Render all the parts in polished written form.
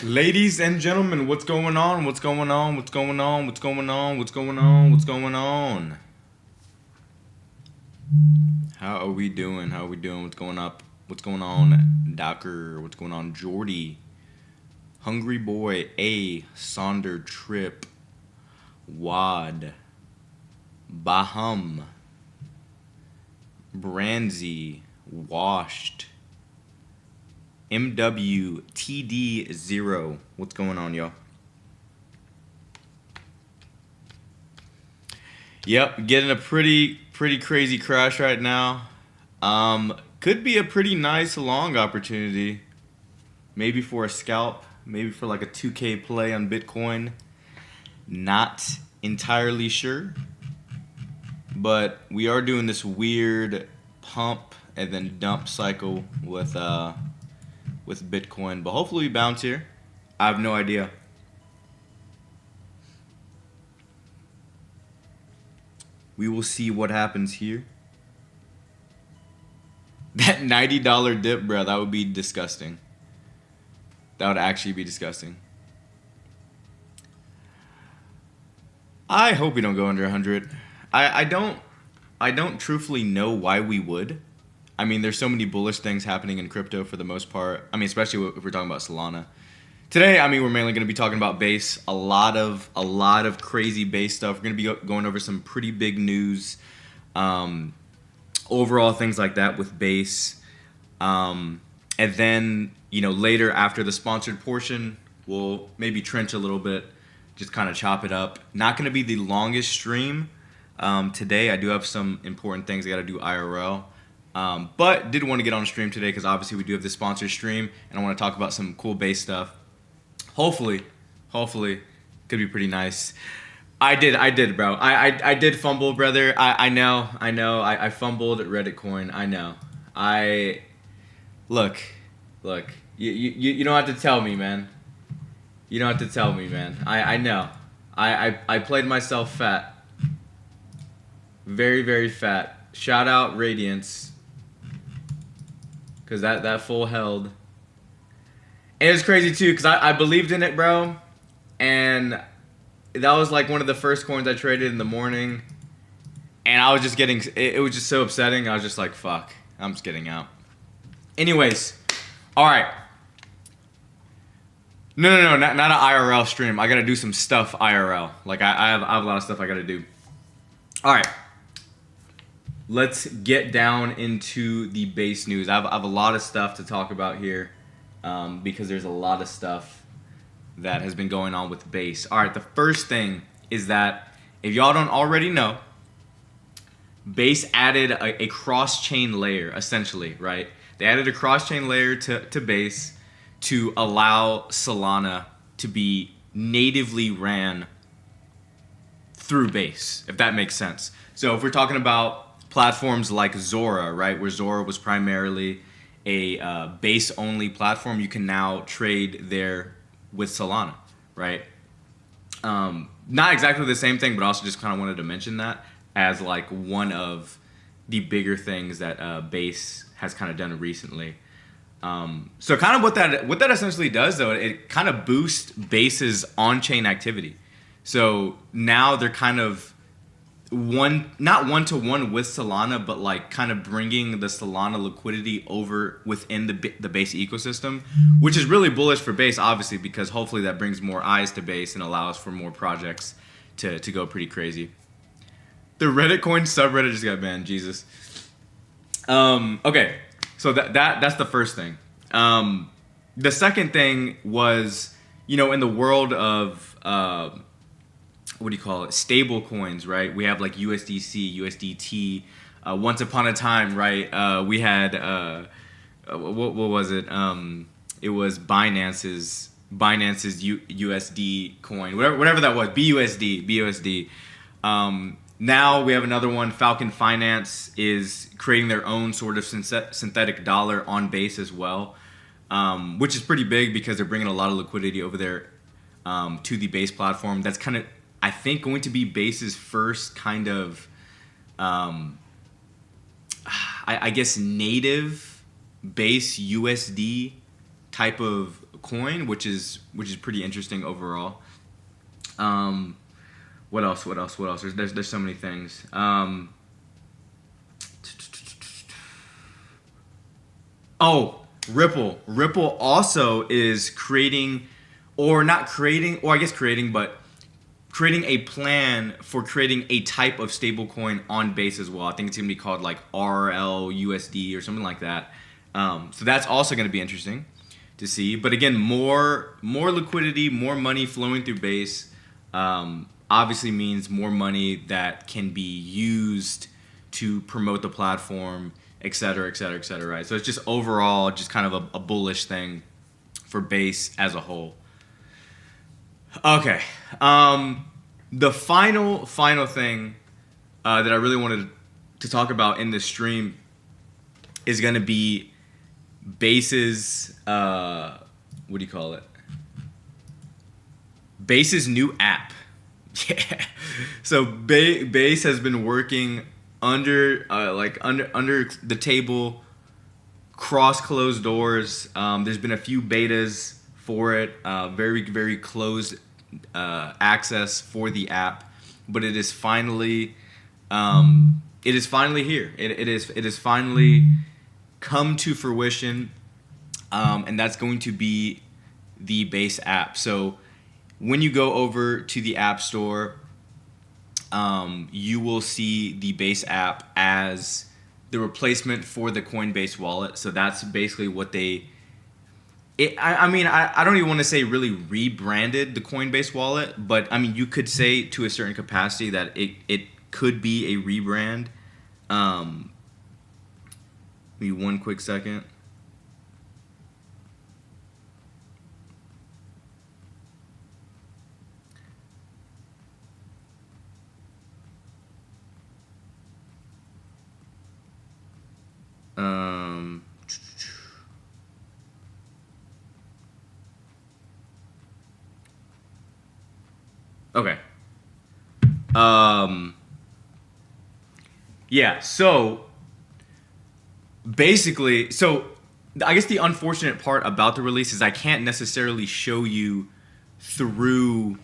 Ladies and gentlemen, what's going on? What's going on? What's going on? What's going on? What's going on? What's going on? How are we doing? How are we doing? What's going up? What's going on, Docker? What's going on, Jordy? Hungry Boy, A, Sonder Trip, Wad, Bahum, Branzy, Washed, MWTD0. What's going on, y'all? Yep, getting a pretty crazy crash right now. Could be a pretty nice long opportunity. Maybe for a scalp, maybe for like a 2K play on Bitcoin. Not entirely sure. But we are doing this weird pump and then dump cycle with Bitcoin. But hopefully we bounce here. I have no idea. We will see what happens here. That $90 dip, bro, that would be disgusting. That would actually be disgusting. I hope we don't go under 100. I don't truthfully know why we would. I mean, there's so many bullish things happening in crypto for the most part. I mean, especially if we're talking about Solana. Today, I mean, we're mainly going to be talking about Base. A lot of crazy Base stuff. We're going to be going over some pretty big news. Overall things like that with Base. And then, later after the sponsored portion, we'll maybe trench a little bit, just kind of chop it up. Not going to be the longest stream today. I do have some important things I got to do IRL. But did want to get on stream today because obviously we do have this sponsored stream, and I want to talk about some cool Base stuff. Hopefully, could be pretty nice. I did, bro. I did fumble, brother. I know. I fumbled at Reddit coin. I know. Look. You don't have to tell me, man. You don't have to tell me, man. I know. I played myself fat. Very, very fat. Shout out Radiance. Because that full held. And it was crazy, too, because I believed in it, bro. And that was like one of the first coins I traded in the morning. And I was just getting... It was just so upsetting. I was just like, fuck. I'm just getting out. Anyways. Alright. No, not an IRL stream. I gotta do some stuff IRL. Like, I have a lot of stuff I gotta do. Alright. Let's get down into the Base news. I have a lot of stuff to talk about here because there's a lot of stuff that has been going on with Base. All right, the first thing is that if y'all don't already know, Base added a cross-chain layer, essentially, right? They added a cross-chain layer to Base to allow Solana to be natively ran through Base, if that makes sense. So if we're talking about platforms like Zora, right, where Zora was primarily a Base-only platform, you can now trade there with Solana, right? Not exactly the same thing, but also just kind of wanted to mention that as like one of the bigger things that Base has kind of done recently. So kind of what that essentially does, though, it kind of boosts Base's on-chain activity. So now they're kind of not one-to-one with Solana, but like kind of bringing the Solana liquidity over within the Base ecosystem, which is really bullish for Base, obviously, because hopefully that brings more eyes to Base and allows for more projects to go pretty crazy. The Reddit coin subreddit just got banned. Jesus. Okay, so that's the first thing. The second thing was, in the world of what do you call it? Stable coins, right? We have like USDC, USDT. Once upon a time, right? We had what was it? It was Binance's USD coin, whatever that was. BUSD. Now we have another one. Falcon Finance is creating their own sort of synthetic dollar on Base as well, which is pretty big because they're bringing a lot of liquidity over there to the Base platform. That's kind of, I think, going to be Base's first kind of, I guess, native Base USD type of coin, which is pretty interesting overall. What else? There's so many things. Oh, Ripple. Ripple also is creating, or not creating, or I guess creating, but creating a plan for creating a type of stablecoin on Base as well. I think it's gonna be called like RLUSD or something like that. So that's also gonna be interesting to see. But again, more liquidity, more money flowing through Base, obviously means more money that can be used to promote the platform, et cetera, et cetera, et cetera, right? So it's just overall just kind of a bullish thing for Base as a whole. Okay. The final thing that I really wanted to talk about in this stream is going to be Base's, what do you call it? Base's new app. Yeah. So Base has been working under the table, cross closed doors. There's been a few betas for it, very closed access for the app, but it is finally here. It is finally come to fruition, and that's going to be the Base app. So when you go over to the App Store, you will see the Base app as the replacement for the Coinbase wallet. So that's basically what I don't even want to say really rebranded the Coinbase wallet, but I mean, you could say to a certain capacity that it could be a rebrand. Give me one quick second. Okay. Yeah, so basically, I guess the unfortunate part about the release is I can't necessarily show you through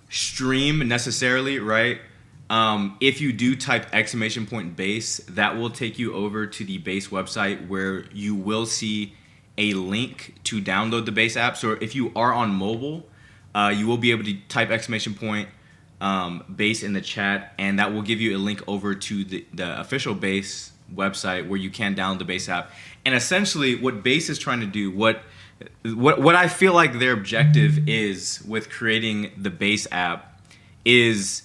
stream necessarily, right? If you do type !Base, that will take you over to the Base website where you will see a link to download the Base app. So if you are on mobile, you will be able to type !Base in the chat, and that will give you a link over to the official Base website where you can download the Base app. And essentially what Base is trying to do, what I feel like their objective is with creating the Base app is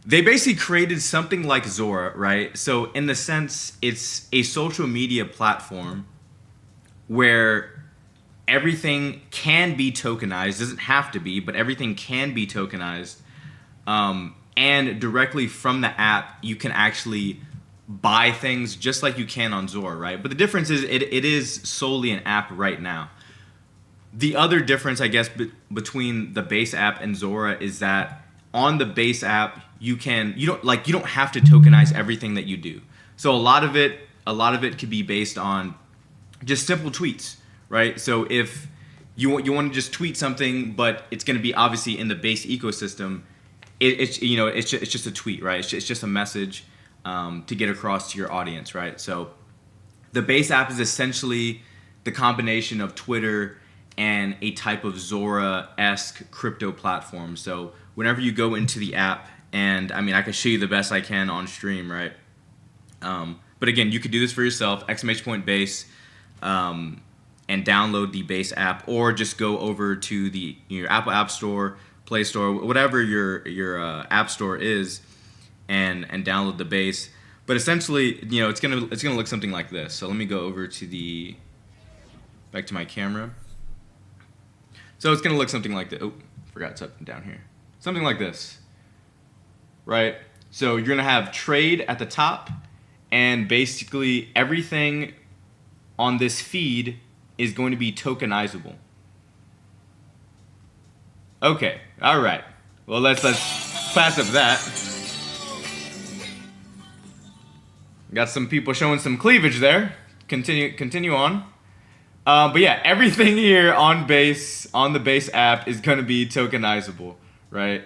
they basically created something like Zora, right? So in the sense, it's a social media platform where everything can be tokenized. Doesn't have to be, but everything can be tokenized. And directly from the app, you can actually buy things just like you can on Zora, right? But the difference is it is solely an app right now. The other difference, I guess, between the Base app and Zora is that on the Base app, you don't have to tokenize everything that you do. So a lot of it could be based on just simple tweets, right? So if you want to just tweet something, but it's going to be obviously in the Base ecosystem, it's just a tweet, right? It's just a message to get across to your audience, right? So the Base app is essentially the combination of Twitter and a type of Zora-esque crypto platform. So whenever you go into the app, and I mean, I can show you the best I can on stream, right? But again, you could do this for yourself, !Base, and download the Base app, or just go over to your Apple App Store, Play Store, whatever your app store is, and download the Base. But essentially, it's gonna look something like this. So let me go over to back to my camera. So it's gonna look something like this. Oh, forgot it's up and down here. Something like this, right? So you're gonna have trade at the top, and basically everything on this feed is going to be tokenizable. Okay, all right. Well, let's pass up that. Got some people showing some cleavage there. Continue on. But yeah, everything here on Base, on the Base app, is going to be tokenizable, right?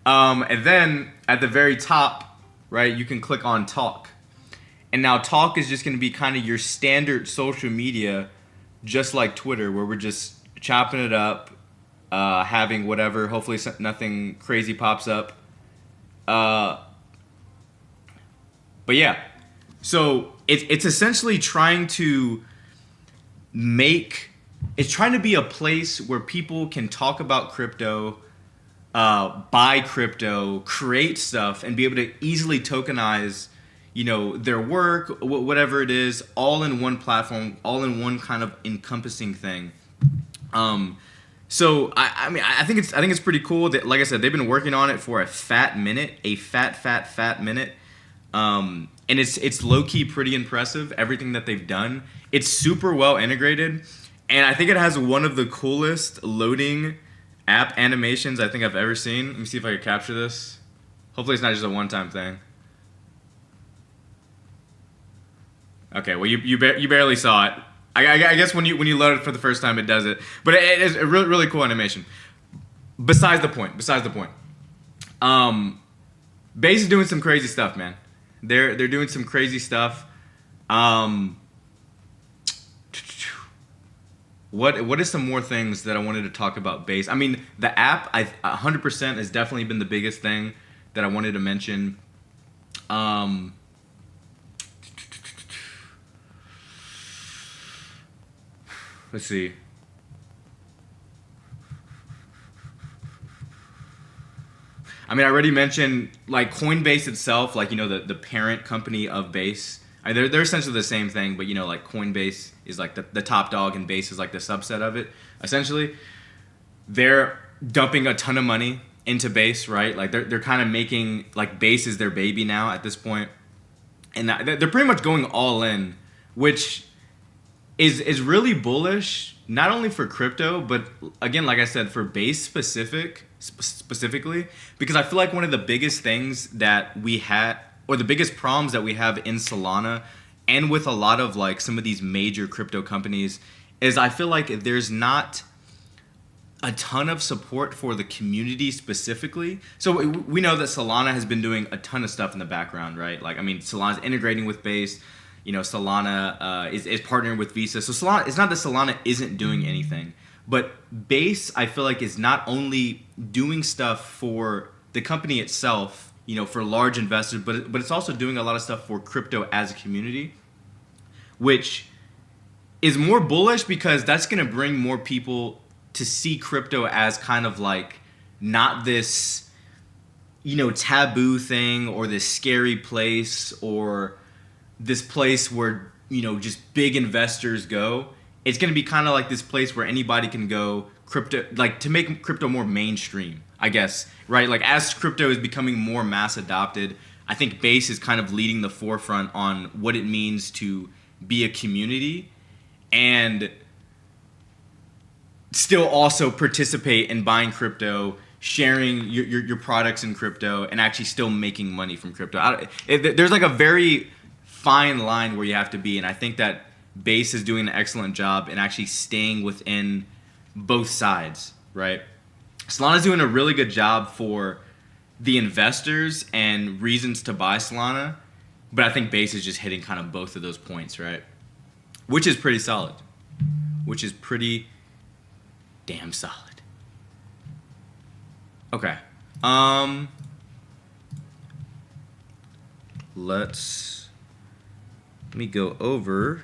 And then at the very top, right, you can click on Talk. And now Talk is just going to be kind of your standard social media, just like Twitter, where we're just chopping it up, having whatever. Hopefully, nothing crazy pops up. Uh, but yeah, so it's essentially trying to make it's trying to be a place where people can talk about crypto, buy crypto, create stuff, and be able to easily tokenize, their work, whatever it is, all in one platform, all in one kind of encompassing thing. So I mean, I think it's pretty cool that, like I said, they've been working on it for a fat minute, a fat minute. And it's low key pretty impressive, everything that they've done. It's super well integrated, and I think it has one of the coolest loading app animations I think I've ever seen. Let me see if I can capture this. Hopefully it's not just a one-time thing. Okay, well you barely saw it. I guess when you load it for the first time it does it, but it is a really cool animation. Besides the point. Base is doing some crazy stuff, man. They're doing some crazy stuff. What is some more things that I wanted to talk about Base? I mean, the app, 100% has definitely been the biggest thing that I wanted to mention. Let's see. I mean, I already mentioned like Coinbase itself, like the parent company of Base. They're essentially the same thing, but like Coinbase is like the top dog, and Base is like the subset of it. Essentially, they're dumping a ton of money into Base, right? Like they're kind of making like Base is their baby now at this point, and they're pretty much going all in, which is really bullish, not only for crypto, but again, like I said, for Base specifically, because I feel like one of the biggest things that we had, or the biggest problems that we have in Solana, and with a lot of like some of these major crypto companies, is I feel like there's not a ton of support for the community specifically. So we know that Solana has been doing a ton of stuff in the background, right? Like, I mean, Solana's integrating with Base. Solana is partnering with Visa. So Solana, it's not that Solana isn't doing anything, but Base, I feel like, is not only doing stuff for the company itself, for large investors, but it's also doing a lot of stuff for crypto as a community, which is more bullish because that's going to bring more people to see crypto as kind of like not this, taboo thing, or this scary place, or this place where, just big investors go. It's going to be kind of like this place where anybody can go crypto, like to make crypto more mainstream, I guess, right? Like as crypto is becoming more mass adopted, I think Base is kind of leading the forefront on what it means to be a community and still also participate in buying crypto, sharing your products in crypto, and actually still making money from crypto. There's like a very fine line where you have to be, and I think that Base is doing an excellent job in actually staying within both sides, right? Solana's doing a really good job for the investors and reasons to buy Solana, but I think Base is just hitting kind of both of those points, right? Which is pretty solid. Which is pretty damn solid. Okay. Let me go over.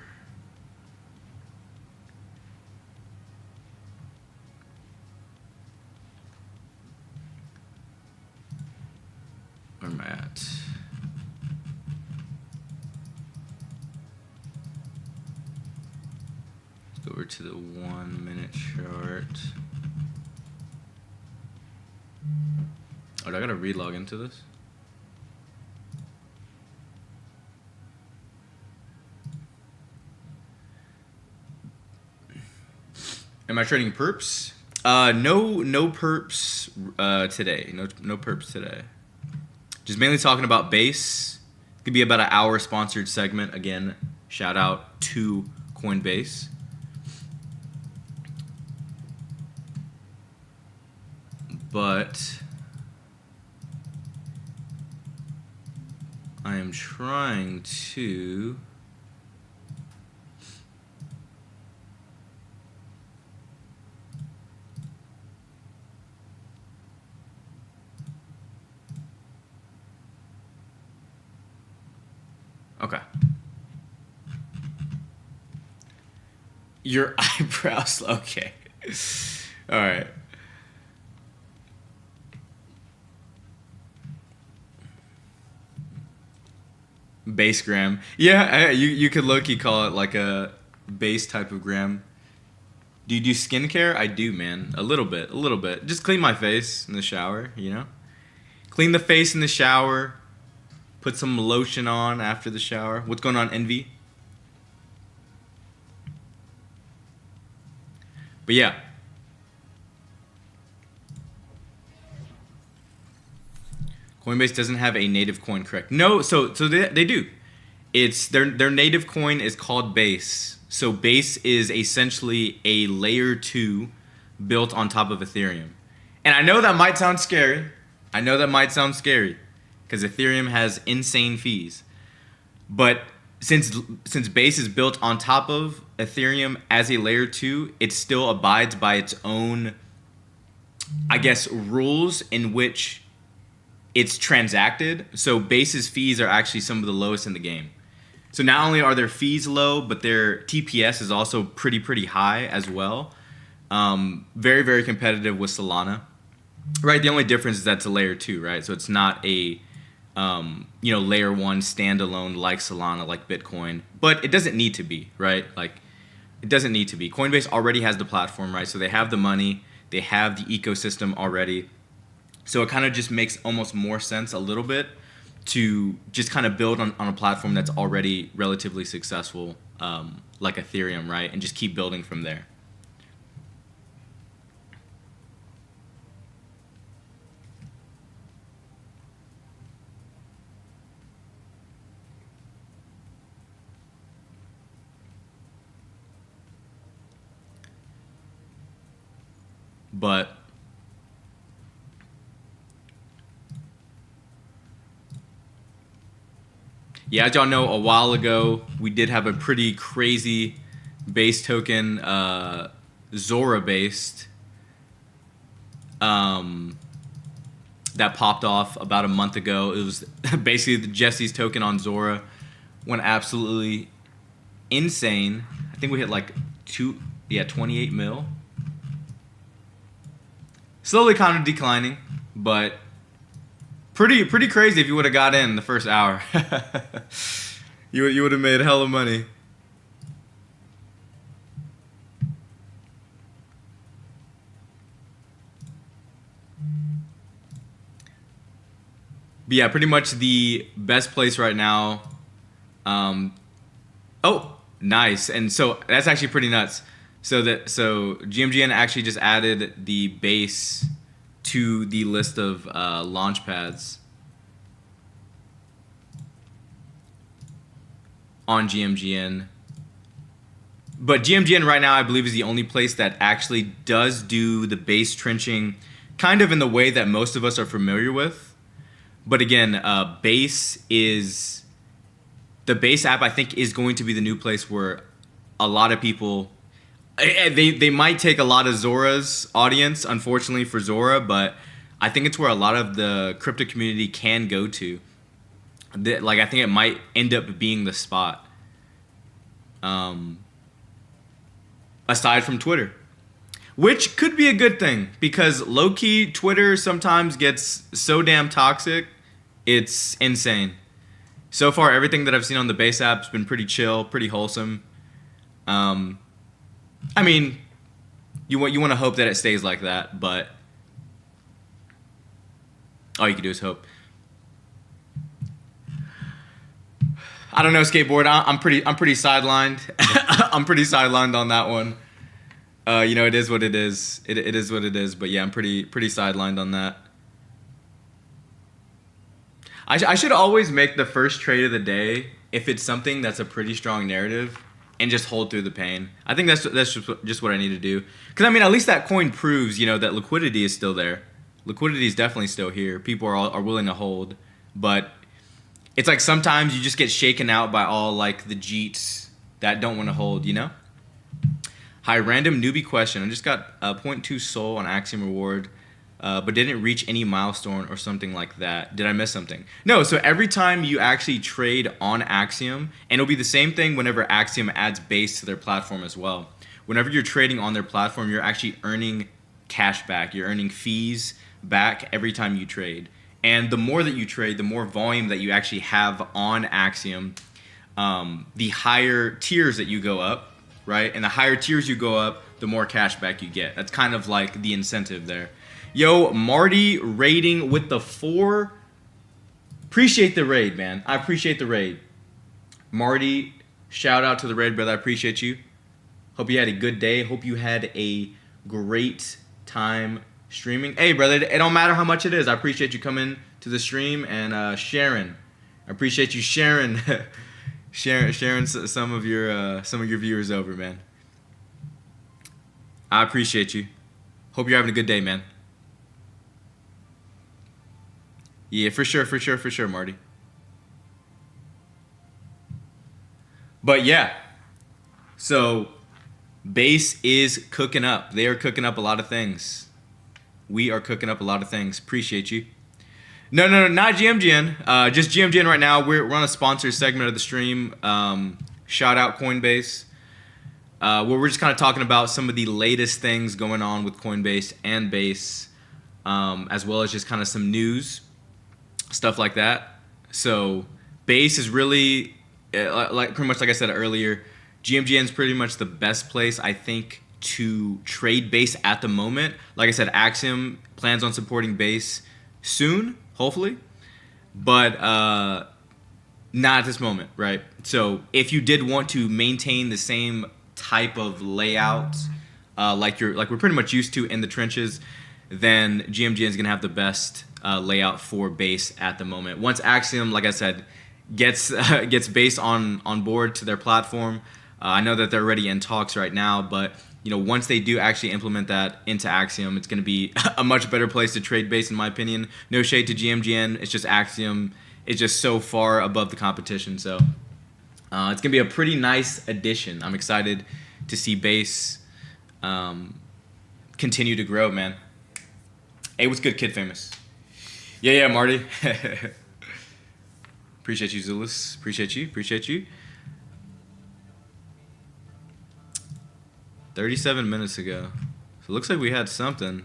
Where am I at? Let's go over to the 1 minute chart. Oh, do I gotta re-log into this? Am I trading perps? No perps today. No perps today. Just mainly talking about Base. It could be about an hour sponsored segment. Again, shout out to Coinbase. but I am trying to. Okay. Your eyebrows. Okay. All right. Base gram. Yeah, you could low-key call it like a base type of gram. Do you do skincare? I do, man. A little bit. A little bit. Just clean my face in the shower, you know? Clean the face in the shower. Put some lotion on after the shower. What's going on, Envy? But yeah. Coinbase doesn't have a native coin, correct? No, so they do. It's their native coin is called Base. So Base is essentially a layer 2 built on top of Ethereum. And I know that might sound scary. Because Ethereum has insane fees. But since Base is built on top of Ethereum as a layer 2, it still abides by its own, I guess, rules in which it's transacted. So Base's fees are actually some of the lowest in the game. So not only are their fees low, but their TPS is also pretty high as well. Very, very competitive with Solana. Right, the only difference is that's a layer 2, right? So it's not a layer 1 standalone like Solana, like Bitcoin. But it doesn't need to be, right? Like, it doesn't need to be. Coinbase already has the platform, right? So they have the money, they have the ecosystem already. So it kind of just makes almost more sense a little bit to just kind of build on a platform that's already relatively successful, like Ethereum, right? And just keep building from there. But yeah, as y'all know, a while ago, we did have a pretty crazy base token, Zora-based, that popped off about a month ago. It was basically the Jesse's token on Zora went absolutely insane. I think we hit like 28 mil. Slowly kind of declining, but pretty crazy if you would have got in the first hour. You would have made hella money. But yeah, pretty much the best place right now. Oh, nice. And so that's actually pretty nuts. So GMGN actually just added the Base to the list of launch pads on GMGN. But GMGN right now, I believe, is the only place that actually does do the base trenching kind of in the way that most of us are familiar with. But again, the Base app, I think, is going to be the new place where a lot of people, they might take a lot of Zora's audience, unfortunately for Zora, but I think it's where a lot of the crypto community can go to. Like, I think it might end up being the spot. Aside from Twitter, which could be a good thing, because low-key Twitter sometimes gets so damn toxic, it's insane. So far, everything that I've seen on the Base app has been pretty chill, pretty wholesome. I mean, you want to hope that it stays like that, but all you can do is hope. I don't know, skateboard. I'm pretty sidelined. I'm pretty sidelined on that one. It is what it is. It is what it is. But yeah, I'm pretty sidelined on that. I should always make the first trade of the day if it's something that's a pretty strong narrative, and just hold through the pain. I think that's just what I need to do. Because I mean, at least that coin proves, that liquidity is still there. Liquidity is definitely still here. People are willing to hold, but it's like sometimes you just get shaken out by all like the Jeets that don't want to hold, you know? Hi, random newbie question. I just got a zero point 0.2 soul on Axiom reward, but didn't reach any milestone or something like that. Did I miss something? No, so every time you actually trade on Axiom, and it'll be the same thing whenever Axiom adds Base to their platform as well. Whenever you're trading on their platform, you're actually earning cash back. You're earning fees back every time you trade. And the more that you trade, the more volume that you actually have on Axiom, the higher tiers that you go up, right? And the higher tiers you go up, the more cash back you get. That's kind of like the incentive there. Yo, Marty raiding with the 4. Appreciate the raid, man. I appreciate the raid. Marty, shout out to the raid, brother. I appreciate you. Hope you had a good day. Hope you had a great time streaming. Hey, brother, it don't matter how much it is. I appreciate you coming to the stream and sharing. I appreciate you sharing, sharing some of your viewers over, man. I appreciate you. Hope you're having a good day, man. Yeah, for sure, Marty. But yeah, so Base is cooking up. They are cooking up a lot of things. We are cooking up a lot of things. Appreciate you. No, not GMGN. Just GMGN right now. We're on a sponsored segment of the stream. Shout out Coinbase. Where we're just kind of talking about some of the latest things going on with Coinbase and Base, as well as just kind of some news, stuff like that. So Base is really, like pretty much like I said earlier, GMGN is pretty much the best place, I think, to trade Base at the moment. Like I said, Axiom plans on supporting Base soon, hopefully, but not at this moment, right? So if you did want to maintain the same type of layout like we're pretty much used to in the trenches, then GMGN is gonna have the best layout for Base at the moment. Once Axiom, like I said, gets Base on board to their platform, I know that they're already in talks right now, but you know, once they do actually implement that into Axiom, it's going to be a much better place to trade Base, in my opinion. No shade to GMGN. It's just Axiom is just so far above the competition. So it's going to be a pretty nice addition. I'm excited to see Base continue to grow, man. Hey, what's good, Kid Famous? Yeah, Marty. Appreciate you, Zulus. Appreciate you. 37 minutes ago. So it looks like we had something.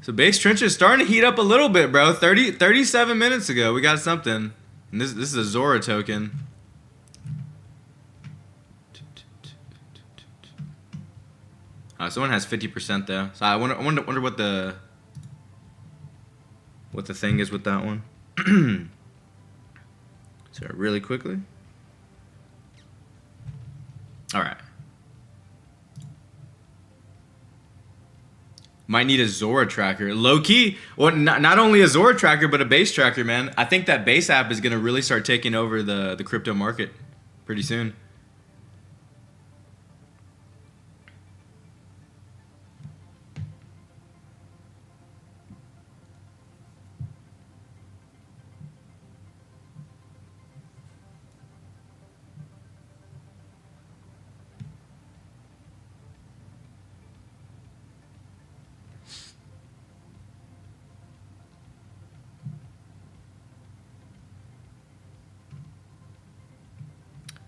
So Base Trenches starting to heat up a little bit, bro. 37 minutes ago, we got something. And this is a Zora token. Someone has 50% though. So I wonder what the thing is with that one. So really quickly. All right. Might need a Zora tracker. Low key, well, not only a Zora tracker, but a Base tracker, man. I think that Base app is going to really start taking over the crypto market pretty soon.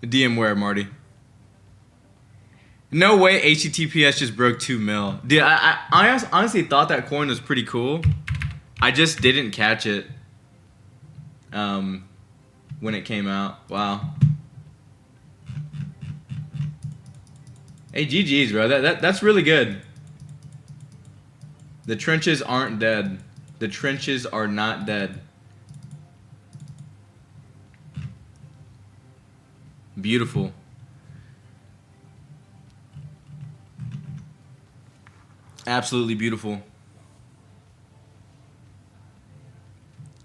DM where, Marty? No way HTTPS just broke 2 mil. Dude, I honestly thought that coin was pretty cool. I just didn't catch it when it came out. Wow. Hey, GG's, bro. That's really good. The trenches aren't dead. The trenches are not dead. Beautiful. Absolutely beautiful.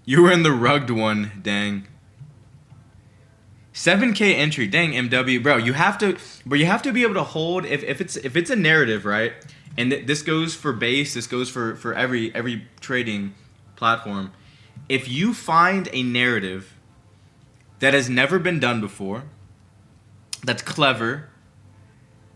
You were in the rugged one, dang. 7K entry, dang MW, bro. You have to be able to hold if it's a narrative, right? and this goes for Base, this goes for every trading platform. If you find a narrative that has never been done before, that's clever,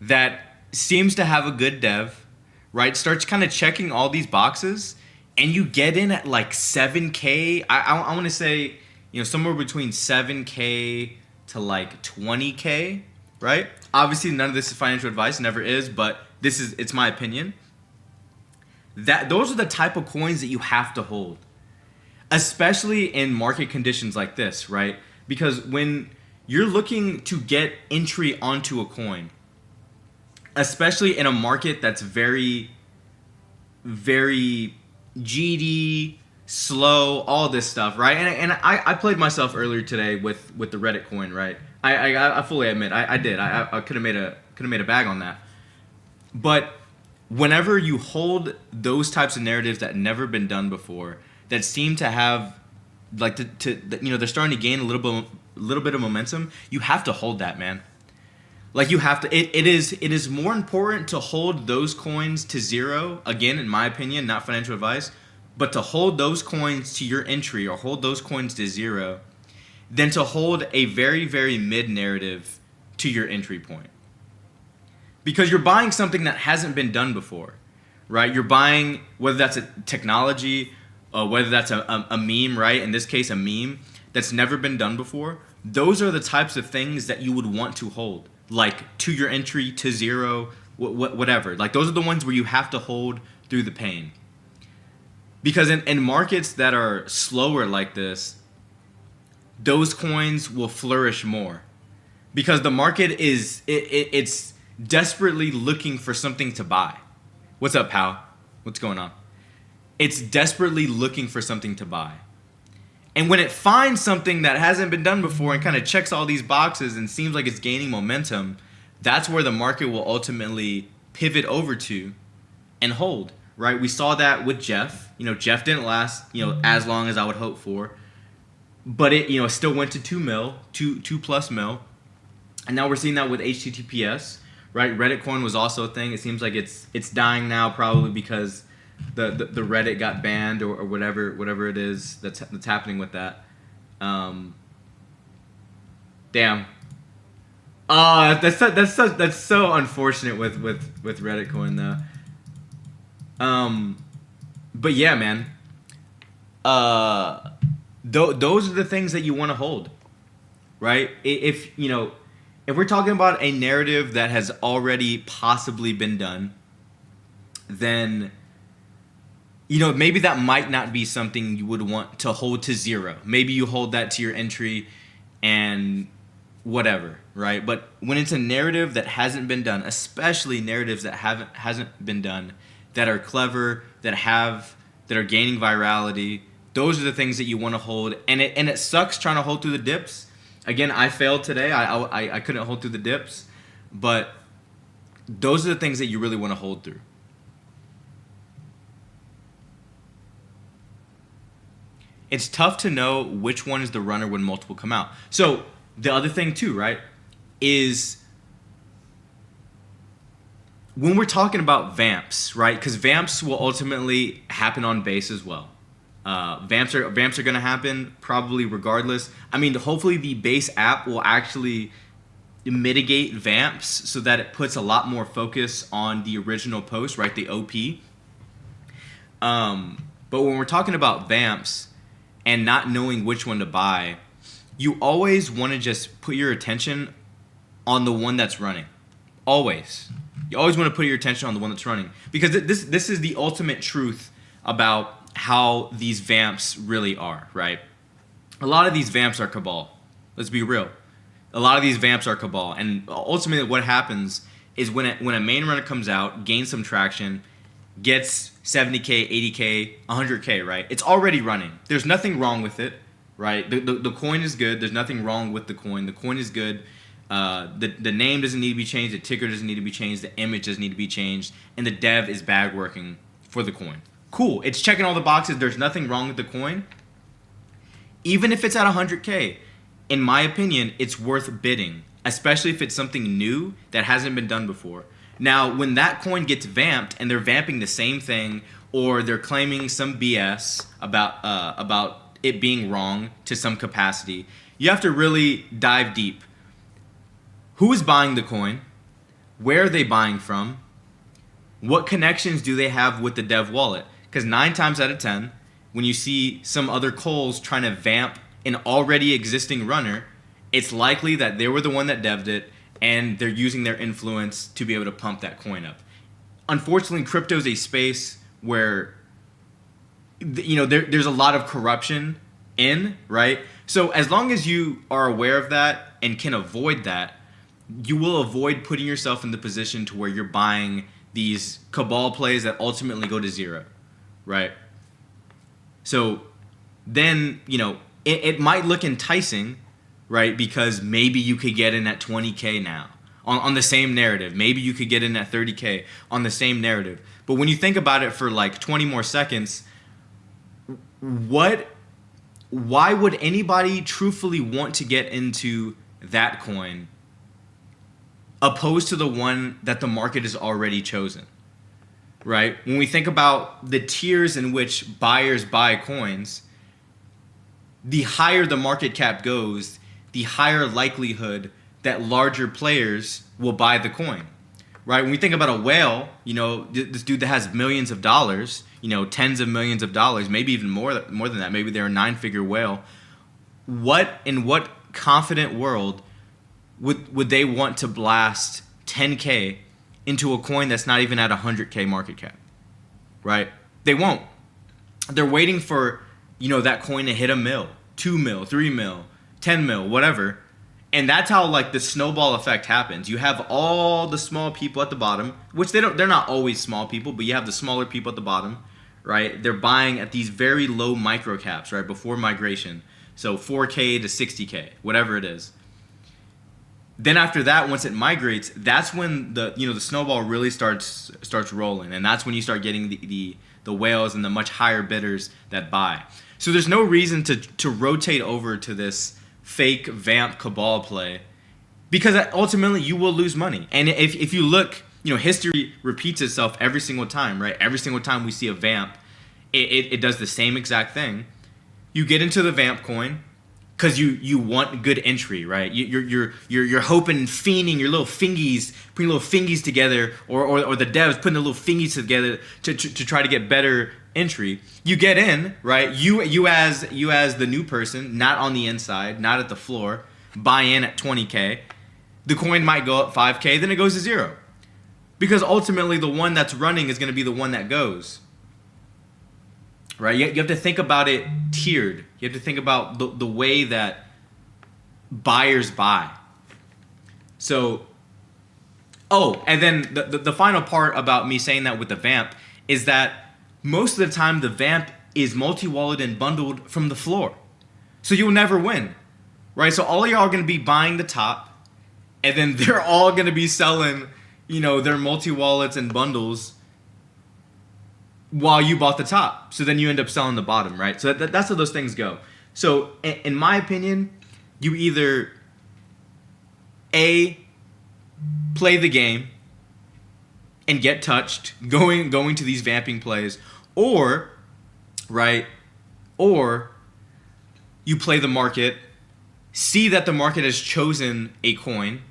that seems to have a good dev, right? Starts kind of checking all these boxes, and you get in at like 7K. I want to say, somewhere between 7K to like 20K, right? Obviously, none of this is financial advice, never is, but it's my opinion. Those are the type of coins that you have to hold, especially in market conditions like this, right? Because when you're looking to get entry onto a coin, especially in a market that's very, very GD, slow, all this stuff, right? And I played myself earlier today with the Reddit coin, right? I fully admit I did. I could have made a bag on that. But whenever you hold those types of narratives that never been done before, that seem to have like they're starting to gain a little bit of momentum, you have to hold that, man. Like you have to. It is more important to hold those coins to zero. Again, in my opinion, not financial advice, but to hold those coins to your entry or hold those coins to zero, than to hold a very, very mid narrative to your entry point. Because you're buying something that hasn't been done before, right? You're buying, whether that's a technology, whether that's a meme, right? In this case, a meme that's never been done before. Those are the types of things that you would want to hold, like to your entry, to zero, whatever. Like those are the ones where you have to hold through the pain. Because in markets that are slower like this, those coins will flourish more. Because the market it's desperately looking for something to buy. What's up, pal? What's going on? It's desperately looking for something to buy. And when it finds something that hasn't been done before and kind of checks all these boxes and seems like it's gaining momentum, that's where the market will ultimately pivot over to and hold, right? We saw that with Jeff. Jeff didn't last, as long as I would hope for. But it, still went to 2 mil, 2+ mil. And now we're seeing that with HTTPS, right? Reddit coin was also a thing. It seems like it's dying now, probably because the Reddit got banned or whatever it is that's happening with that. Damn. That's so unfortunate with Reddit coin though. But yeah, man. Those are the things that you want to hold, right? If we're talking about a narrative that has already possibly been done, then maybe that might not be something you would want to hold to zero. Maybe you hold that to your entry and whatever, right? But when it's a narrative that hasn't been done, especially narratives that hasn't been done, that are clever, that are gaining virality, those are the things that you want to hold. And it sucks trying to hold through the dips. Again, I failed today. I couldn't hold through the dips, but those are the things that you really want to hold through. It's tough to know which one is the runner when multiple come out. So the other thing too, right, is when we're talking about vamps, right? Because vamps will ultimately happen on Base as well. Vamps are going to happen probably regardless. I mean, hopefully the Base app will actually mitigate vamps so that it puts a lot more focus on the original post, right? The OP. But when we're talking about vamps and not knowing which one to buy, you always want to just put your attention on the one that's running. Always. You always want to put your attention on the one that's running. Because this is the ultimate truth about how these vamps really are, right? A lot of these vamps are cabal. Let's be real. A lot of these vamps are cabal. And ultimately what happens is when a main runner comes out, gains some traction, gets 70K, 80K, 100K, right? It's already running. There's nothing wrong with it, right? The coin is good. There's nothing wrong with the coin. The coin is good. The name doesn't need to be changed. The ticker doesn't need to be changed. The image doesn't need to be changed. And the dev is bag working for the coin. Cool. It's checking all the boxes. There's nothing wrong with the coin. Even if it's at 100K, in my opinion, it's worth bidding, especially if it's something new that hasn't been done before. Now, when that coin gets vamped and they're vamping the same thing, or they're claiming some BS about it being wrong to some capacity, you have to really dive deep. Who is buying the coin? Where are they buying from? What connections do they have with the dev wallet? Because 9 times out of 10, when you see some other Coles trying to vamp an already existing runner, it's likely that they were the one that devved it, and they're using their influence to be able to pump that coin up. Unfortunately, crypto is a space where there's a lot of corruption in, right? So as long as you are aware of that and can avoid that, you will avoid putting yourself in the position to where you're buying these cabal plays that ultimately go to zero, right? So then, it might look enticing, right? Because maybe you could get in at 20K now on the same narrative. Maybe you could get in at 30K on the same narrative. But when you think about it for like 20 more seconds, why would anybody truthfully want to get into that coin opposed to the one that the market has already chosen, right? When we think about the tiers in which buyers buy coins, the higher the market cap goes, the higher likelihood that larger players will buy the coin, right? When we think about a whale, this dude that has millions of dollars, tens of millions of dollars, maybe even more than that, maybe they're a 9-figure whale. In what confident world would they want to blast 10K into a coin that's not even at 100K market cap, right? They won't. They're waiting for, that coin to hit $1 million, $2 million, $3 million, $10 million, whatever. And that's how like the snowball effect happens. You have all the small people at the bottom, which they're not always small people, but you have the smaller people at the bottom, right? They're buying at these very low micro caps, right? Before migration. So 4K to 60K, whatever it is. Then after that, once it migrates, that's when the snowball really starts rolling, and that's when you start getting the whales and the much higher bidders that buy. So there's no reason to rotate over to this fake vamp cabal play, because ultimately you will lose money. And if you look, history repeats itself every single time, right? Every single time we see a vamp, it does the same exact thing. You get into the vamp coin because you want good entry, right? You're hoping, fiending your little fingies, putting little fingies together, or the devs putting the little fingies together to try to get better entry. You get in, right? You as the new person, not on the inside, not at the floor, buy in at 20K. The coin might go up 5K, then it goes to zero, because ultimately the one that's running is going to be the one that goes. Right, you have to think about it tiered. You have to think about the way that buyers buy. So, and then the final part about me saying that with the vamp is that most of the time the vamp is multi-wallet and bundled from the floor. So you'll never win, right? So all of y'all are going to be buying the top, and then they're all going to be selling, their multi-wallets and bundles while you bought the top. So then you end up selling the bottom, right? So that's how those things go. So in my opinion, you either play the game and get touched going to these vamping plays, or you play the market, see that the market has chosen a coin,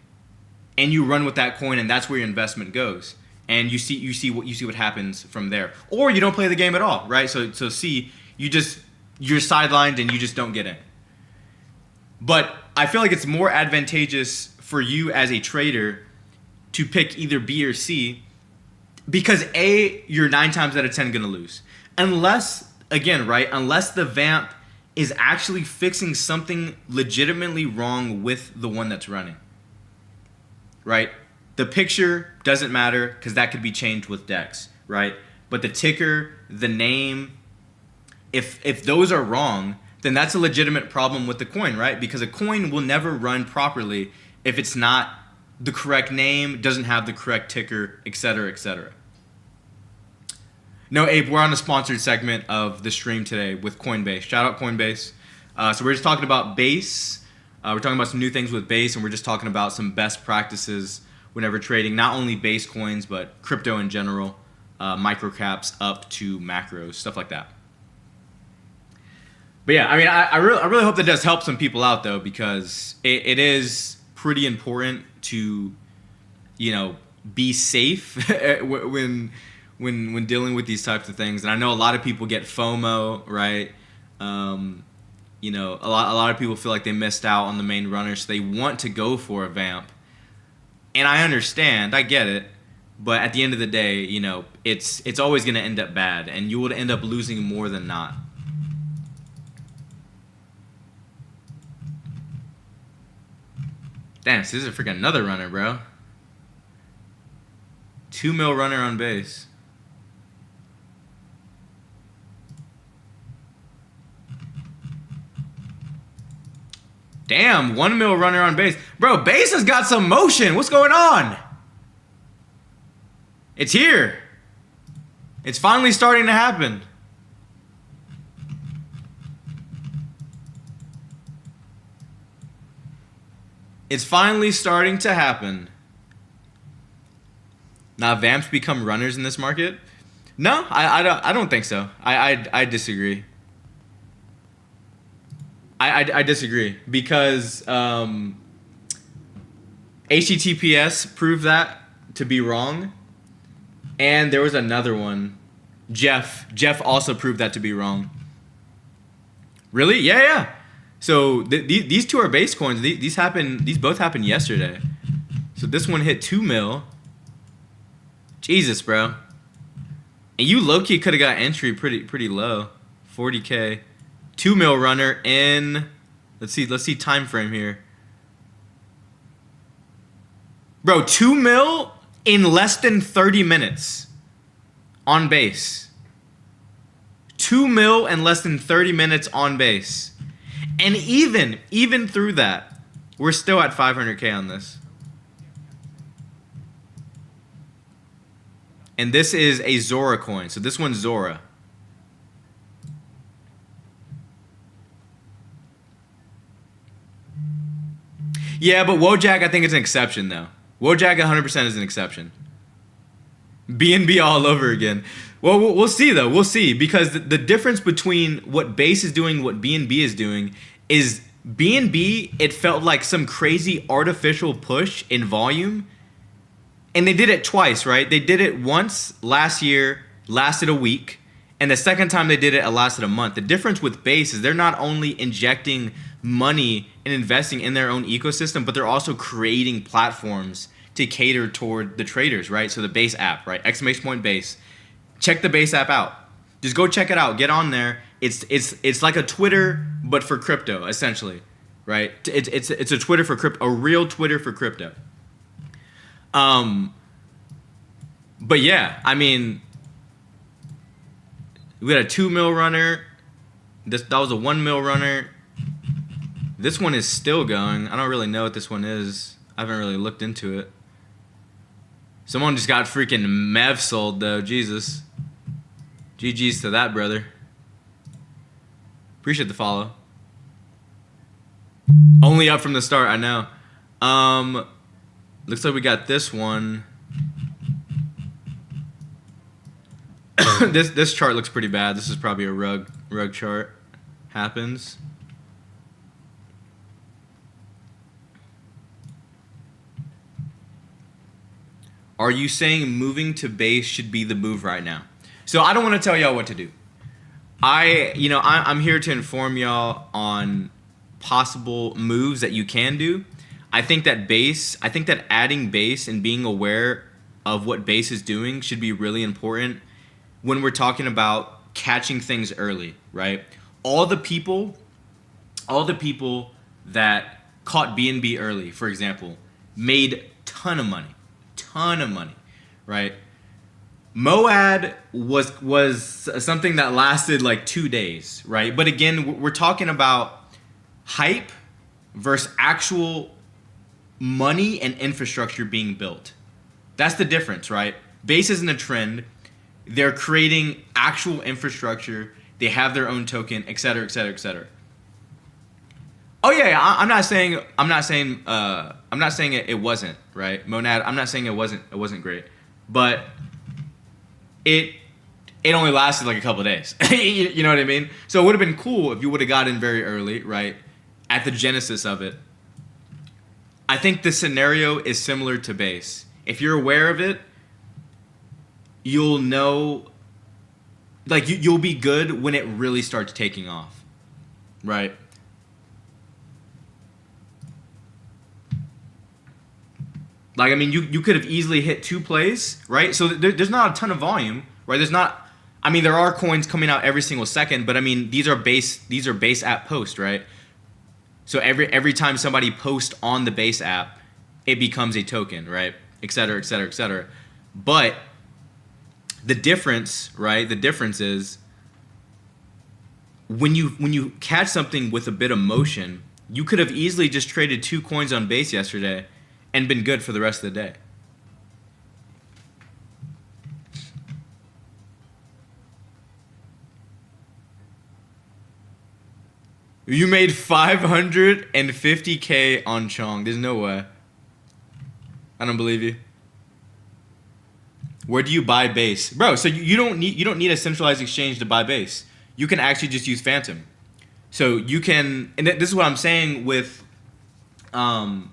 and you run with that coin, and that's where your investment goes. And you see what happens from there. Or you don't play the game at all, right? So you're sidelined and you just don't get in. But I feel like it's more advantageous for you as a trader to pick either B or C, because A, you're 9 times out of 10 gonna lose. Unless the vamp is actually fixing something legitimately wrong with the one that's running, right? The picture doesn't matter because that could be changed with DEX, right? But the ticker, the name, if those are wrong, then that's a legitimate problem with the coin, right? Because a coin will never run properly if it's not the correct name, doesn't have the correct ticker, etc., etc. No, Abe, we're on a sponsored segment of the stream today with Coinbase. Shout out Coinbase. So we're just talking about Base. We're talking about some new things with Base, and we're just talking about some best practices whenever trading not only base coins but crypto in general, microcaps up to macros, stuff like that. But yeah, I mean, I really hope that does help some people out though, because it is pretty important to, you know, be safe when dealing with these types of things. And I know a lot of people get FOMO, right? You know, a lot of people feel like they missed out on the main runner, so they want to go for a vamp. And I understand, I get it, but at the end of the day, you know, it's always going to end up bad, and you will end up losing more than not. Damn, so this is freaking another runner, bro. 2 mil runner on base. Damn, 1 mil runner on base. Bro, base has got some motion. What's going on? It's here. It's finally starting to happen. It's finally starting to happen. Now, vamps become runners in this market? No, I don't think so. I disagree. I disagree because HTTPS proved that to be wrong, and there was another one. Jeff also proved that to be wrong. Really? Yeah. So these two are base coins. These both happened yesterday. So this one hit 2 mil. Jesus, bro. And you low-key could have got entry pretty low. 40K. 2 mil runner in, let's see time frame here. Bro, 2 mil in less than 30 minutes on base. 2 mil in less than 30 minutes on base. And even through that, we're still at 500K on this. And this is a Zora coin. So this one's Zora. Yeah, but Wojak, I think it's an exception, though. Wojak 100% is an exception. BNB all over again. Well, we'll see, though. We'll see. Because the difference between what Base is doing and what BNB is doing is BNB, it felt like some crazy artificial push in volume. And they did it twice, right? They did it once last year, lasted a week. And the second time they did it lasted a month. The difference with Base is they're not only injecting money and investing in their own ecosystem, but they're also creating platforms to cater toward the traders, right? So the Base app, right? !Base. Check the Base app out. Just go check it out. Get on there. It's like a Twitter, but for crypto, essentially, right? It's a Twitter for crypto, a real Twitter for crypto. But yeah, I mean, we got a 2 mil runner. That was a 1 mil runner. This one is still going. I don't really know what this one is. I haven't really looked into it. Someone just got freaking Mev sold though. Jesus. GG's to that, brother. Appreciate the follow. Only up from the start, I know. Looks like we got this one. This chart looks pretty bad. This is probably a rug chart. Happens. Are you saying moving to Base should be the move right now? So I don't want to tell y'all what to do. I'm here to inform y'all on possible moves that you can do. I think that adding Base and being aware of what Base is doing should be really important when we're talking about catching things early, right? All the people that caught BNB early, for example, made ton of money, right? Moad was something that lasted like 2 days, right? But again, we're talking about hype versus actual money and infrastructure being built. That's the difference, right? Base isn't a trend. They're creating actual infrastructure. They have their own token, et cetera, et cetera, et cetera. Oh yeah, I'm not saying it wasn't right, Monad. I'm not saying it wasn't great, but it it only lasted like a couple of days. You know what I mean? So it would have been cool if you would have got in very early, right, at the genesis of it. I think the scenario is similar to base. If you're aware of it, you'll know, like you'll be good when it really starts taking off, right? Like, I mean, you could have easily hit 2 plays, right? So there's not a ton of volume, right? There's not. I mean, there are coins coming out every single second, but I mean, these are base app posts, right? So every time somebody posts on the base app, it becomes a token, right? Et cetera, et cetera, et cetera. But the difference, right? The difference is when you catch something with a bit of motion, you could have easily just traded 2 coins on base yesterday and been good for the rest of the day. You made 550K on Chong. There's no way. I don't believe you. Where do you buy base, bro? So you don't need a centralized exchange to buy base. You can actually just use Phantom. So you can, and this is what I'm saying with what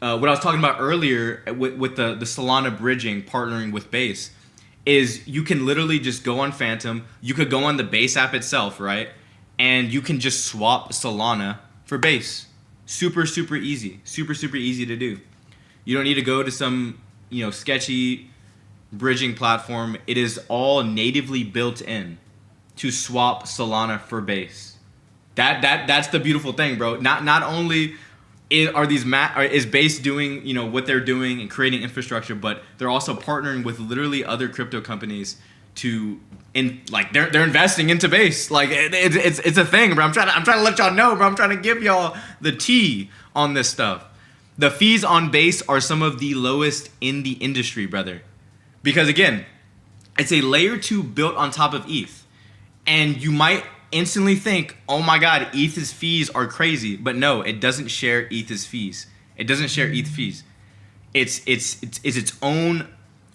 I was talking about earlier with the Solana bridging partnering with base, is you can literally just go on Phantom. You could go on the base app itself, right? And you can just swap Solana for base. Super, super easy. Super, super easy to do. You don't need to go to some, sketchy bridging platform. It is all natively built in to swap Solana for base. That's the beautiful thing, bro. Not only is base doing, what they're doing and creating infrastructure, but they're also partnering with literally other crypto companies to, they're investing into base. Like it's a thing, bro. I'm trying to let y'all know, bro. I'm trying to give y'all the tea on this stuff. The fees on base are some of the lowest in the industry, brother. Because again, it's a layer 2 built on top of ETH. And you might instantly think, oh my God, ETH's fees are crazy. But no, it doesn't share ETH's fees. It doesn't share ETH fees. It's its own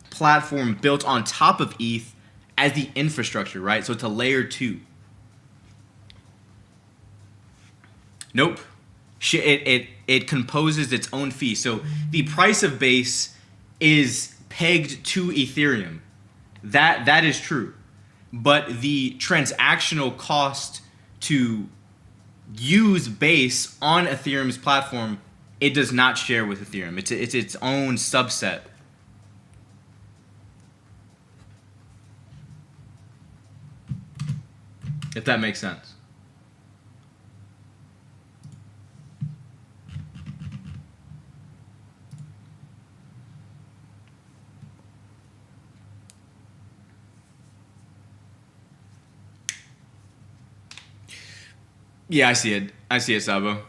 platform built on top of ETH as the infrastructure, right? So it's a layer 2. Nope. It composes its own fee. So the price of base is pegged to Ethereum. That is true. But the transactional cost to use base on Ethereum's platform, it does not share with Ethereum. It's its own subset. If that makes sense. Yeah, I see it. I see it, Sabo.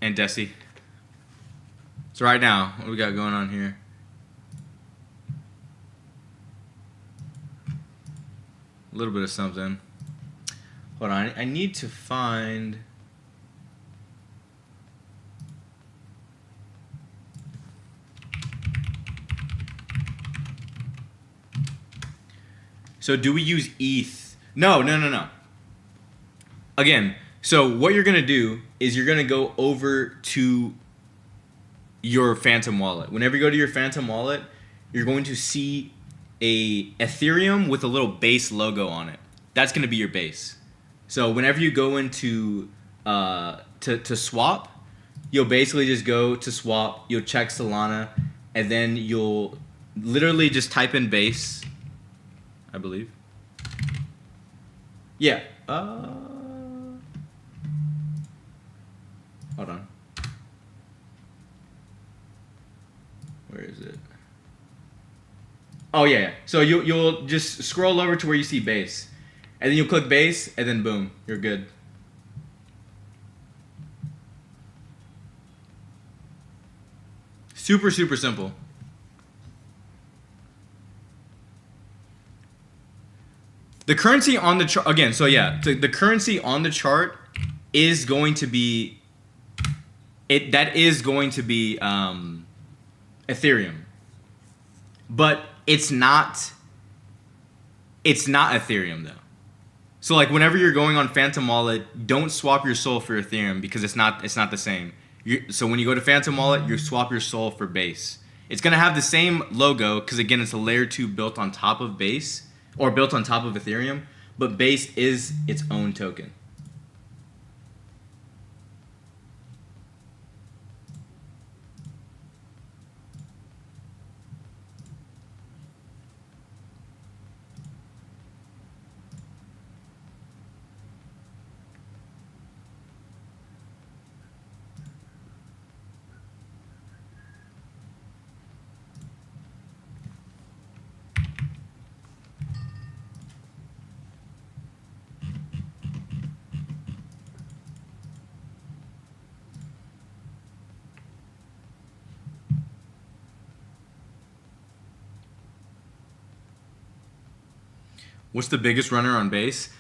And Desi. So right now, what we got going on here? A little bit of something. Hold on, I need to find... So do we use ETH? No. Again, so what you're going to do is you're going to go over to your Phantom wallet. Whenever you go to your Phantom wallet, you're going to see a Ethereum with a little base logo on it. That's going to be your base. So whenever you go into to swap, you'll basically just go to swap, you'll check Solana, and then you'll literally just type in base, I believe. Yeah. Hold on. Where is it? Oh yeah. So you'll just scroll over to where you see base, and then you'll click base, and then boom, you're good. Super, super simple. The currency on the chart again. So yeah, the currency on the chart is going to be that is going to be Ethereum, but it's not Ethereum though. So like whenever you're going on Phantom Wallet, don't swap your Sol for Ethereum because it's not the same. So when you go to Phantom Wallet, you swap your Sol for Base. It's gonna have the same logo because again, it's a layer 2 built on top of Base or built on top of Ethereum, but Base is its own token. What's the biggest runner on Base?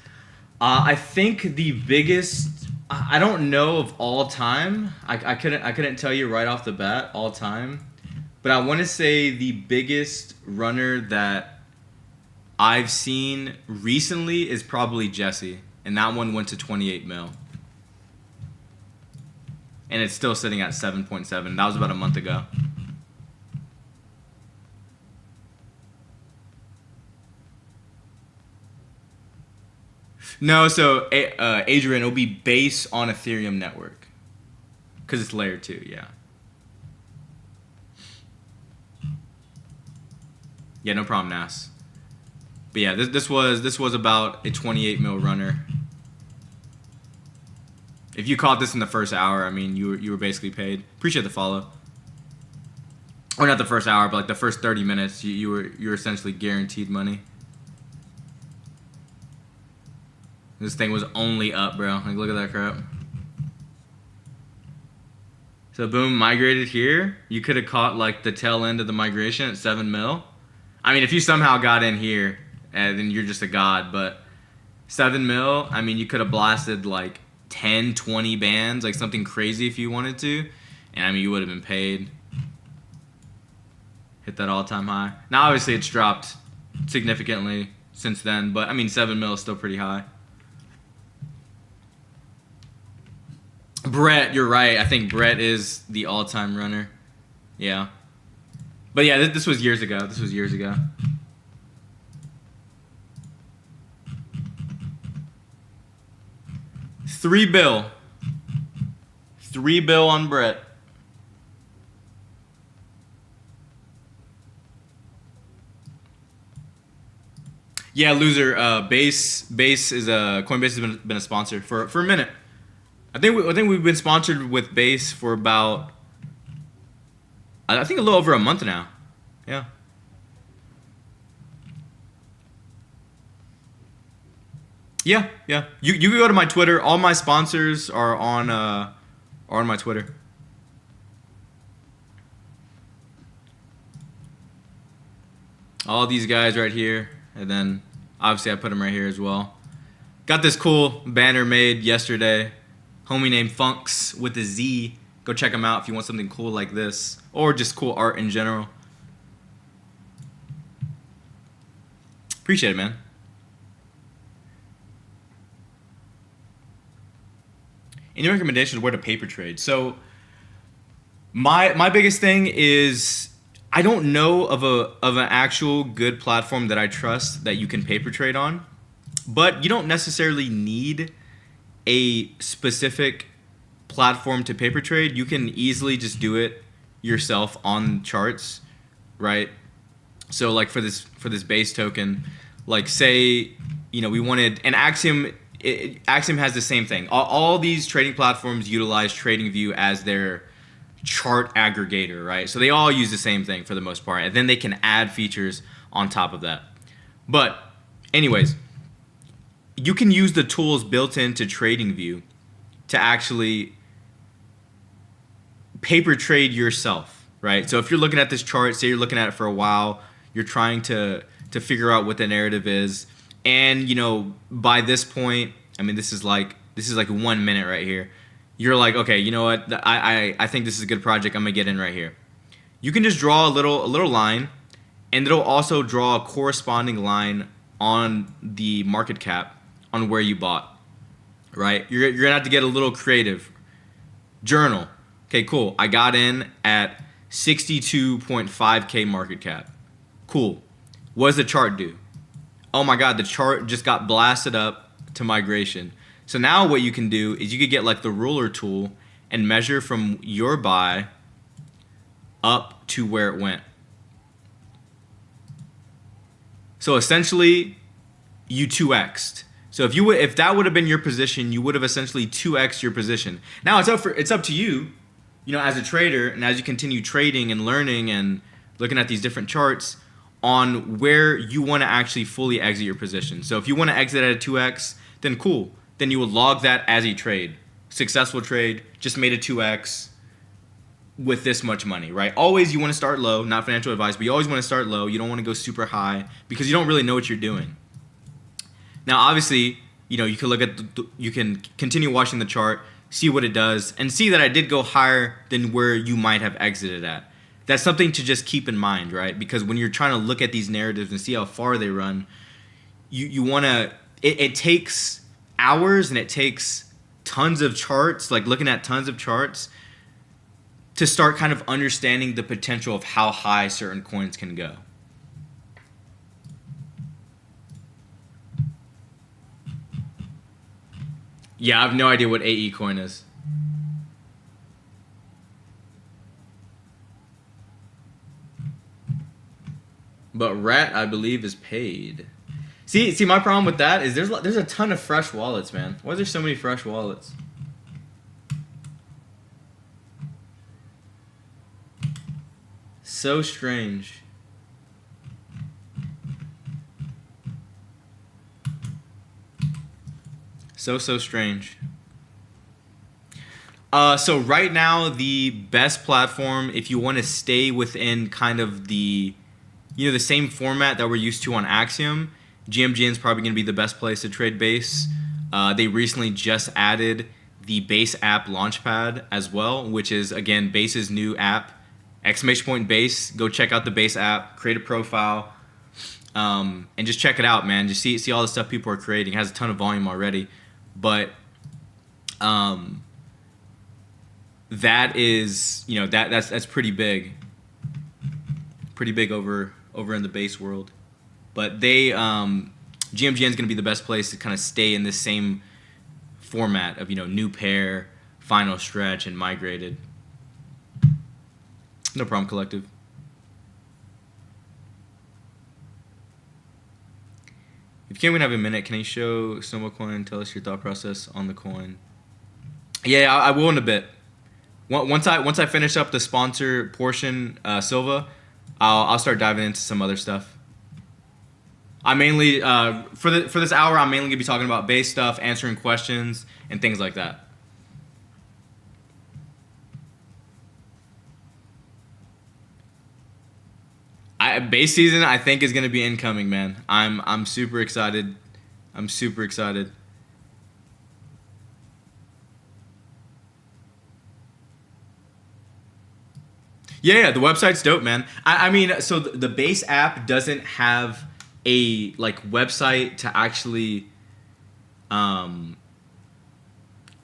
I think the biggest. I don't know of all time. I couldn't tell you right off the bat all time, but I want to say the biggest runner that I've seen recently is probably Jesse, and that one went to 28 mil, and it's still sitting at 7.7. That was about a month ago. No, so Adrian, it'll be Base on Ethereum network, cause it's layer 2. Yeah. Yeah, no problem, Nas. But yeah, this was about a 28 mil runner. If you caught this in the first hour, I mean, you were basically paid. Appreciate the follow. Or not the first hour, but like the first 30 minutes, you were essentially guaranteed money. This thing was only up, bro. Like, look at that crap. So, boom, migrated here. You could have caught, like, the tail end of the migration at 7 mil. I mean, if you somehow got in here, then you're just a god. But 7 mil, I mean, you could have blasted, like, 10, 20 bands, like, something crazy if you wanted to. And, I mean, you would have been paid. Hit that all-time high. Now, obviously, it's dropped significantly since then. But, I mean, 7 mil is still pretty high. Brett, you're right. I think Brett is the all-time runner. Yeah. But yeah, this was years ago. This was years ago. $3 bill. $3 bill on Brett. Yeah, loser. Base is a Coinbase has been a sponsor for a minute. I think we've been sponsored with Base for about I think a little over a month now. Yeah. Yeah. You can go to my Twitter. All my sponsors are on my Twitter. All these guys right here, and then obviously I put them right here as well. Got this cool banner made yesterday. Homie named Funks with a Z. Go check him out if you want something cool like this. Or just cool art in general. Appreciate it, man. Any recommendations where to paper trade? So my biggest thing is I don't know of an actual good platform that I trust that you can paper trade on. But you don't necessarily need a specific platform to paper trade. You can easily just do it yourself on charts, right? So like for this base token, like say, we wanted an Axiom. Axiom has the same thing. All these trading platforms utilize TradingView as their chart aggregator, right? So they all use the same thing for the most part, and then they can add features on top of that. But anyways, you can use the tools built into TradingView to actually paper trade yourself, right? So if you're looking at this chart, say you're looking at it for a while, you're trying to figure out what the narrative is, and by this point, I mean, this is like This is like 1 minute right here. You're like, okay, you know what? I think this is a good project. I'm gonna get in right here. You can just draw a little line, and it'll also draw a corresponding line on the market cap on where you bought. Right? You're gonna have to get a little creative. Journal. Okay, cool. I got in at 62.5K market cap. Cool. What does the chart do? Oh my God, the chart just got blasted up to migration. So now what you can do is you could get like the ruler tool and measure from your buy up to where it went. So essentially, you 2x'd. So if that would have been your position, you would have essentially 2x'd your position. Now it's up to you, as a trader, and as you continue trading and learning and looking at these different charts, on where you want to actually fully exit your position. So if you want to exit at a 2x, then cool. Then you would log that as a trade. Successful trade, just made a 2x with this much money, right? Always you want to start low, not financial advice, but you always want to start low. You don't want to go super high because you don't really know what you're doing. Now, obviously, you can look at you can continue watching the chart, see what it does, and see that I did go higher than where you might have exited at. That's something to just keep in mind, right? Because when you're trying to look at these narratives and see how far they run, you want to. It takes hours and it takes tons of charts, like looking at tons of charts, to start kind of understanding the potential of how high certain coins can go. Yeah, I have no idea what AE coin is. But Rat, I believe, is paid. See, my problem with that is there's a ton of fresh wallets, man. Why are there so many fresh wallets? So strange. So strange. So right now, the best platform, if you want to stay within kind of the same format that we're used to on Axiom, GMGN is probably going to be the best place to trade Base. They recently just added the Base app launchpad as well, which is, again, Base's new app. !Base. Go check out the Base app, create a profile, and just check it out, man. Just see all the stuff people are creating. It has a ton of volume already. But that is, that's pretty big. Pretty big over in the Base world. But GMGN is going to be the best place to kind of stay in this same format of, new pair, final stretch, and migrated. No problem, Collective. If you can't have a minute, can you show Snowball Coin and tell us your thought process on the coin? Yeah, I will in a bit. Once I finish up the sponsor portion, Silva, I'll start diving into some other stuff. I mainly for this hour, I'm mainly gonna be talking about Base stuff, answering questions, and things like that. Base season, I think, is gonna be incoming, man. I'm super excited. I'm super excited. Yeah, the website's dope, man. I mean, so the Base app doesn't have a website to actually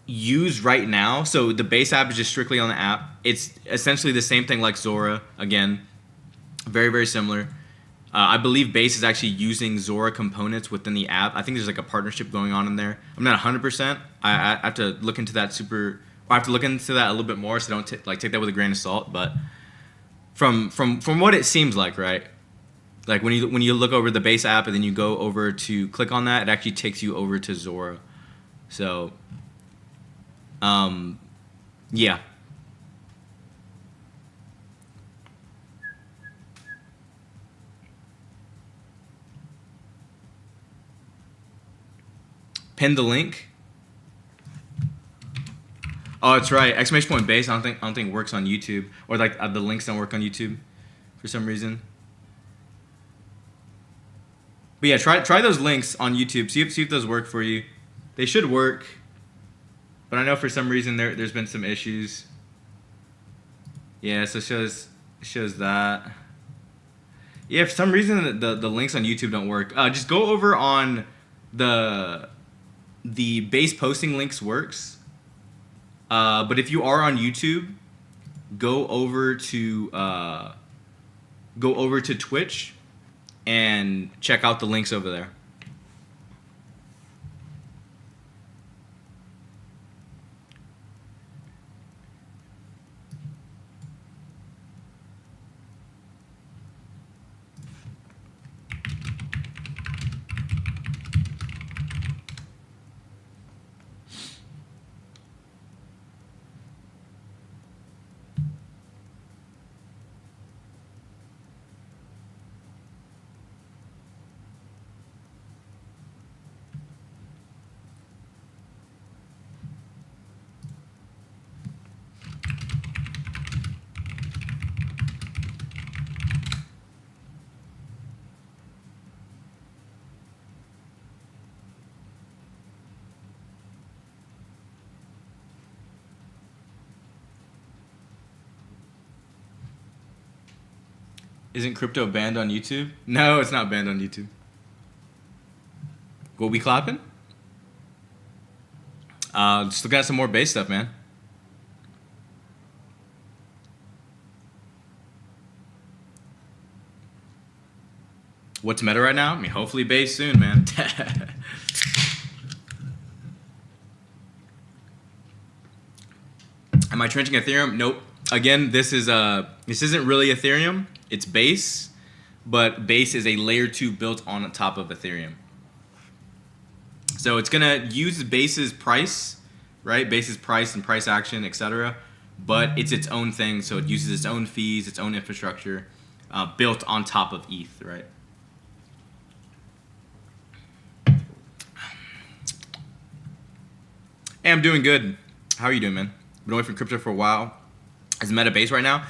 use right now. So the Base app is just strictly on the app. It's essentially the same thing like Zora. Again, very, very similar. I believe Base is actually using Zora components within the app. I think there's a partnership going on in there. I'm not 100%. I have to look into that I have to look into that a little bit more, so don't take that with a grain of salt. But from what it seems like, right? Like when you look over the Base app and then you go over to click on that, it actually takes you over to Zora. So, yeah. Pin the link. Oh, that's right. ! Base. I don't think works on YouTube, or the links don't work on YouTube for some reason. But yeah, try those links on YouTube. See if those work for you. They should work. But I know for some reason there's been some issues. Yeah, so it shows that. Yeah, for some reason the links on YouTube don't work. Just go over on the base posting links works. But if you are on YouTube, go over to Twitch and check out the links over there. Isn't crypto banned on YouTube? No, it's not banned on YouTube. What we clapping? Just looking at some more base stuff, man. What's meta right now? I mean, hopefully base soon, man. Am I trenching Ethereum? Nope. Again, this isn't really Ethereum. It's Base, but Base is a layer 2 built on top of Ethereum. So it's gonna use Base's price, right? Base's price and price action, etc. But it's its own thing, so it uses its own fees, its own infrastructure, built on top of ETH, right? Hey, I'm doing good. How are you doing, man? Been away from crypto for a while. Is meta Base right now?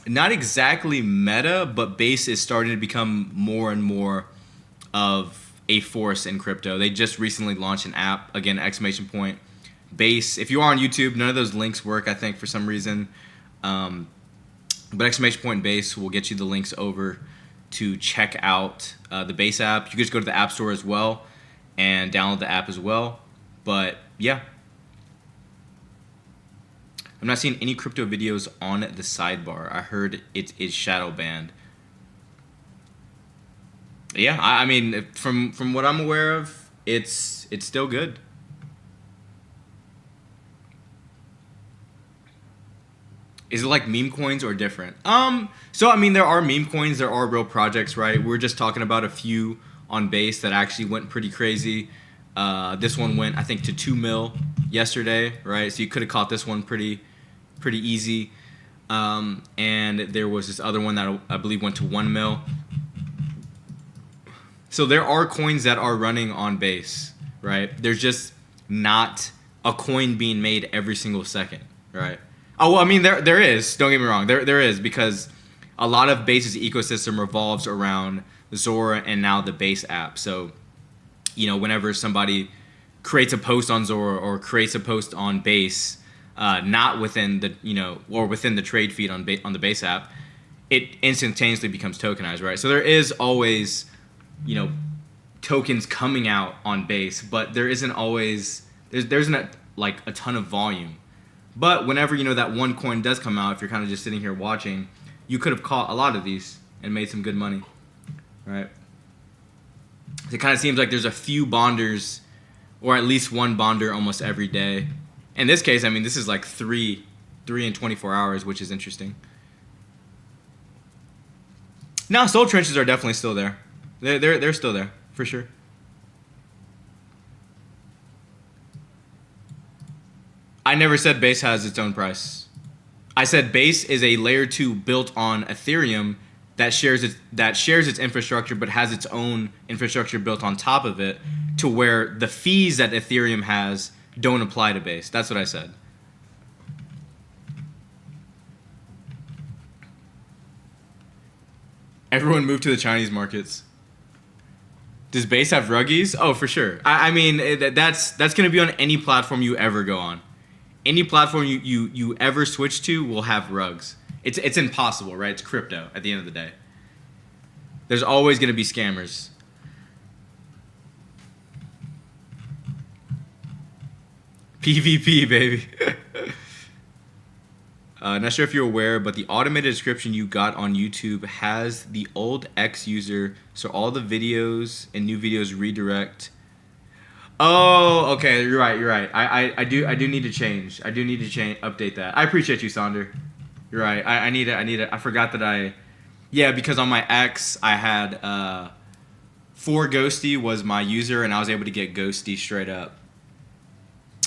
Not exactly meta, but Base is starting to become more and more of a force in crypto. They just recently launched an app, again, exclamation point, Base. If you are on YouTube, none of those links work, I think, for some reason. But exclamation point Base will get you the links over to check out the Base app. You can just go to the App Store as well and download the app as well. But yeah. I'm not seeing any crypto videos on the sidebar. I heard it is shadow banned. Yeah, I mean, from what I'm aware of, it's still good. Is it like meme coins or different? So I mean, there are meme coins, there are real projects, right? We're just talking about a few on Base that actually went pretty crazy. This one went, I think, to 2 mil yesterday, right? So you could have caught this one pretty easy. And there was this other one that I believe went to 1 mil. So there are coins that are running on Base, right? There's just not a coin being made every single second, right? Oh, well, I mean, there is. Don't get me wrong. There is, because a lot of Base's ecosystem revolves around Zora and now the Base app. So, you know, whenever somebody creates a post on Zora or creates a post on Base, not within the, you know, or within the trade feed on the Base app, it instantaneously becomes tokenized, right? So there is always, you know, tokens coming out on Base, but there isn't always, there isn't like a ton of volume. But whenever, you know, that one coin does come out, if you're kind of just sitting here watching, you could have caught a lot of these and made some good money, right? It kind of seems like there's a few bonders, or at least one bonder almost every day. In this case, I mean, this is like three in 24 hours, which is interesting. Now, soul trenches are definitely still there. They're still there, for sure. I never said Base has its own price. I said Base is a layer 2 built on Ethereum that shares its infrastructure, but has its own infrastructure built on top of it, to where the fees that Ethereum has don't apply to Base. That's what I said. Everyone moved to the Chinese markets. Does Base have ruggies? Oh, for sure. I mean, that's gonna be on any platform you ever go on. Any platform you ever switch to will have rugs. It's impossible, right? It's crypto at the end of the day. There's always gonna be scammers. PvP, baby. Not sure if you're aware, but the automated description you got on YouTube has the old X user, so all the videos and new videos redirect. Oh, okay, you're right, you're right. I do need to change. I do need to update that. I appreciate you, Sonder. You're right. I need it. I forgot that yeah, because on my X I had 4 Ghosty was my user, and I was able to get Ghosty straight up.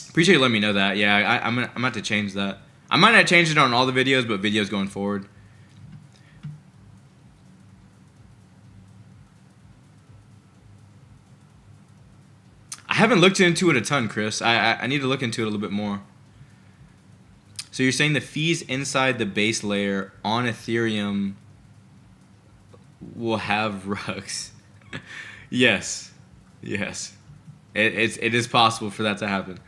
Appreciate you letting me know that. Yeah, I'm gonna have to change that. I might not change it on all the videos, but videos going forward. I haven't looked into it a ton, Chris. I need to look into it a little bit more. So you're saying the fees inside the base layer on Ethereum will have rugs? Yes. Yes. It is possible for that to happen.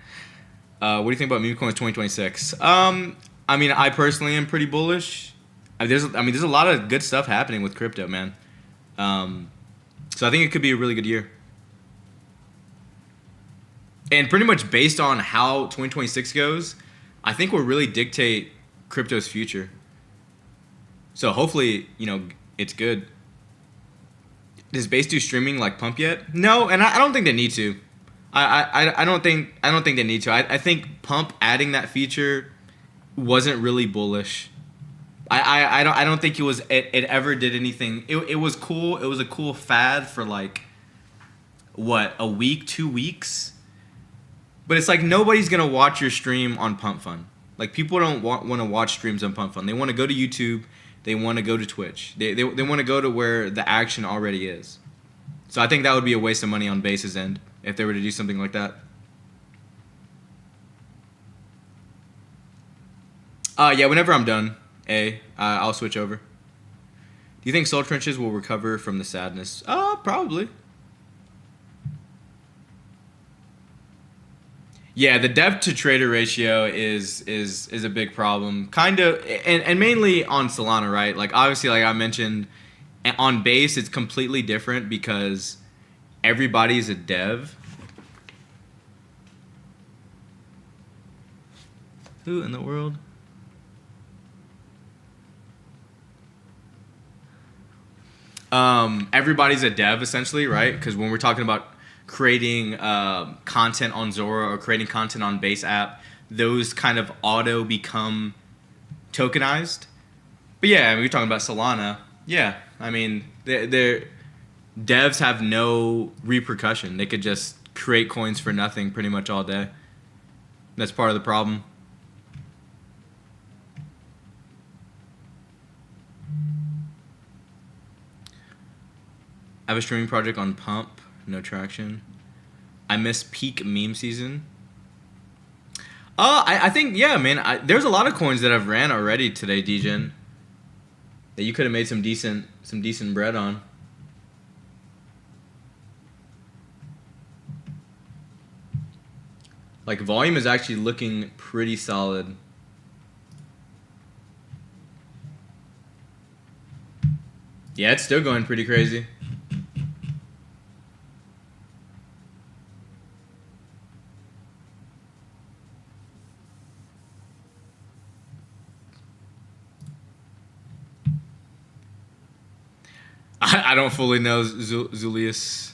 What do you think about meme coins 2026? I mean, I personally am pretty bullish. There's a lot of good stuff happening with crypto, man. So I think it could be a really good year. And pretty much based on how 2026 goes, I think will really dictate crypto's future. So hopefully, it's good. Does Base do streaming like Pump yet? No, and I don't think they need to. I don't think they need to. I think Pump adding that feature wasn't really bullish. I don't think it ever did anything. It was cool. It was a cool fad for like what, a week, 2 weeks. But it's like nobody's gonna watch your stream on Pump Fun. Like people don't want to watch streams on Pump Fun. They want to go to YouTube. They want to go to Twitch. They want to go to where the action already is. So I think that would be a waste of money on Base's end if they were to do something like that. Yeah, whenever I'm done, I'll switch over. Do you think Soul Trenches will recover from the sadness? Probably. Yeah, the depth to trader ratio is a big problem. Kind of, and mainly on Solana, right? Like obviously, like I mentioned, on Base it's completely different because everybody's a dev. Who in the world? Everybody's a dev essentially, right? Because when we're talking about creating content on Zora or creating content on Base app, those kind of auto become tokenized. But yeah, I mean, we're talking about Solana. Yeah, I mean, they're devs have no repercussion. They could just create coins for nothing pretty much all day. That's part of the problem. I have a streaming project on Pump. No traction. I miss peak meme season. I think, yeah, man. There's a lot of coins that I've ran already today, Degen, that you could have made some decent bread on. Like volume is actually looking pretty solid. Yeah, it's still going pretty crazy. I don't fully know Zulius.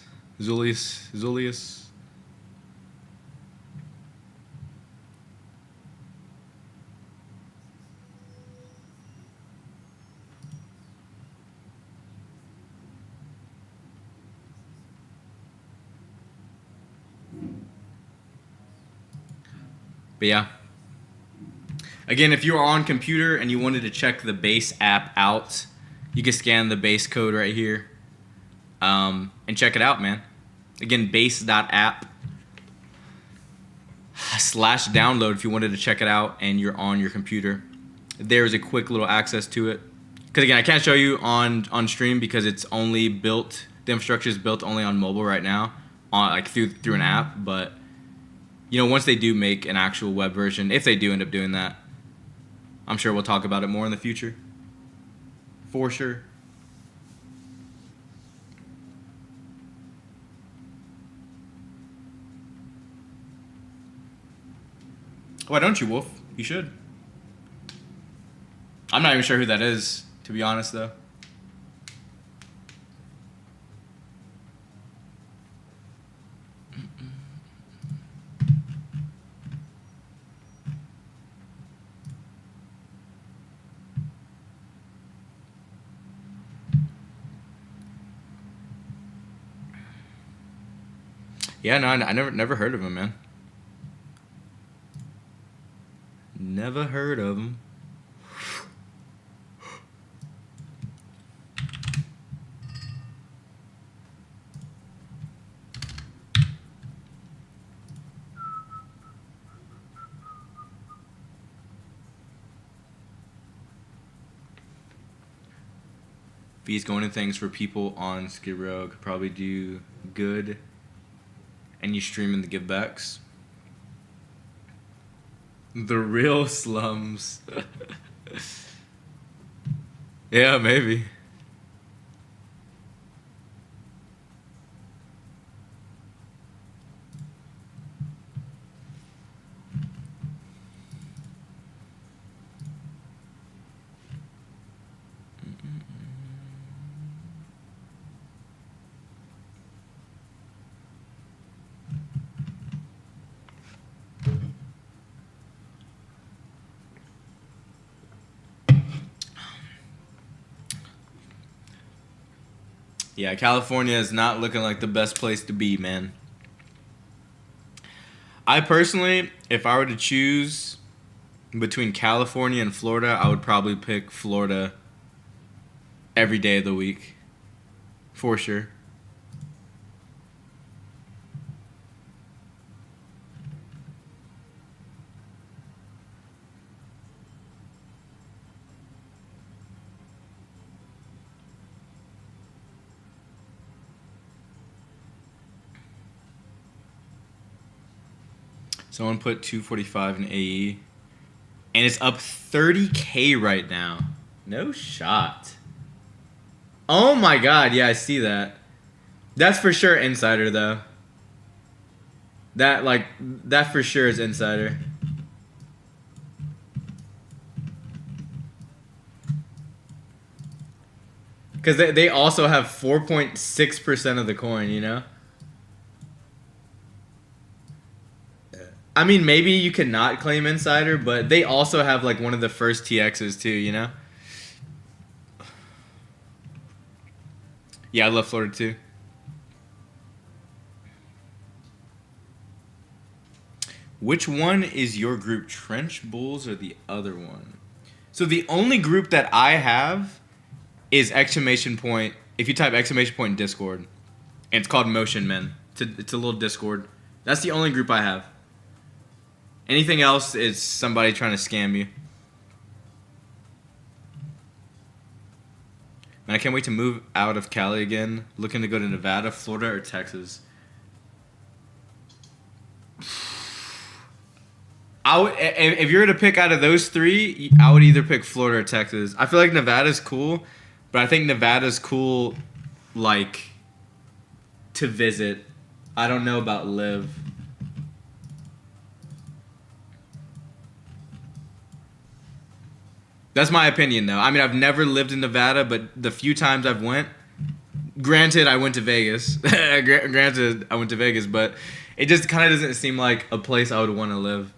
But yeah. Again, if you're on computer and you wanted to check the Base app out, you can scan the Base code right here and check it out, man. Again, base.app/download if you wanted to check it out and you're on your computer. There's a quick little access to it. Because again, I can't show you on stream because it's only built the infrastructure is built only on mobile right now, on like through an app. But you know, once they do make an actual web version, if they do end up doing that, I'm sure we'll talk about it more in the future. For sure. Why don't you, Wolf? You should. I'm not even sure who that is, to be honest, though. Yeah, no, I never heard of him, man. Never heard of him. If he's going to things for people on Skid Row, could probably do good. And you streaming the givebacks. The real slums. Yeah, maybe. Yeah, California is not looking like the best place to be, man. I personally, if I were to choose between California and Florida, I would probably pick Florida every day of the week. For sure. Someone put 245 in AE. And it's up 30K right now. No shot. Oh my god, yeah, I see that. That's for sure Insider, though. That for sure is Insider. Because they also have 4.6% of the coin, you know? I mean, maybe you cannot claim Insider, but they also have like one of the first TXs too, you know? Yeah, I love Florida too. Which one is your group, Trench Bulls or the other one? So the only group that I have is exclamation point. If you type exclamation point in Discord, and it's called Motion Men. It's a little Discord. That's the only group I have. Anything else is somebody trying to scam you. Man, I can't wait to move out of Cali again. Looking to go to Nevada, Florida, or Texas. If you were to pick out of those three, I would either pick Florida or Texas. I feel like Nevada's cool, but I think Nevada's cool, like, to visit. I don't know about live. That's my opinion, though. I mean, I've never lived in Nevada, but the few times I've went, granted, I went to Vegas. Granted, I went to Vegas, but it just kind of doesn't seem like a place I would want to live.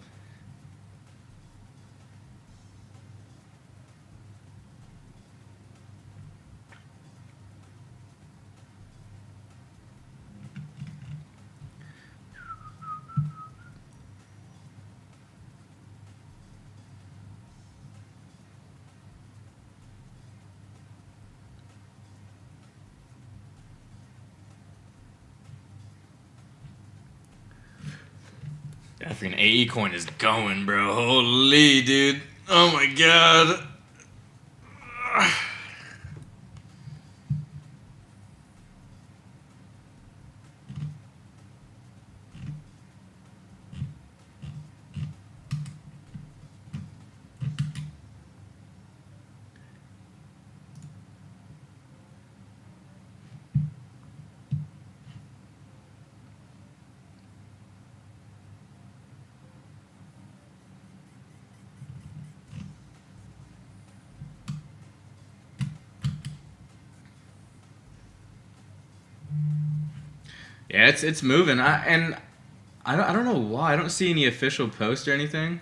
That freaking AE coin is going, bro. Holy, dude. Oh my god. Yeah, it's moving. I don't know why I don't see any official post or anything.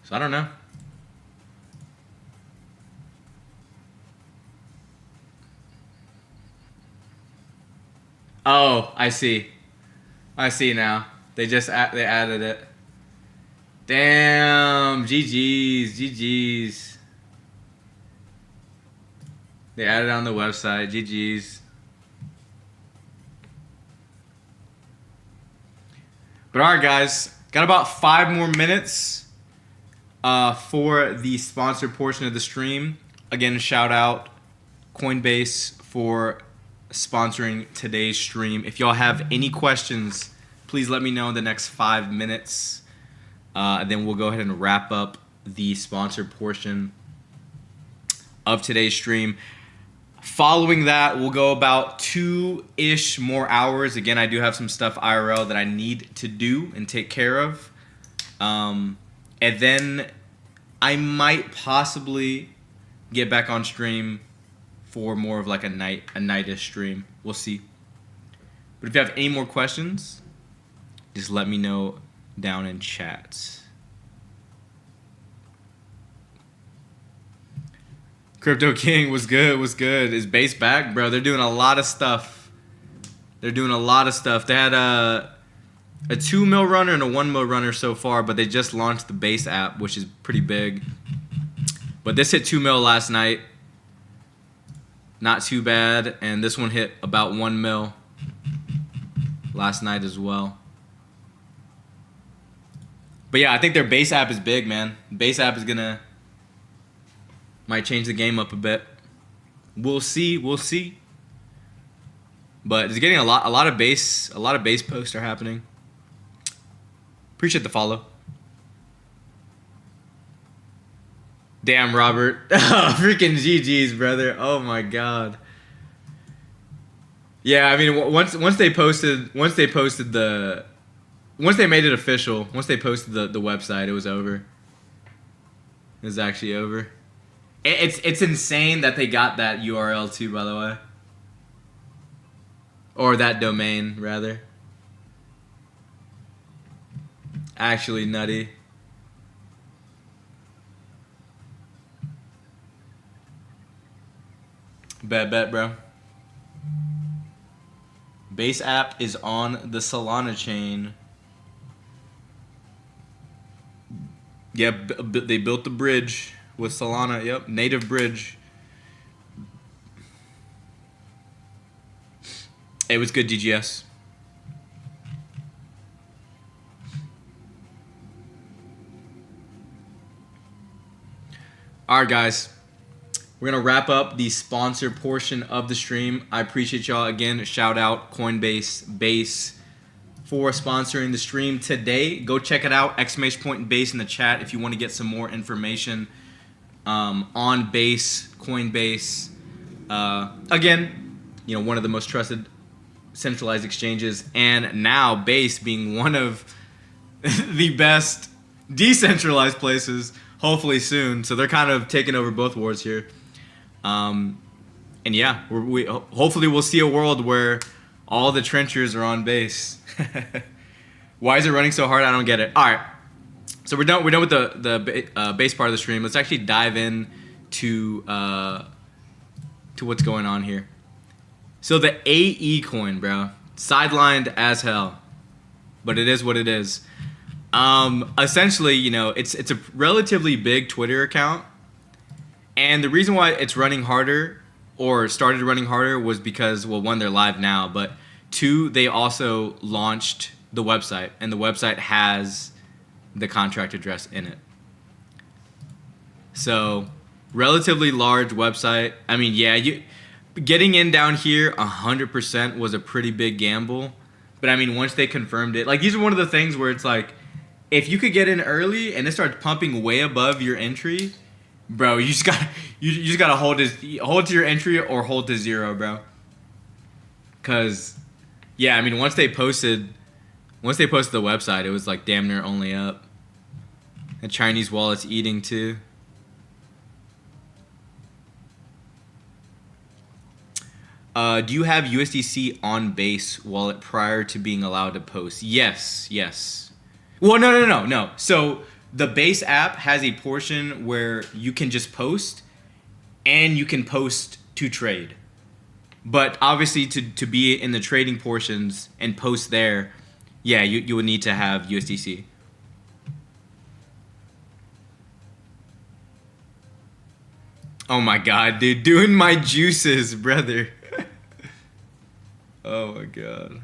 So I don't know. Oh, I see. I see now. They added it. Damn, GG's. They added it on the website. GG's. But alright, guys, got about 5 more minutes for the sponsored portion of the stream. Again, shout out Coinbase for sponsoring today's stream. If y'all have any questions, please let me know in the next 5 minutes. Then we'll go ahead and wrap up the sponsored portion of today's stream. Following that, we'll go about 2-ish more hours. Again, I do have some stuff IRL that I need to do and take care of. And then I might possibly get back on stream for more of like a night-ish stream. We'll see. But if you have any more questions, just let me know down in chat. Crypto King was good. Is Base back, bro? They're doing a lot of stuff. They had a 2 mil runner and a 1 mil runner so far, but they just launched the Base app, which is pretty big. But this hit 2 mil last night. Not too bad. And this one hit about 1 mil last night as well. But yeah, I think their Base app is big, man. Base app is might change the game up a bit. We'll see. But it's getting a lot of base posts are happening. Appreciate the follow. Damn, Robert. Freaking GG's, brother. Oh my god. Yeah, I mean once they made it official, once they posted the website, it was over. It was actually over. It's insane that they got that URL too, by the way. Or that domain, rather. Actually nutty. Bet, bro. Base app is on the Solana chain. Yep, they built the bridge with Solana. Yep, native bridge. It was good, DGS. All right, guys. We're going to wrap up the sponsor portion of the stream. I appreciate y'all. Again, shout out Coinbase Base for sponsoring the stream today. Go check it out. Exclamation point Base in the chat if you want to get some more information on Base, Coinbase. Again, one of the most trusted centralized exchanges, and now Base being one of the best decentralized places, hopefully soon. So they're kind of taking over both wars here. And yeah, we hopefully we'll see a world where all the trenchers are on Base. Why is it running so hard? I don't get it. All right, so we're done with the Base part of the stream. Let's actually dive in to what's going on here. So the AE coin, bro, sidelined as hell, but it is what it is. Essentially, it's a relatively big Twitter account. And the reason why it's running harder or started running harder was because, well, one, they're live now, but two, they also launched the website, and the website has the contract address in it. So, relatively large website. I mean, yeah, getting in down here 100% was a pretty big gamble. But I mean, once they confirmed it, like, these are one of the things where it's like, if you could get in early and it starts pumping way above your entry, bro, you just gotta hold to your entry or hold to 0, bro. Cause, yeah, I mean, once they posted Once they posted the website, it was like damn near only up. And Chinese wallets eating too. Do you have USDC on Base wallet prior to being allowed to post? Yes, yes. Well, no. So the Base app has a portion where you can just post, and you can post to trade. But obviously, to be in the trading portions and post there, yeah, you would need to have USDC. Oh my god, dude, doing my juices, brother. Oh my god.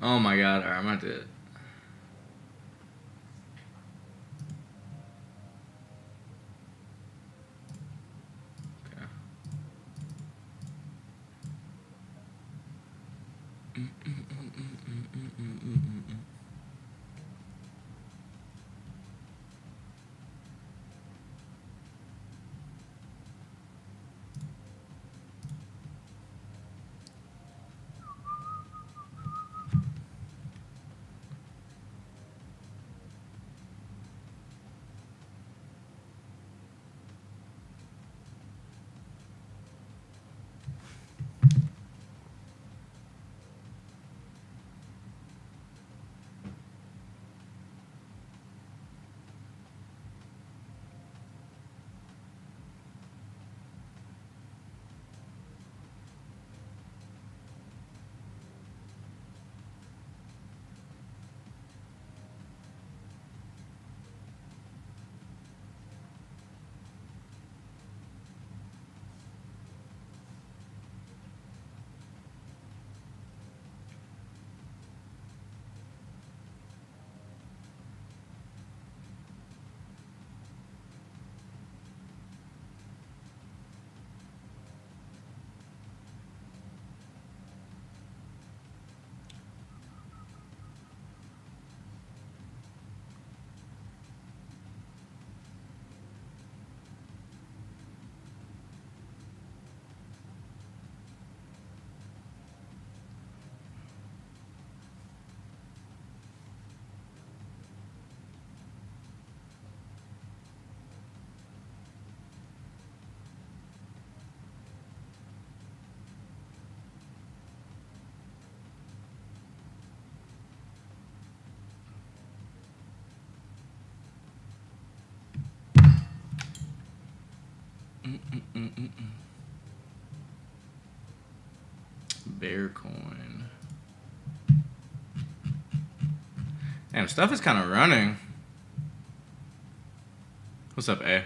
Oh my god. Alright, I'm gonna do it. Okay. Bearcoin. Damn, stuff is kind of running. What's up, A?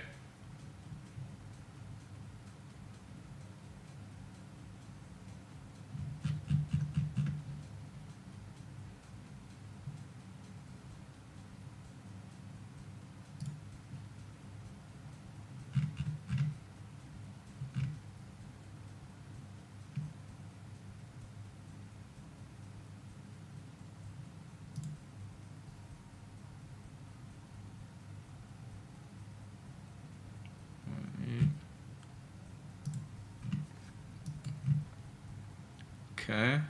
Okay.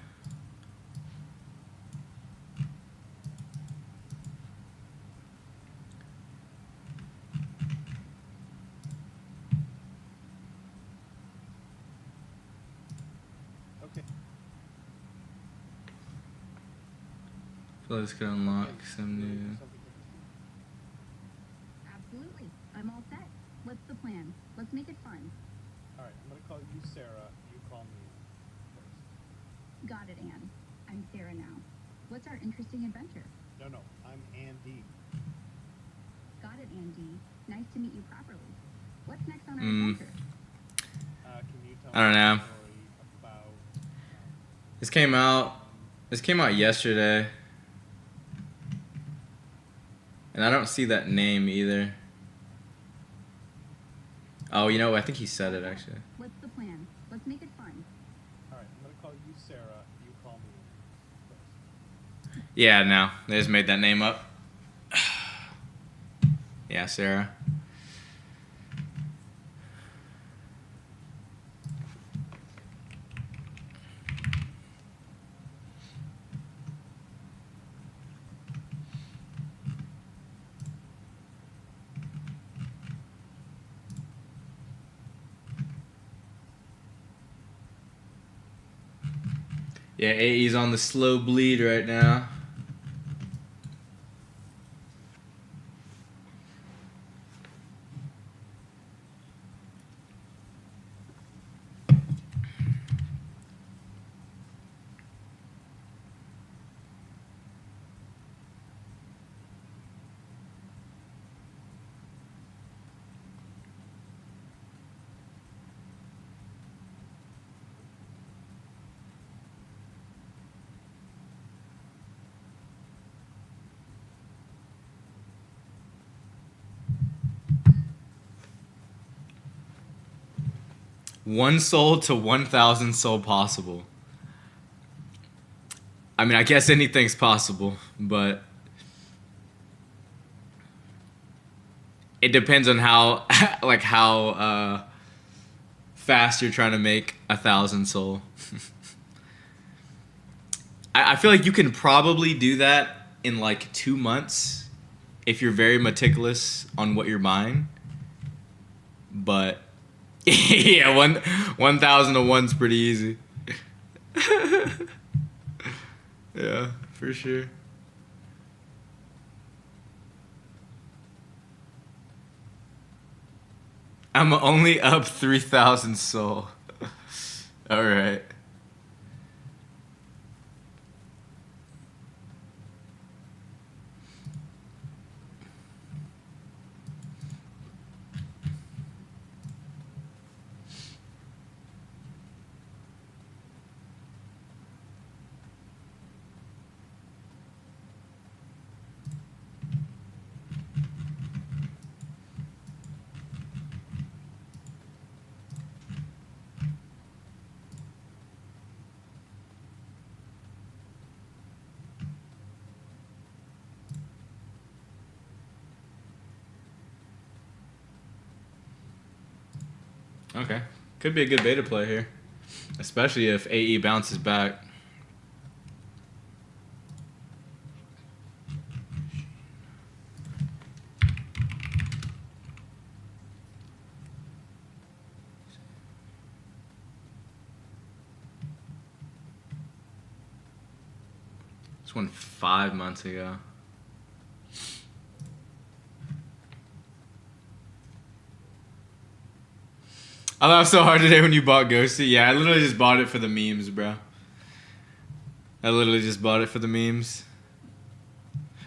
Okay. I feel like this could unlock some new. Absolutely. I'm all set. What's the plan? Let's make it fun. All right, I'm gonna call you Sarah. You call me first. Got it, Anne. I'm Sarah now. What's our interesting adventure? No, I'm Andy. Got it, Andy. Nice to meet you properly. What's next on our adventure? Can you tell I don't me know. a story about? This came out. This came out yesterday. And I don't see that name either. Oh, you know, I think he said it actually. What's the plan? Let's make it fun. All right, I'm gonna call you Sarah. You call me first. Yeah, no, they just made that name up. Yeah, Sarah. Yeah, AE's on the slow bleed right now. One soul to 1,000 soul possible. I mean, I guess anything's possible, but it depends on how, like how fast you're trying to make 1,000 soul. I feel like you can probably do that in like 2 months if you're very meticulous on what you're buying. But yeah, 1,000 to 1's pretty easy. Yeah, for sure. I'm only up 3,000 soul. All right. Okay. Could be a good beta play here. Especially if AE bounces back. This one 5 months ago. I laughed so hard today when you bought Ghosty. Yeah, I literally just bought it for the memes, bro. I literally just bought it for the memes.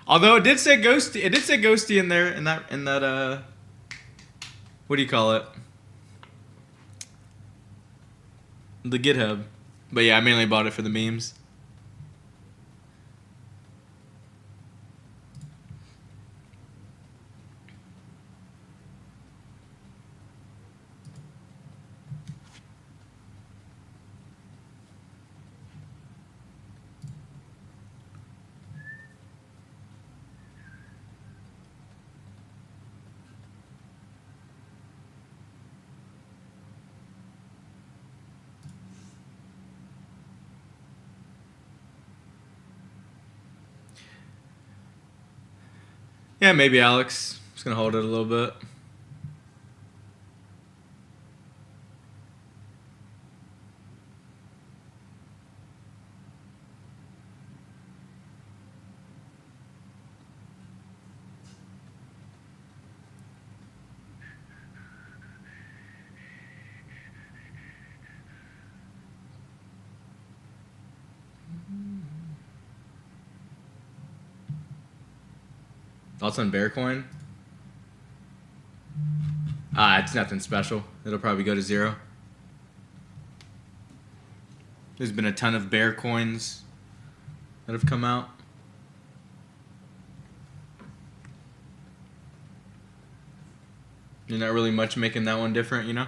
Although it did say Ghosty in there in that what do you call it? The GitHub. But yeah, I mainly bought it for the memes. Yeah, maybe Alex. Just gonna hold it a little bit. Thoughts on Bearcoin? It's nothing special. It'll probably go to 0. There's been a ton of bear coins that have come out. You're not really much making that one different, you know?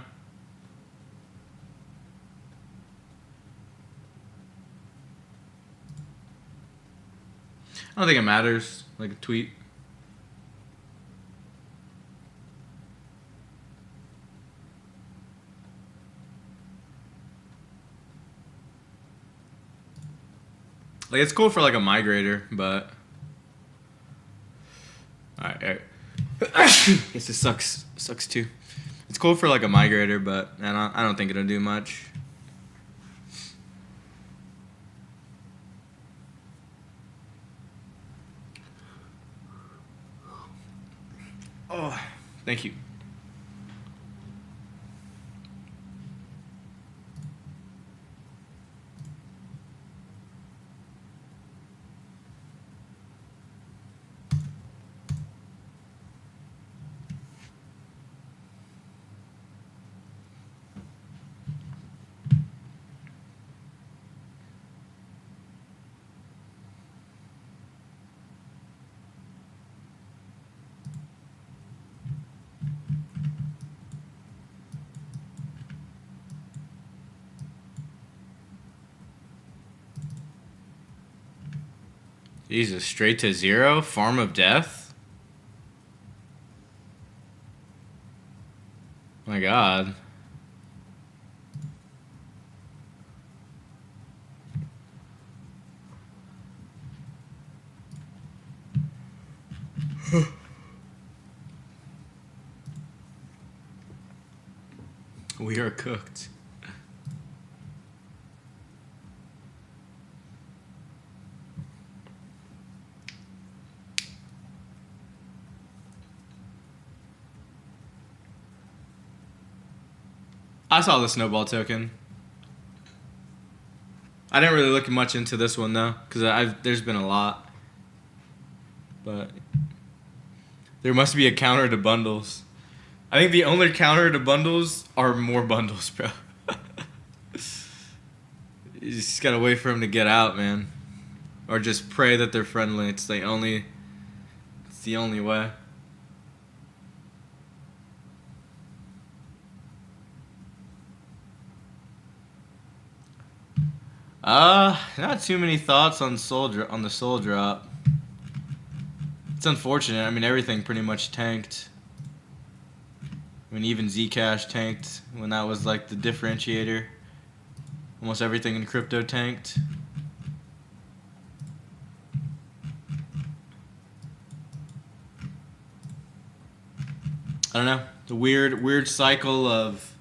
I don't think it matters. Like a tweet. Like it's cool for like a migrator, but alright. Guess it sucks too. It's cool for like a migrator, but I don't think it'll do much. Oh, thank you. Jesus, straight to 0? Farm of Death? My God. We are cooked. I saw the snowball token. I didn't really look much into this one though, because there's been a lot. But there must be a counter to bundles. I think the only counter to bundles are more bundles, bro. You just gotta wait for them to get out, man. Or just pray that they're friendly. It's the only way. Not too many thoughts on the soul drop. It's unfortunate. I mean, everything pretty much tanked. I mean, even Zcash tanked when that was like the differentiator. Almost everything in crypto tanked. I don't know. The weird cycle of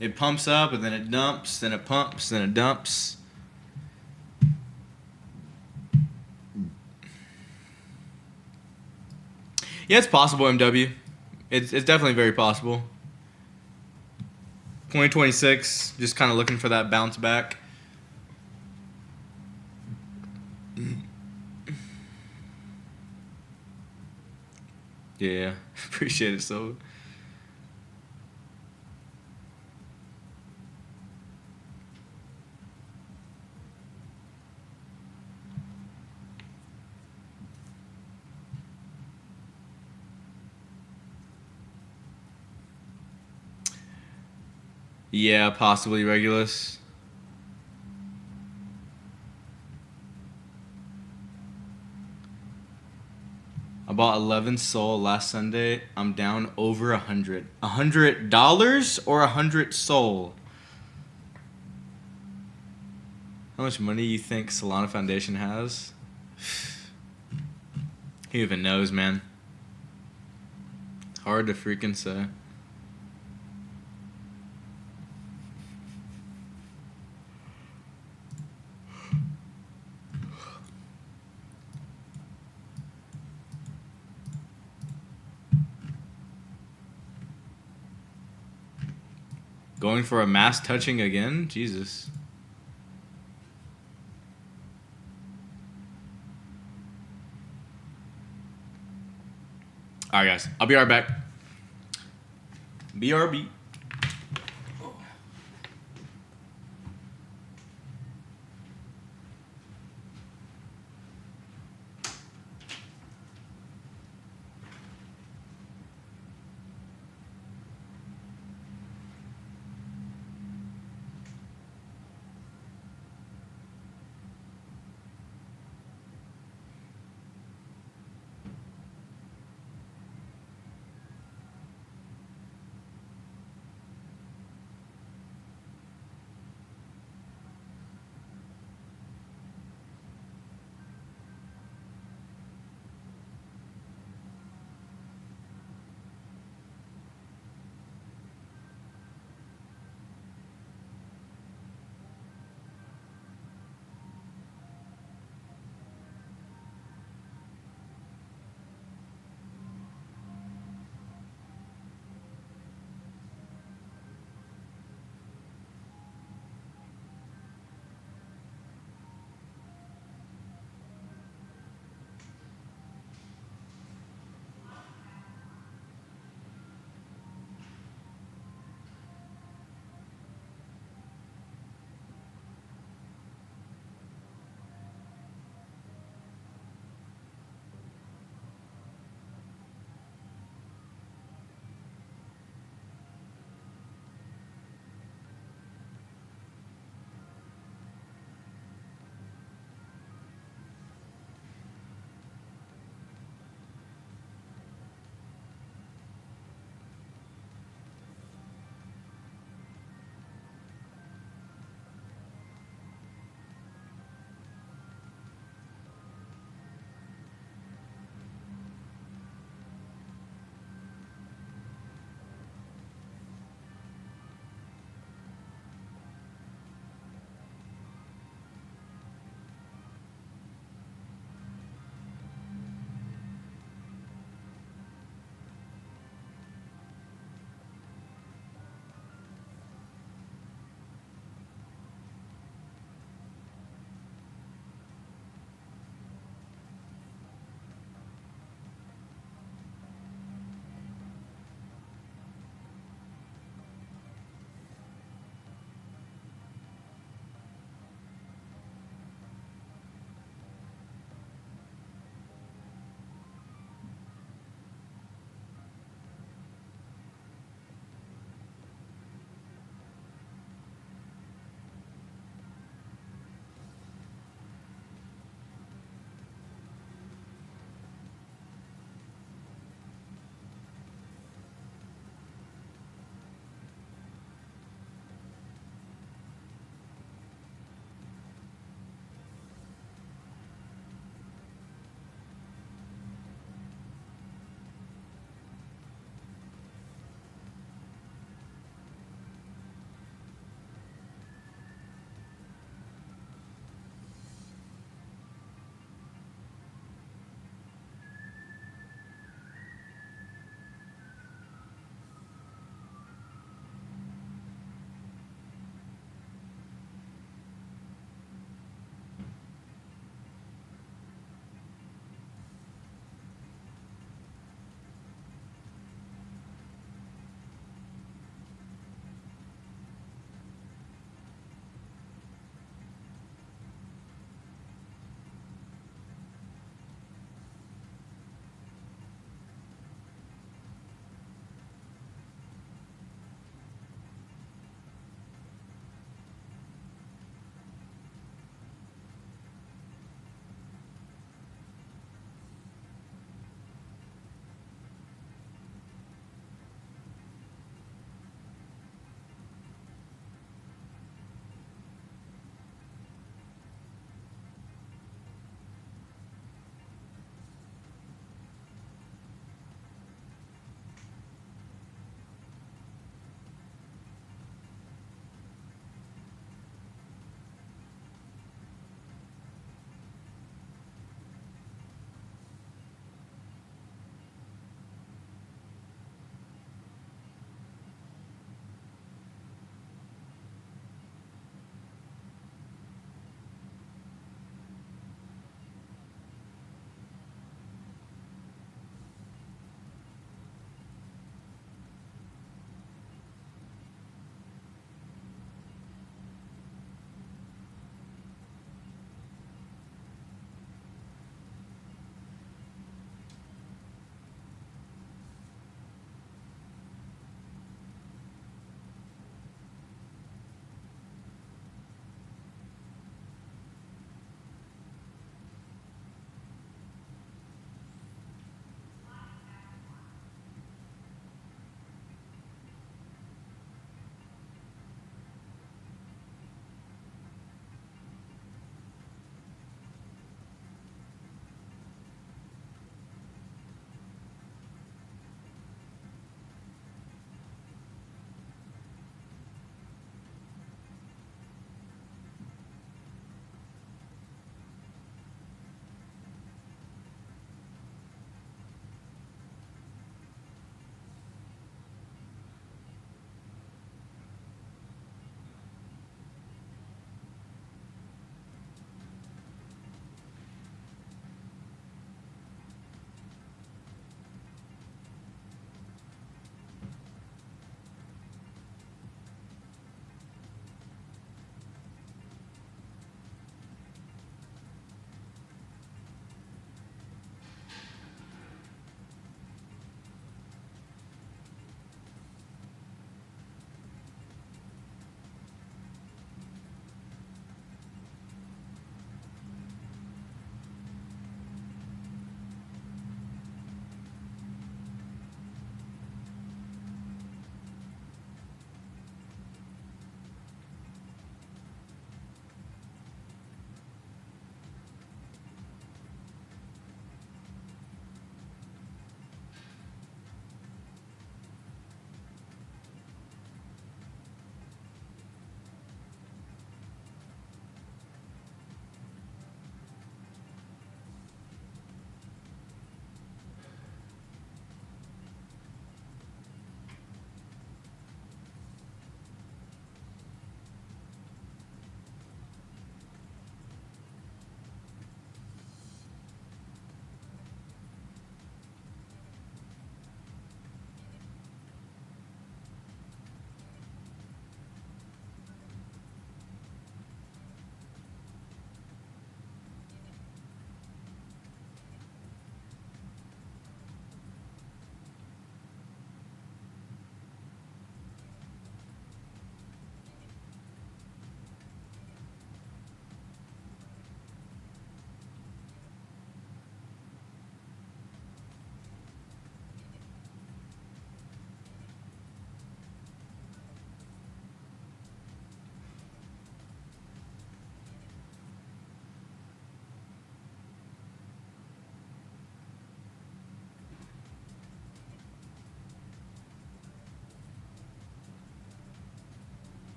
it pumps up and then it dumps, then it pumps, then it dumps. Yeah, it's possible, MW. It's definitely very possible. 2026, just kind of looking for that bounce back. Yeah, appreciate it, so. Yeah, possibly Regulus. I bought 11 Sol last Sunday. I'm down over 100. $100 or 100 Sol? How much money you think Solana Foundation has? Who even knows, man? Hard to freaking say. Going for a mass touching again? Jesus. Alright, guys. I'll be right back. BRB.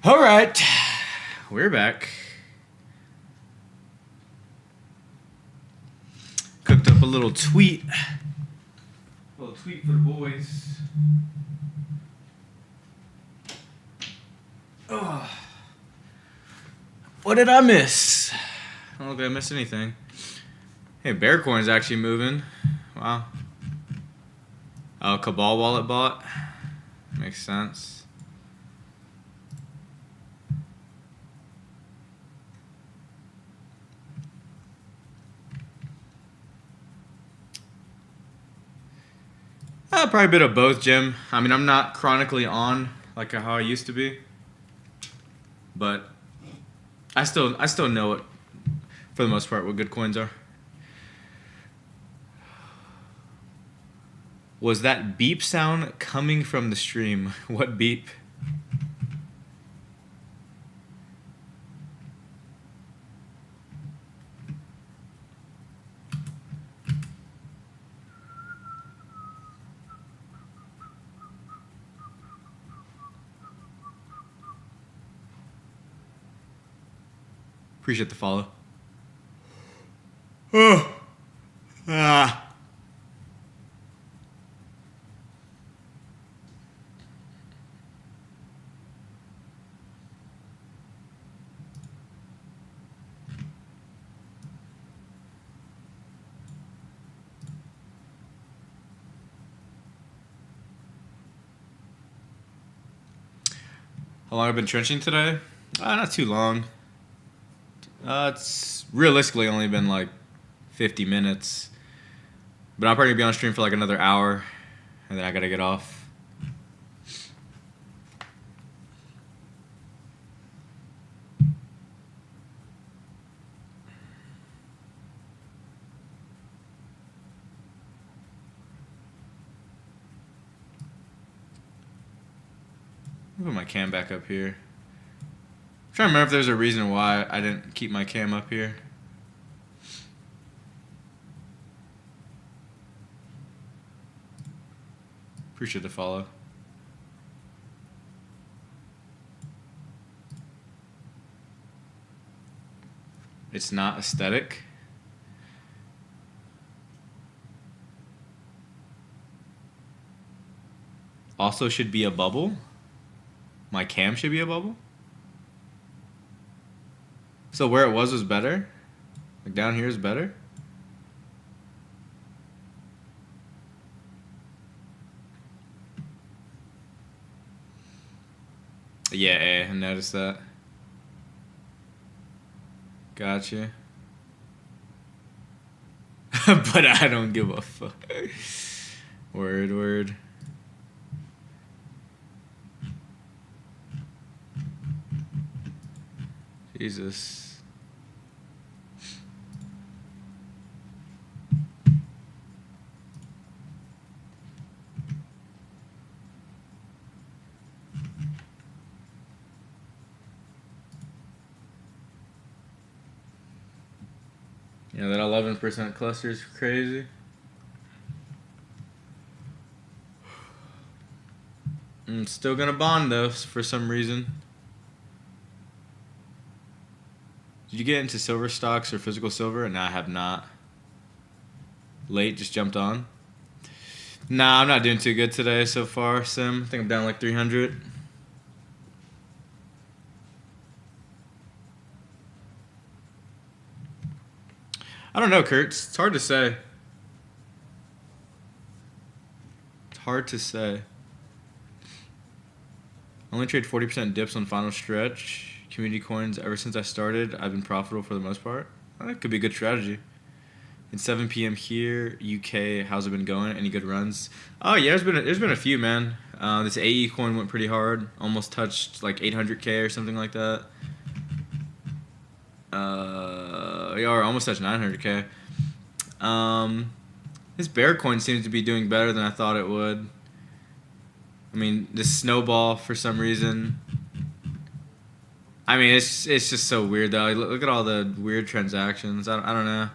All right, we're back. Cooked up a little tweet. A little tweet for the boys. Oh. What did I miss? I don't think I missed anything. Hey, Bearcoin's actually moving. Wow. Oh, Cabal wallet bought. Makes sense. Probably a bit of both, Jim. I mean, I'm not chronically on like how I used to be, but I still know it for the most part what good coins are. Was that beep sound coming from the stream? What beep? Appreciate the follow. Oh. Ah. How long have I been trenching today? Not too long. It's realistically only been like 50 minutes. But I'm probably going to be on stream for like another hour. And then I got to get off. I'll put my cam back up here. I'm trying to remember if there's a reason why I didn't keep my cam up here. Appreciate the follow. It's not aesthetic. Also should be a bubble. My cam should be a bubble. So where it was better? Like down here is better? Yeah, I noticed that. Gotcha. But I don't give a fuck. Word. Jesus. Yeah, that 11% cluster is crazy. I'm still gonna bond though for some reason. Did you get into silver stocks or physical silver? No, I have not. Late, just jumped on. Nah, I'm not doing too good today so far, Sim. I think I'm down like 300. I don't know, Kurt. It's hard to say. It's hard to say. I only trade 40% dips on final stretch. Community coins, ever since I started, I've been profitable for the most part. That could be a good strategy. It's 7 p.m. here, UK. How's it been going? Any good runs? Oh yeah, there's been a few, man. This AE coin went pretty hard. Almost touched like 800k or something like that. Yeah, or almost touched 900k. This bear coin seems to be doing better than I thought it would. I mean, this snowball for some reason. I mean, it's just so weird though. Look at all the weird transactions. I don't know.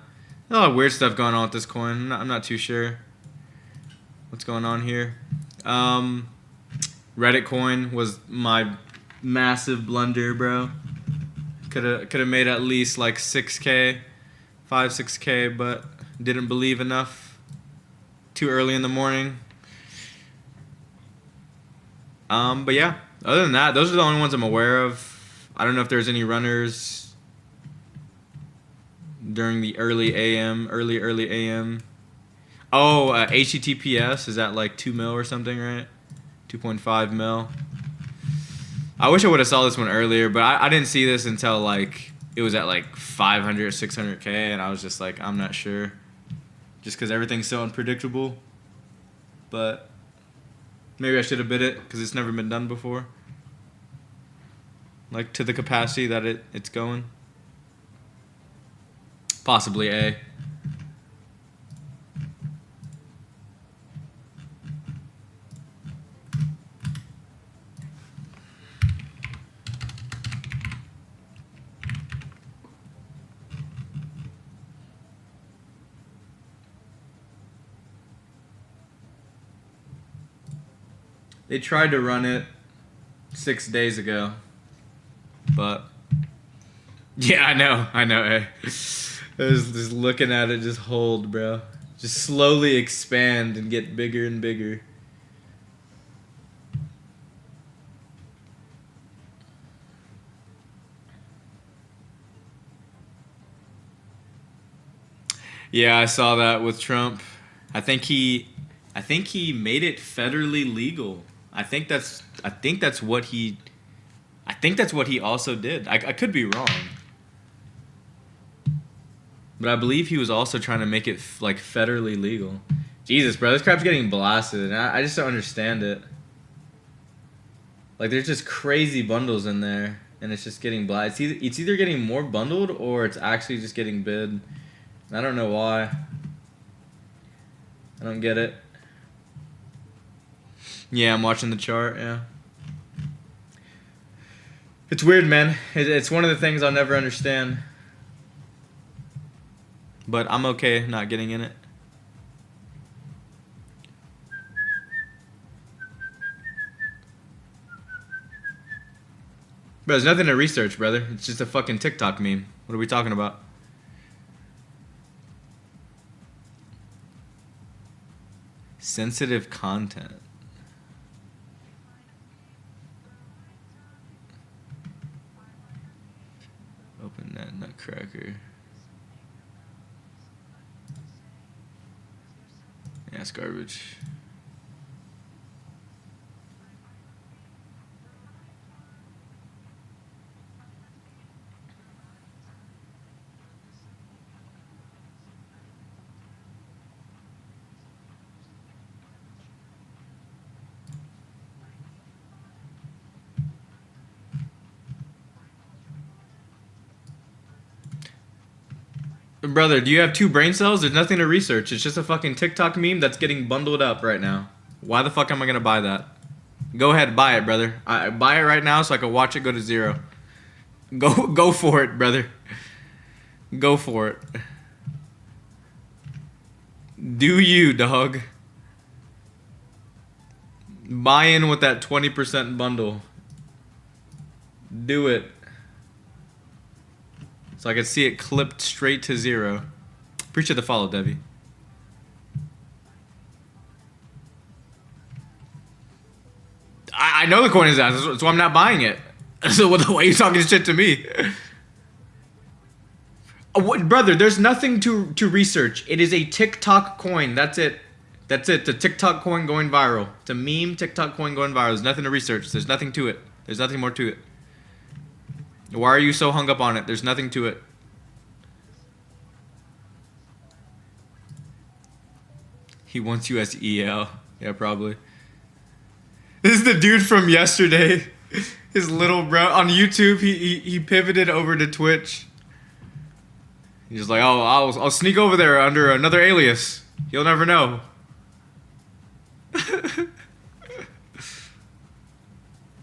There's a lot of weird stuff going on with this coin. I'm not too sure what's going on here. Reddit coin was my Massive blunder, bro. Could have made at least like 6K, 6K, but didn't believe enough. Too early in the morning. But yeah, other than that, those are the only ones I'm aware of. I don't know if there's any runners during the early AM. Oh, HTTPS is at like 2 mil or something, right? 2.5 mil. I wish I would have saw this one earlier, but I didn't see this until like it was at like 500, 600K, and I was just like, I'm not sure. Just because everything's so unpredictable. But maybe I should have bid it because it's never been done before. Like to the capacity that it's going. Possibly A. They tried to run it 6 days ago, but yeah, I know. I was just looking at it, just hold, bro. Just slowly expand and get bigger and bigger. Yeah, I saw that with Trump. I think he made it federally legal. I think that's what he also did. I could be wrong. But I believe he was also trying to make it like federally legal. Jesus, bro, this crap's getting blasted, and I just don't understand it. Like, there's just crazy bundles in there, and it's just getting blasted. It's either getting more bundled or it's actually just getting bid. I don't know why. I don't get it. Yeah, I'm watching the chart, yeah. It's weird, man. It's one of the things I'll never understand. But I'm okay not getting in it. Bro, there's nothing to research, brother. It's just a fucking TikTok meme. What are we talking about? Sensitive content. Open that nutcracker. Yeah, it's garbage. Brother, do you have 2 brain cells? There's nothing to research. It's just a fucking TikTok meme that's getting bundled up right now. Why the fuck am I gonna buy that? Go ahead, buy it, brother. I buy it right now so I can watch it go to 0. Go for it, brother. Go for it. Do you, dog? Buy in with that 20% bundle. Do it. So I can see it clipped straight to 0. Appreciate the follow, Debbie. I know the coin is ass, that's why I'm not buying it. So why are you talking shit to me? What, brother, there's nothing to research. It is a TikTok coin. That's it. That's it. The TikTok coin going viral. It's a meme TikTok coin going viral. There's nothing to research. There's nothing to it. There's nothing more to it. Why are you so hung up on it? There's nothing to it. He wants you as EL. Yeah, probably. This is the dude from yesterday. His little bro on YouTube. He pivoted over to Twitch. He's like, oh, I'll sneak over there under another alias. You'll never know.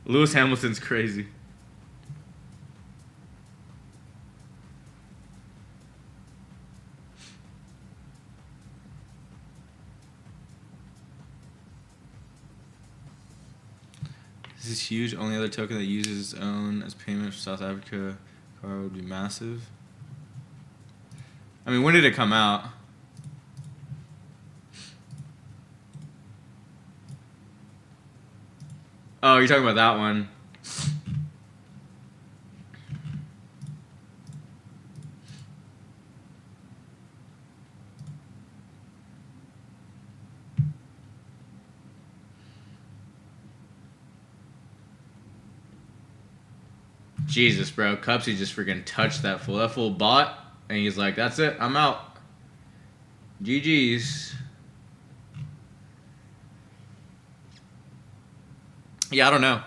Lewis Hamilton's crazy. This is huge. Only other token that uses its own as payment for South Africa card would be massive. I mean, when did it come out? Oh, you're talking about that one. Jesus, bro. Cupsy just freaking touched that fool. That fool bought, and he's like, that's it. I'm out. GG's. Yeah, I don't know.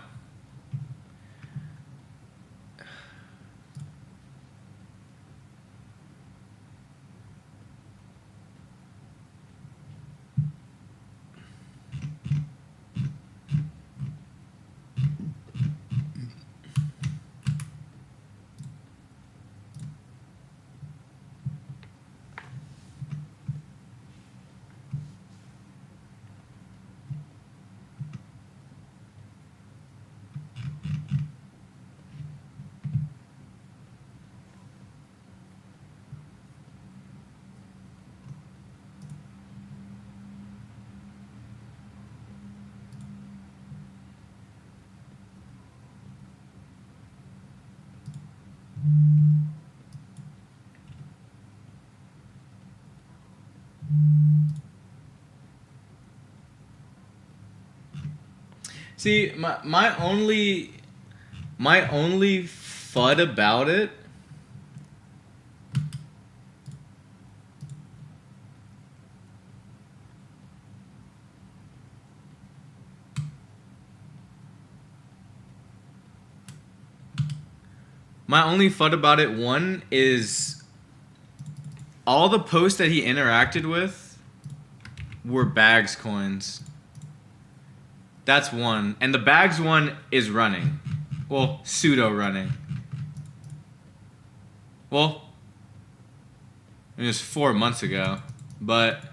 See, my only FUD about it one is all the posts that he interacted with were bags coins. That's one. And the bags one is running. Well, pseudo running. Well, it was 4 months ago. But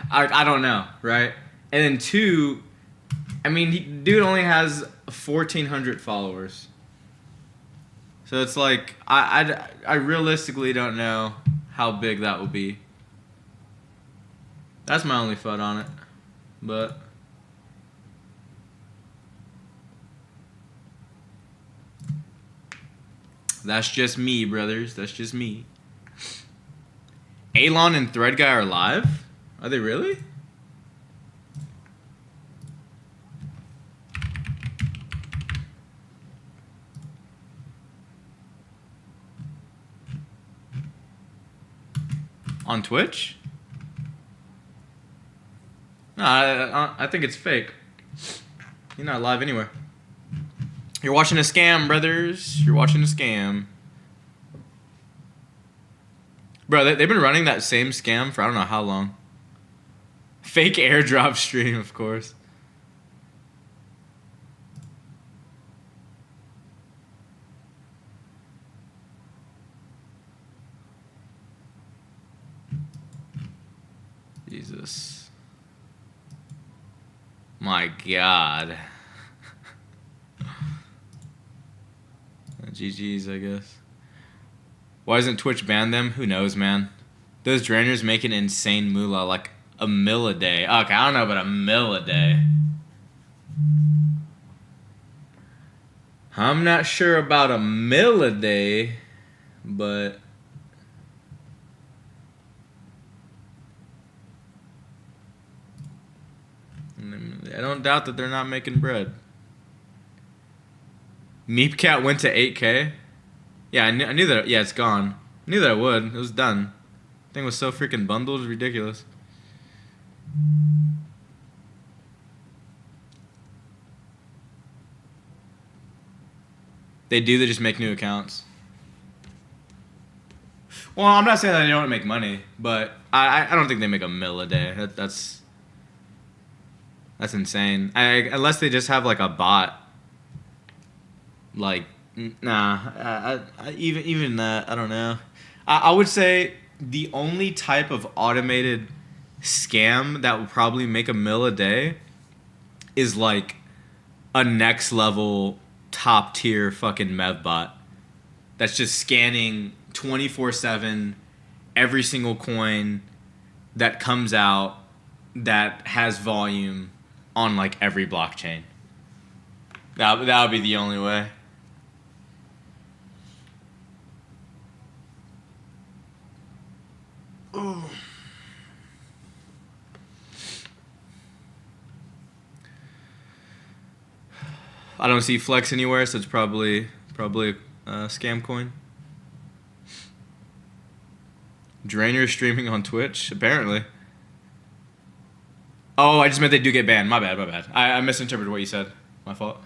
I don't know, right? And then 2, I mean, dude only has 1,400 followers. So it's like, I realistically don't know how big that will be. That's my only FUD on it. But that's just me, brothers. That's just me. Alon and Thread Guy are live? Are they really? On Twitch? No, I think it's fake. You're not live anywhere. You're watching a scam, brothers. You're watching a scam. Bro, they've been running that same scam for I don't know how long. Fake airdrop stream, of course. Jesus. My God. GG's, I guess. Why doesn't Twitch ban them? Who knows, man. Those drainers make an insane moolah, like a mil a day. Okay, I don't know about a mil a day. I'm not sure about a mil a day, but I don't doubt that they're not making bread. Meepcat went to 8K? Yeah, I knew that. Yeah, it's gone. I knew that it would. It was done. Thing was so freaking bundled. It was ridiculous. They just make new accounts. Well, I'm not saying that they don't make money, but I don't think they make a mil a day. That's insane. Unless they just have like a bot. Like, nah. Even that, I don't know. I would say the only type of automated scam that would probably make a mil a day is like a next level top tier fucking mev bot that's just scanning 24/7 every single coin that comes out that has volume on like every blockchain. That would be the only way. Ooh. I don't see Flex anywhere, so it's probably a scam coin. Drainer streaming on Twitch, apparently. Oh, I just meant they do get banned. My bad. I misinterpreted what you said. My fault.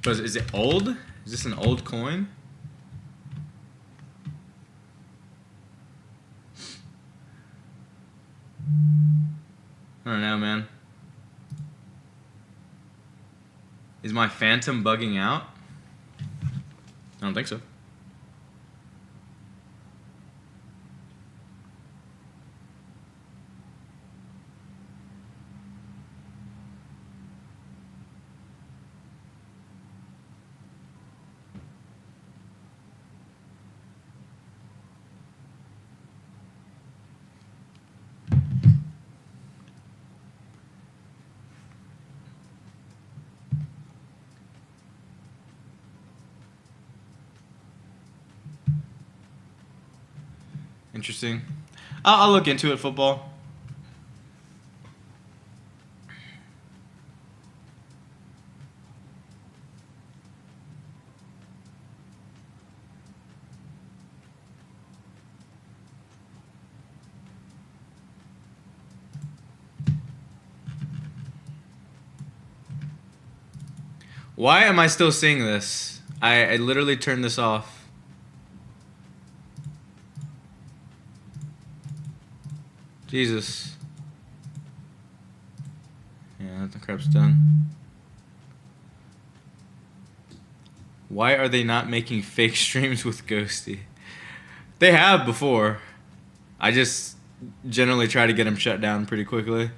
But is it old? Is this an old coin? I don't know, man. Is my Phantom bugging out? I don't think so. Interesting. I'll look into it, football. Why am I still seeing this? I literally turned this off. Jesus. Yeah, the crap's done. Why are they not making fake streams with Ghosty? They have before. I just generally try to get them shut down pretty quickly.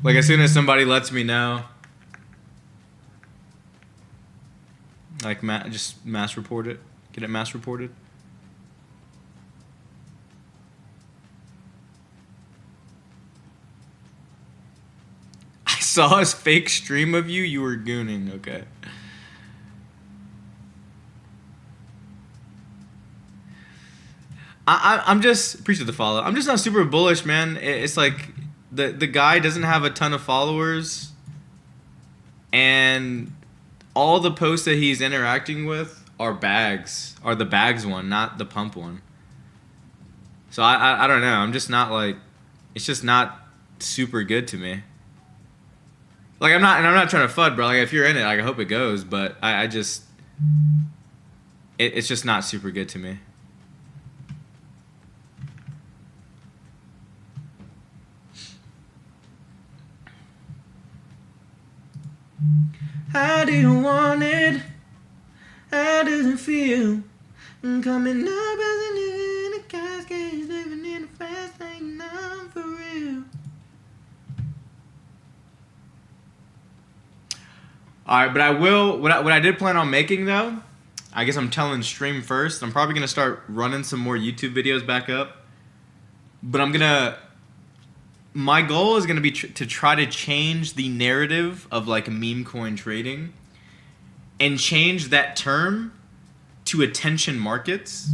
Like as soon as somebody lets me know. Like just mass report it. Get it mass reported. Saw a fake stream of you were gooning. Okay. I'm just appreciate the follow. I'm just not super bullish, man. It's like the guy doesn't have a ton of followers, and all the posts that he's interacting with are the bags one, not the pump one. So I don't know. I'm just not like, it's just not super good to me. Like I'm not trying to FUD, bro. Like if you're in it, like I hope it goes, but I just it's just not super good to me. How do you want it? How does it feel? Coming up as a nigga in a cascade, living in a fast lane, I'm for real. All right, but I will. What I did plan on making though, I guess I'm telling stream first. I'm probably gonna start running some more YouTube videos back up. But my goal is gonna be to try to change the narrative of like meme coin trading, and change that term to attention markets.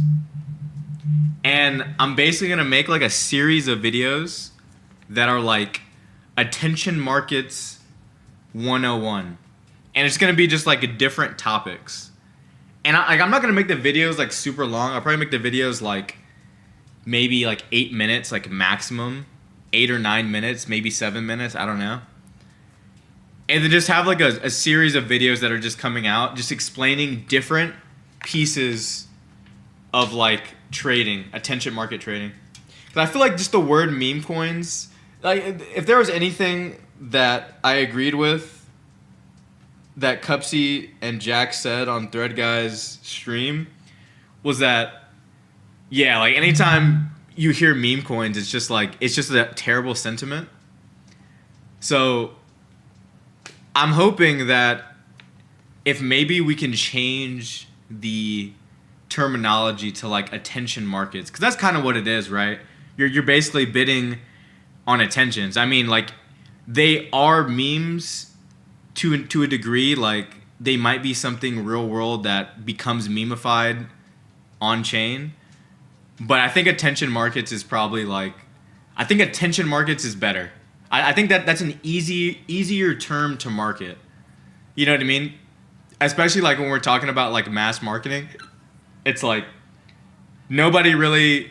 And I'm basically gonna make like a series of videos that are like attention markets 101. And it's gonna be just like different topics. And I'm not gonna make the videos like super long. I'll probably make the videos like maybe like 8 minutes, like maximum. 8 or 9 minutes, maybe 7 minutes, I don't know. And then just have like a series of videos that are just coming out, just explaining different pieces of like trading, attention market trading. But I feel like just the word meme coins, like if there was anything that I agreed with that Cupsy and Jack said on Thread Guy's stream, was that, yeah, like anytime you hear meme coins, it's just like, it's just a terrible sentiment. So I'm hoping that if maybe we can change the terminology to like attention markets, because that's kind of what it is, right? You're basically bidding on attentions. I mean, like, they are memes to a degree. Like, they might be something real world that becomes memeified on chain, but I think attention markets is probably like, I think attention markets is better. I think that that's an easier term to market. You know what I mean? Especially like when we're talking about like mass marketing, it's like nobody really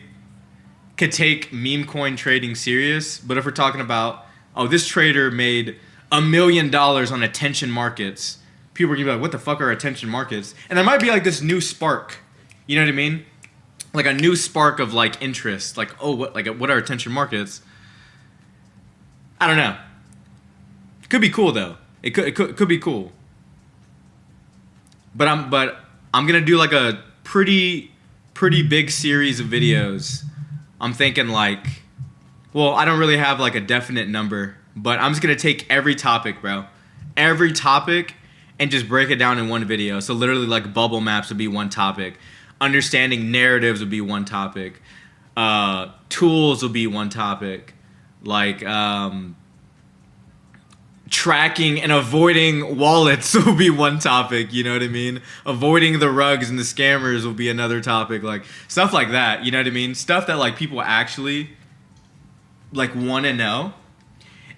could take meme coin trading serious. But if we're talking about, oh, this trader made $1 million on attention markets, people are gonna be like, what the fuck are attention markets? And there might be like this new spark. You know what I mean? Like a new spark of like interest. Like, oh, what are attention markets? I don't know. Could be cool though. It could be cool. But I'm gonna do like a pretty big series of videos. I'm thinking like, well, I don't really have like a definite number, but I'm just gonna take every topic, bro. Every topic and just break it down in one video. So literally like bubble maps would be one topic. Understanding narratives would be one topic. Tools would be one topic. Like tracking and avoiding wallets will be one topic, you know what I mean? Avoiding the rugs and the scammers will be another topic, like stuff like that, you know what I mean? Stuff that like people actually like want to know.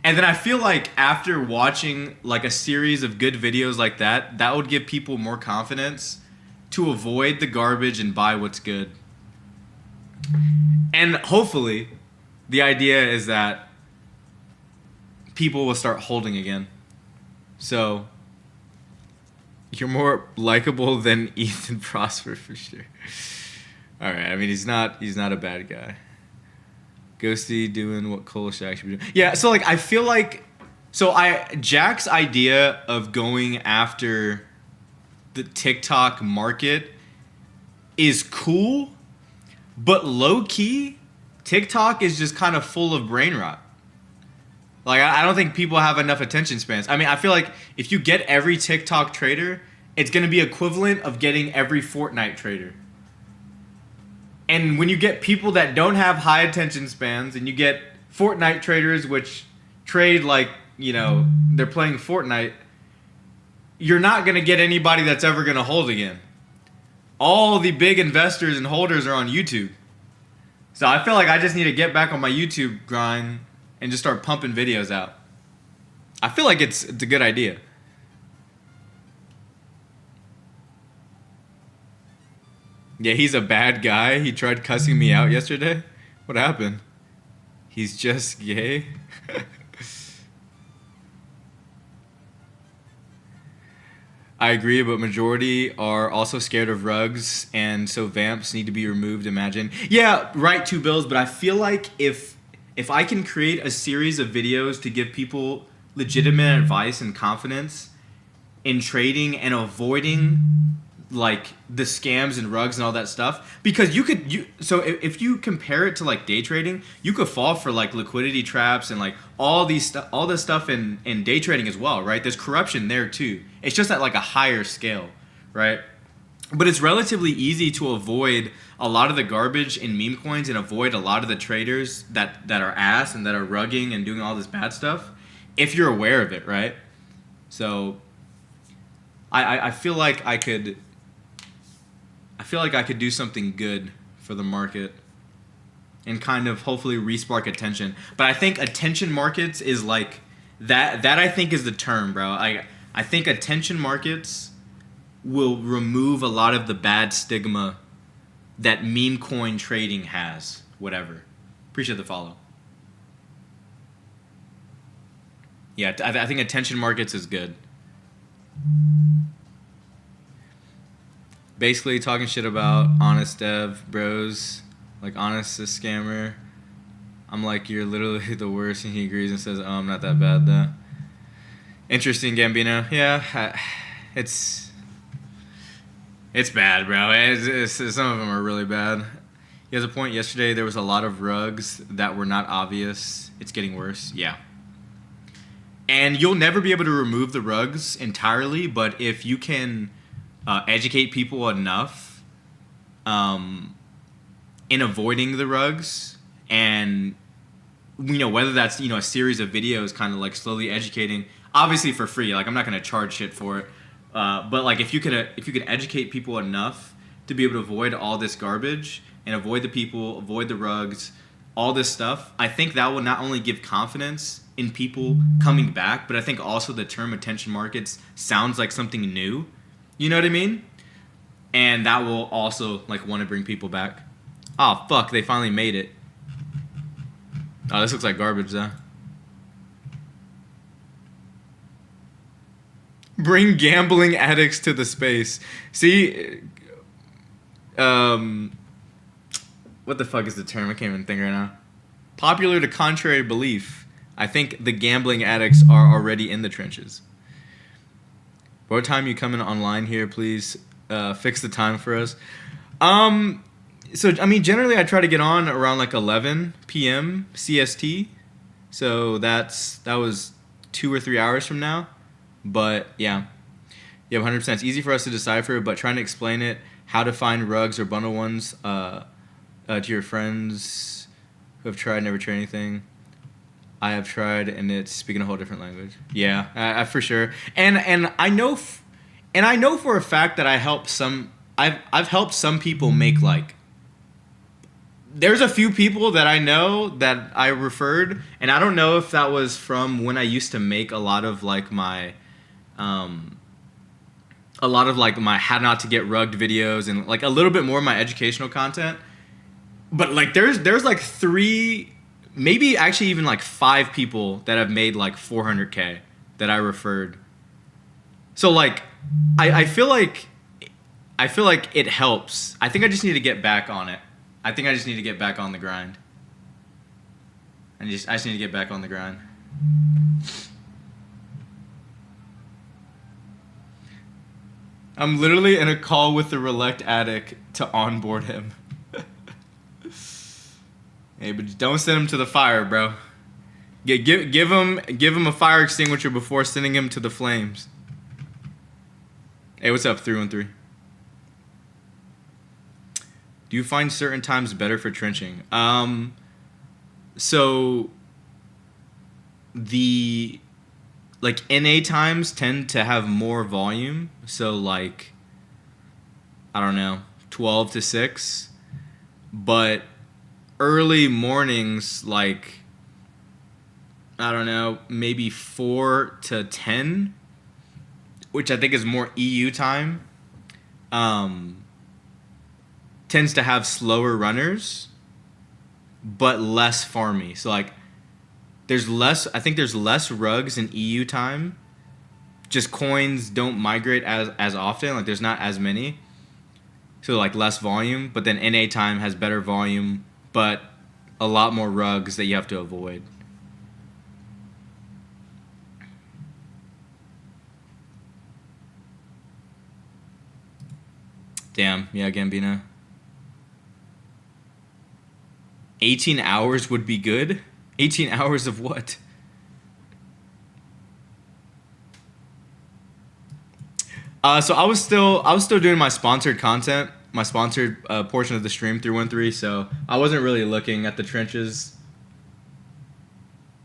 And then I feel like after watching like a series of good videos like that, that would give people more confidence to avoid the garbage and buy what's good. And hopefully the idea is that people will start holding again. So you're more likable than Ethan Prosper for sure. All right, I mean he's not a bad guy. Ghosty doing what Cole Shack should be doing. Yeah, so like I feel like Jack's idea of going after the TikTok market is cool, but low key TikTok is just kind of full of brain rot. Like, I don't think people have enough attention spans. I mean, I feel like if you get every TikTok trader, it's going to be equivalent of getting every Fortnite trader. And when you get people that don't have high attention spans and you get Fortnite traders which trade like, you know, they're playing Fortnite, you're not going to get anybody that's ever going to hold again. All the big investors and holders are on YouTube. So I feel like I just need to get back on my YouTube grind and just start pumping videos out. I feel like it's a good idea. Yeah, he's a bad guy. He tried cussing me out yesterday. What happened? He's just gay? I agree, but majority are also scared of rugs, and so vamps need to be removed, imagine. Yeah, right, 2 bills, but I feel like if I can create a series of videos to give people legitimate advice and confidence in trading and avoiding like the scams and rugs and all that stuff, because so if you compare it to like day trading, you could fall for like liquidity traps and like all this stuff in day trading as well, right? There's corruption there too. It's just at like a higher scale, right? But it's relatively easy to avoid a lot of the garbage in meme coins and avoid a lot of the traders that are ass and that are rugging and doing all this bad stuff if you're aware of it, right? So I feel like I could do something good for the market and kind of hopefully respark attention. But I think attention markets is like that I think is the term, bro. I think attention markets will remove a lot of the bad stigma that meme coin trading has. Whatever. Appreciate the follow. Yeah, I think attention markets is good. Basically talking shit about honest dev bros, like honest is scammer. I'm like, you're literally the worst, and he agrees and says, oh, I'm not that bad though. Interesting, Gambino. Yeah, It's bad, bro. Some of them are really bad. He has a point. Yesterday there was a lot of rugs that were not obvious. It's getting worse. Yeah. And you'll never be able to remove the rugs entirely, but if you can educate people enough in avoiding the rugs, and whether that's a series of videos, kind of like slowly educating, obviously for free. Like I'm not gonna charge shit for it, but like if you could educate people enough to be able to avoid all this garbage and avoid the people, avoid the rugs, all this stuff, I think that will not only give confidence in people coming back, but I think also the term attention markets sounds like something new. You know what I mean? And that will also like want to bring people back. Oh fuck, they finally made it. Oh, this looks like garbage though. Bring gambling addicts to the space. See, what the fuck is the term? I can't even think right now. Popular to contrary belief. I think the gambling addicts are already in the trenches. What time you coming online here, please? Fix the time for us. So, I mean, generally I try to get on around like 11 p.m. CST. So that was 2 or 3 hours from now. But yeah, 100%. It's easy for us to decipher, but trying to explain it, how to find rugs or bundle ones to your friends who have tried, never tried anything. I have tried, and it's speaking a whole different language. Yeah, for sure. And I know, and I know for a fact that I've helped some people make like. There's a few people that I know that I referred, and I don't know if that was from when I used to make a lot of like my how not to get rugged videos and like a little bit more of my educational content. But like there's like 3, maybe actually even like 5 people that have made like 400K that I referred. So like I feel like it helps. I think I just need to get back on it. I think I just need to get back on the grind. I just need to get back on the grind. I'm literally in a call with the Relect addict to onboard him. Hey, but don't send him to the fire, bro. Give him a fire extinguisher before sending him to the flames. Hey, what's up, 313? Do you find certain times better for trenching? So the like NA times tend to have more volume. So like I don't know, 12 to 6, but early mornings, like, I don't know, maybe 4 to 10, which I think is more EU time, tends to have slower runners, but less farmy. So, like, I think there's less rugs in EU time. Just coins don't migrate as often. Like, there's not as many. So, like, less volume. But then NA time has better volume, but a lot more rugs that you have to avoid. Damn, yeah, Gambino. 18 hours would be good? 18 hours of what? So I was still doing my sponsored content, my sponsored portion of the stream 313. So I wasn't really looking at the trenches,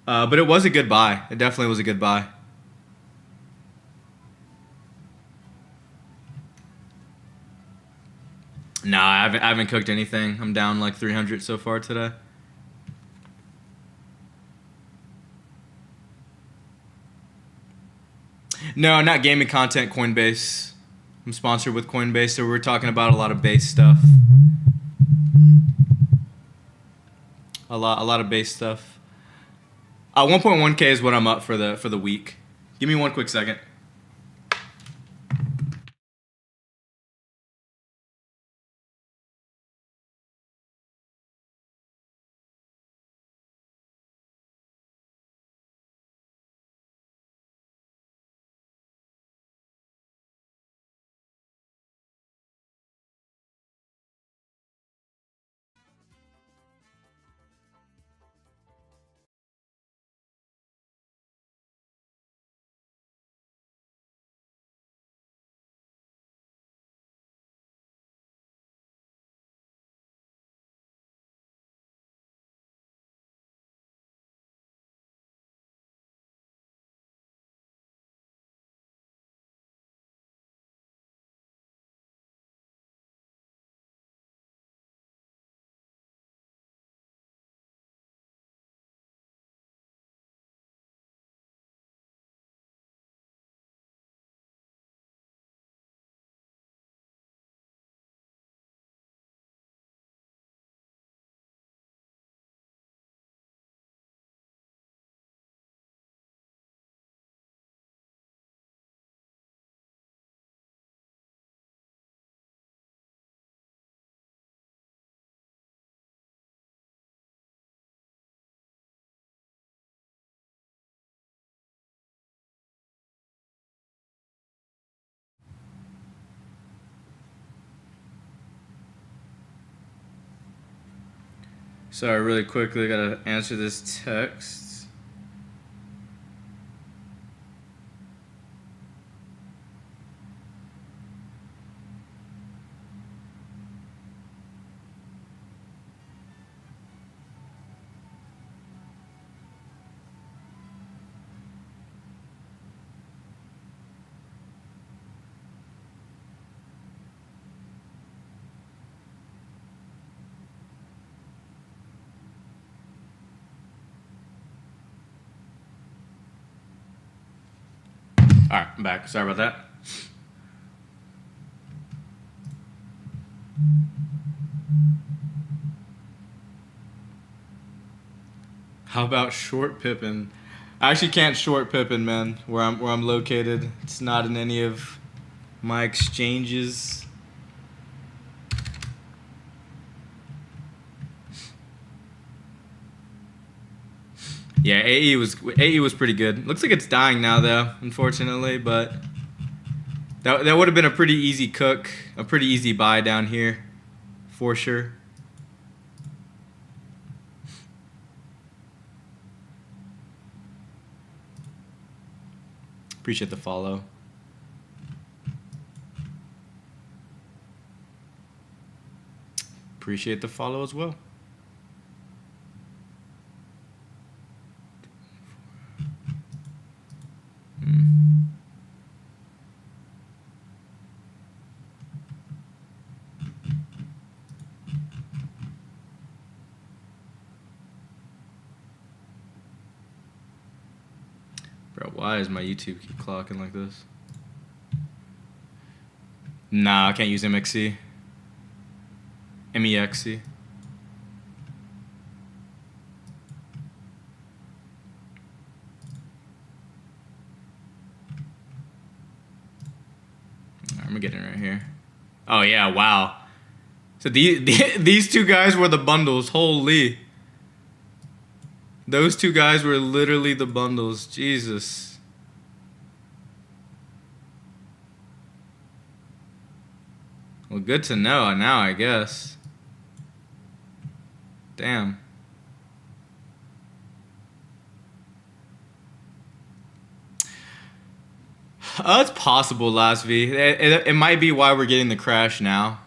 but it was a good buy. It definitely was a good buy. Nah, I haven't cooked anything. I'm down like 300 so far today. No, not gaming content, Coinbase. I'm sponsored with Coinbase, so we're talking about a lot of base stuff. A lot of base stuff. 1.1K is what I'm up for the week. Give me one quick second. Sorry, really quickly, gotta answer this text. All right, I'm back. Sorry about that. How about short Pippin? I actually can't short Pippin, man. Where I'm located, it's not in any of my exchanges. Yeah, AE was pretty good. Looks like it's dying now though, unfortunately, but that would have been a pretty easy cook, a pretty easy buy down here, for sure. Appreciate the follow. Appreciate the follow as well. Bro, why is my YouTube keep clocking like this? Nah, I can't use MXC. MEXC. I'm getting right here. Oh yeah, wow. So these two guys were the bundles. Holy. Those two guys were literally the bundles. Jesus. Well, good to know now, I guess. Damn. It's possible, Last V. It might be why we're getting the crash now.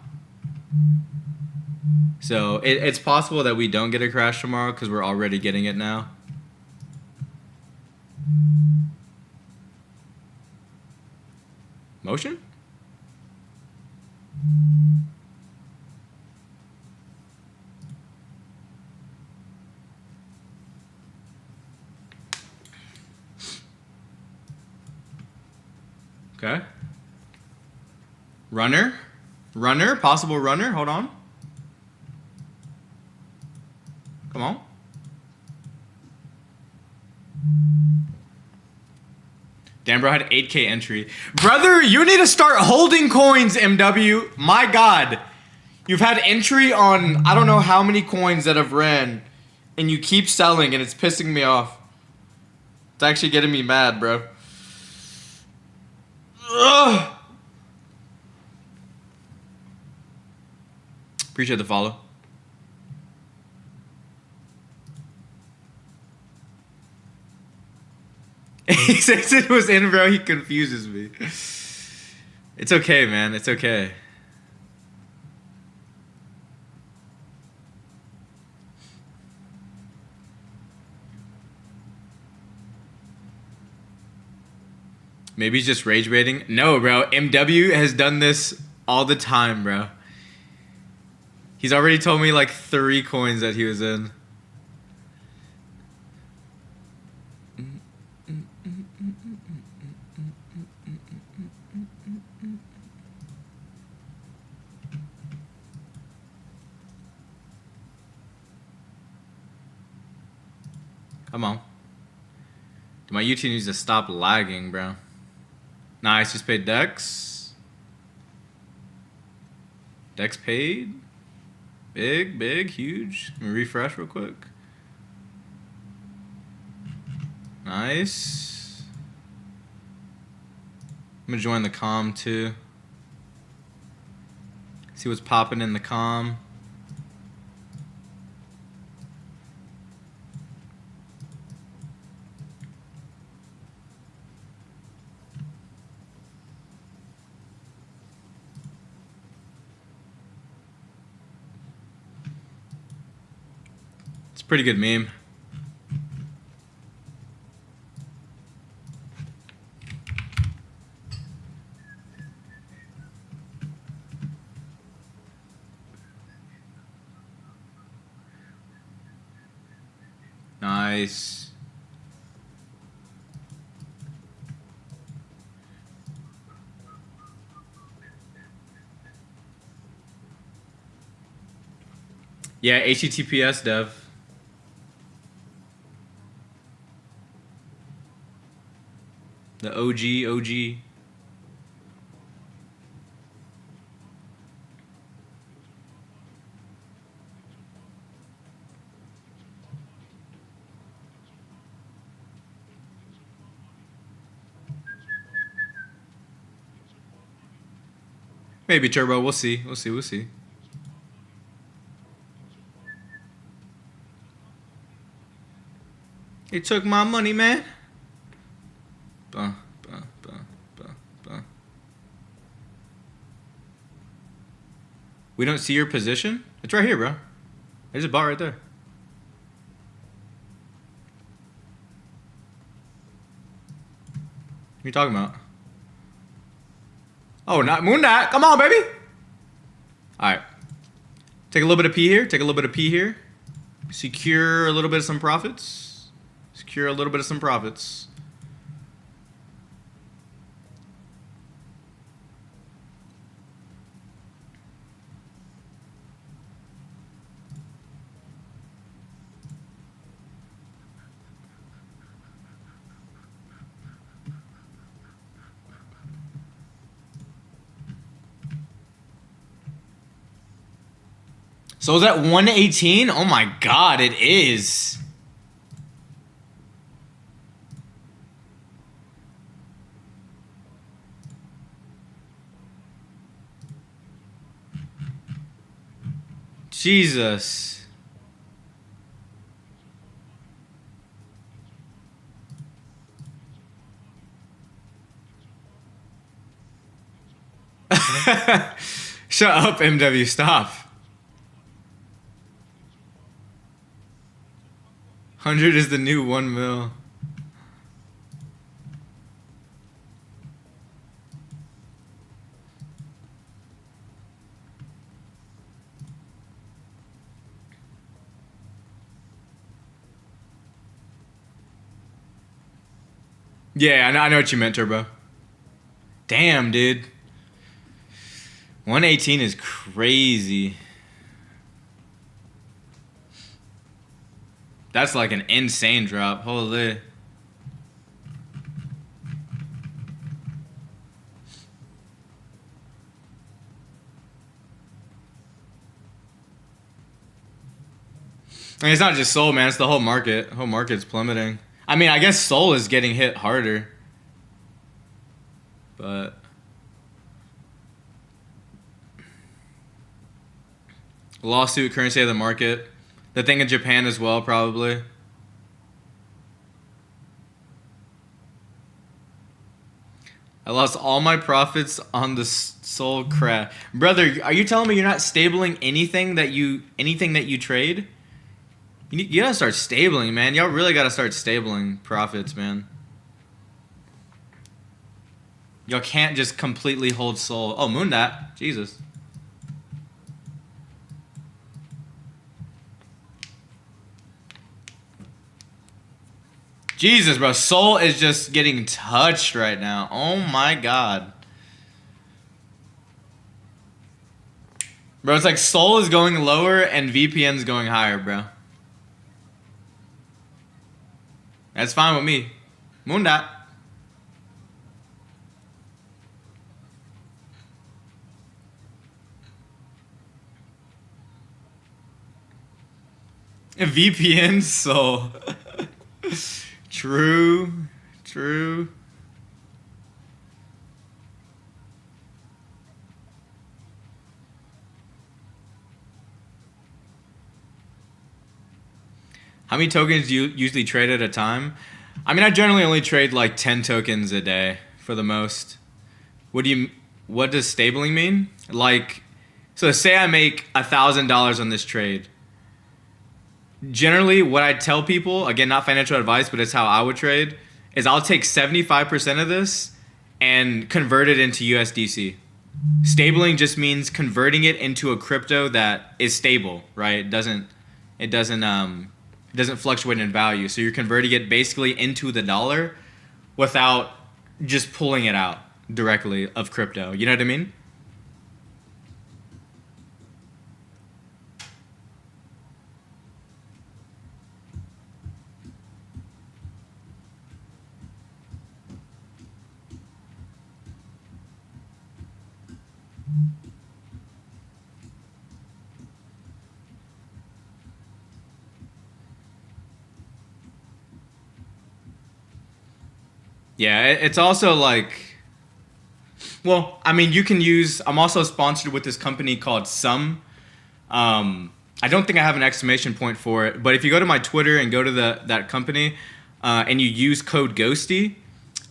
So it's possible that we don't get a crash tomorrow because we're already getting it now. Motion? Okay. Runner? Runner? Possible runner? Hold on. Come on. Damn, bro, I had 8K entry. Brother, you need to start holding coins, MW. My God. You've had entry on I don't know how many coins that have ran, and you keep selling, and it's pissing me off. It's actually getting me mad, bro. Ugh. Appreciate the follow. He says it was in, bro. He confuses me. It's okay, man. It's okay. Maybe he's just rage baiting. No, bro. MW has done this all the time, bro. He's already told me like 3 coins that he was in. Come on. My YouTube needs to stop lagging, bro. Nice, just paid Dex. Dex paid. Big, huge. Let me refresh real quick. Nice. I'm gonna join the comm too. See what's popping in the comm. Pretty good meme. Nice. Yeah, HTTPS dev. The OG. Maybe Turbo. We'll see. We'll see. He took my money, man. Buh. We don't see your position? It's right here, bro. There's a bot right there. What are you talking about? Oh, not Moondot. Come on, baby. All right. Take a little bit of P here. Secure a little bit of some profits. So is that 118? Oh my god, it is. Jesus. Shut up, MW, stop. 100 is the new 1 mil. Yeah, I know what you meant, Turbo. Damn, dude. 118 is crazy. That's like an insane drop. Holy. I mean, it's not just Soul, man. It's the whole market. The whole market's plummeting. I mean, I guess Soul is getting hit harder. But... lawsuit, currency of the market. The thing in Japan as well, probably. I lost all my profits on the Soul crash. Brother, are you telling me you're not stabling anything that you trade? You gotta start stabling, man. Y'all really gotta start stabling profits, man. Y'all can't just completely hold Soul. Oh, Moondot. Jesus. Jesus, bro. Soul is just getting touched right now. Oh, my God. Bro, it's like Soul is going lower and VPN's going higher, bro. That's fine with me. Moondot. VPN Soul. True. How many tokens do you usually trade at a time? I mean, I generally only trade like 10 tokens a day for the most. What does stabling mean? Like, so say I make $1,000 on this trade. generally what I tell people, again, not financial advice, but it's how I would trade, is I'll take 75% of this and convert it into USDC. Stabling just means converting it into a crypto that is stable, right? It doesn't fluctuate in value. So you're converting it basically into the dollar without just pulling it out directly of crypto. You know what I mean? Yeah, it's also like, well, I mean, you can use. I'm also sponsored with this company called Sum. I don't think I have an exclamation point for it, but if you go to my Twitter and go to that company, and you use code Ghosty,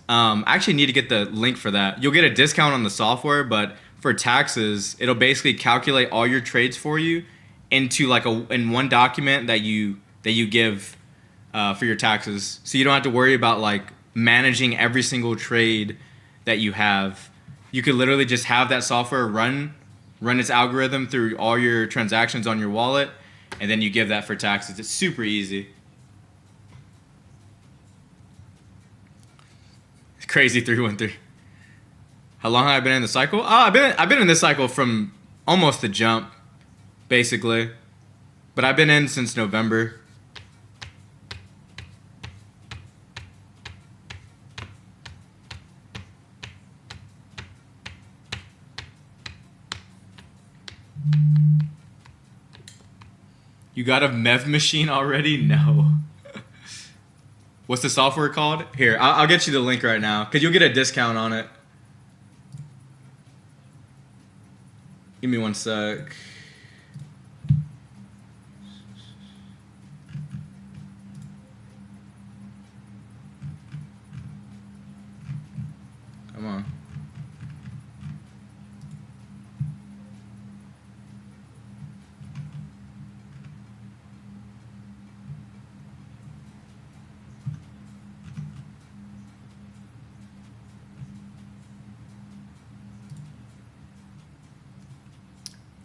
I actually need to get the link for that. You'll get a discount on the software, but for taxes, it'll basically calculate all your trades for you into like in one document that you give for your taxes, so you don't have to worry about like managing every single trade that you have. You could literally just have that software run its algorithm through all your transactions on your wallet, and then you give that for taxes. It's super easy. It's crazy 313. How long have I been in the cycle? I've been in this cycle from almost the jump, basically. But I've been in since November. You got a Mev machine already? No. What's the software called? Here, I'll get you the link right now, because you'll get a discount on it. Give me one sec. Come on.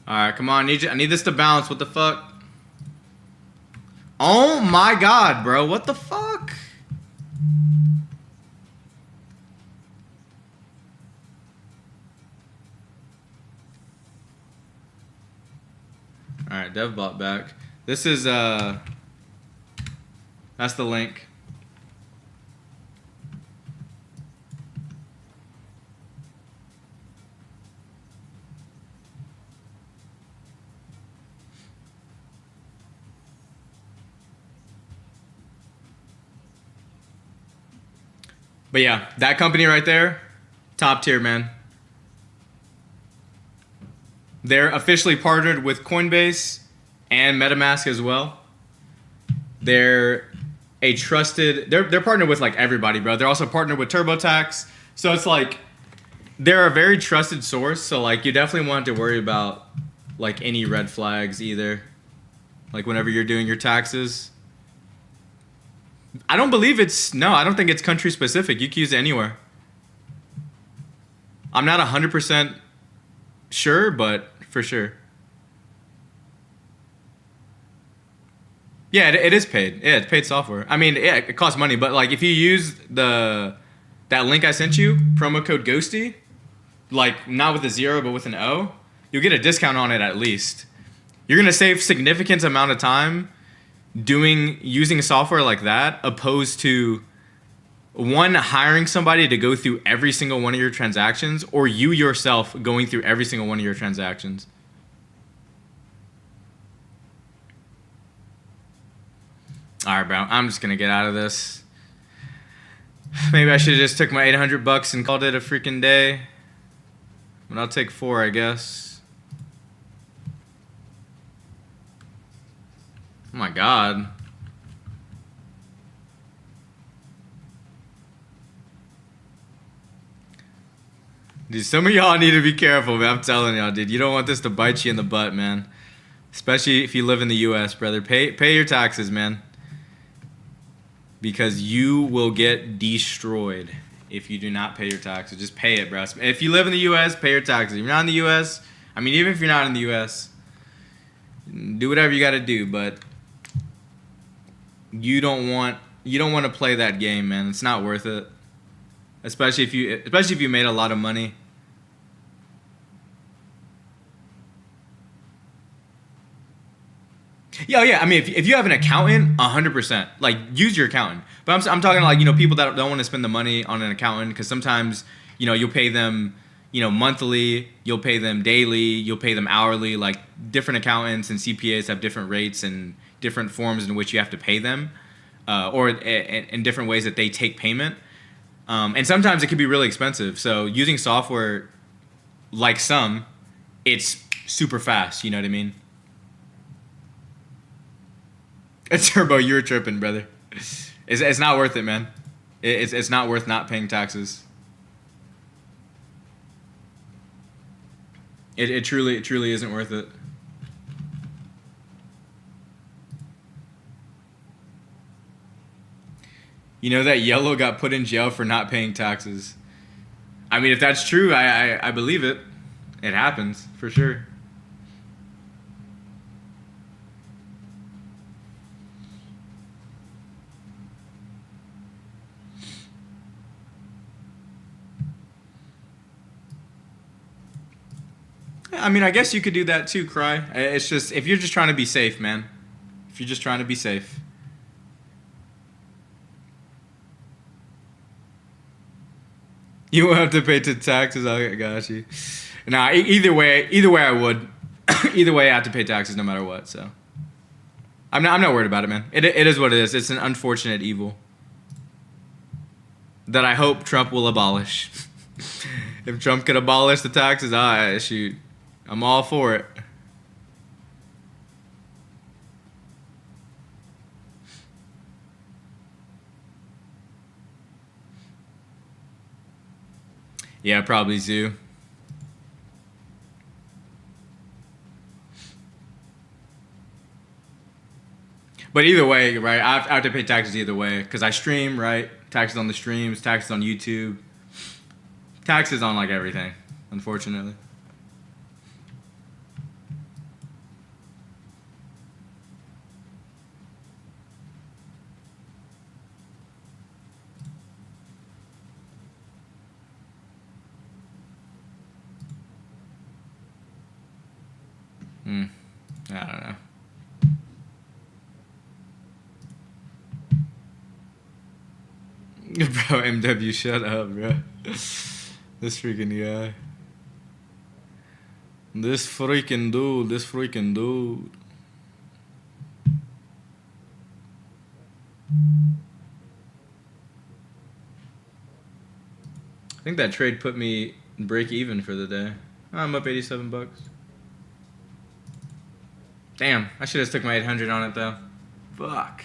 Alright, come on. I need this to bounce. What the fuck? Oh my god, bro. What the fuck? Alright, DevBot back. This is that's the link. But yeah, that company right there, top tier, man. They're officially partnered with Coinbase and MetaMask as well. They're a trusted, they're partnered with like everybody, bro. They're also partnered with TurboTax. So it's like, they're a very trusted source. So like, you definitely want to worry about like any red flags either. Like whenever you're doing your taxes. I don't think it's country specific. You can use it anywhere. I'm not 100% sure, but for sure. Yeah, it is paid. Yeah, it's paid software. I mean, yeah, it costs money, but like if you use that link I sent you, promo code Ghosty, like not with a 0 but with an O, you'll get a discount on it at least. You're gonna save significant amount of time using software like that, opposed to hiring somebody to go through every single one of your transactions, or you yourself going through every single one of your transactions. All right, bro. I'm just gonna get out of this. Maybe I should have just took my $800 and called it a freaking day. But I'll take 4, I guess. Oh my god. Dude, some of y'all need to be careful, man. I'm telling y'all, dude. You don't want this to bite you in the butt, man. Especially if you live in the U.S., brother. Pay your taxes, man. Because you will get destroyed if you do not pay your taxes. Just pay it, bro. If you live in the U.S., pay your taxes. If you're not in the U.S., I mean, even if you're not in the U.S., do whatever you got to do. But you don't want to play that game, man. It's not worth it. Especially if you made a lot of money. Yeah. I mean, if you have an accountant, 100%, like, use your accountant. But I'm talking like, people that don't want to spend the money on an accountant, because sometimes, you'll pay them, monthly, you'll pay them daily, you'll pay them hourly. Like, different accountants and CPAs have different rates and different forms in which you have to pay them, or in different ways that they take payment. And sometimes it can be really expensive. So using software like it's super fast. You know what I mean? Turbo, you're tripping, brother. It's not worth it, man. It's not worth not paying taxes. It truly isn't worth it. You know that Yellow got put in jail for not paying taxes. I mean, if that's true, I believe it. It happens, for sure. I mean, I guess you could do that too, Cry. It's just, if you're just trying to be safe, man. If you're just trying to be safe. You won't have to pay taxes. I got you. Nah, either way I would. Either way, I have to pay taxes no matter what. So, I'm not worried about it, man. It is what it is. It's an unfortunate evil that I hope Trump will abolish. If Trump could abolish the taxes, shoot, I'm all for it. Yeah, probably Zoo. But either way, right, I have to pay taxes either way, because I stream, right? Taxes on the streams, taxes on YouTube. Taxes on, like, everything, unfortunately. I don't know. Bro, MW, shut up, bro. This freaking guy. This freaking dude. I think that trade put me break even for the day. I'm up $87. Damn, I should have stuck my 800 on it though. Fuck.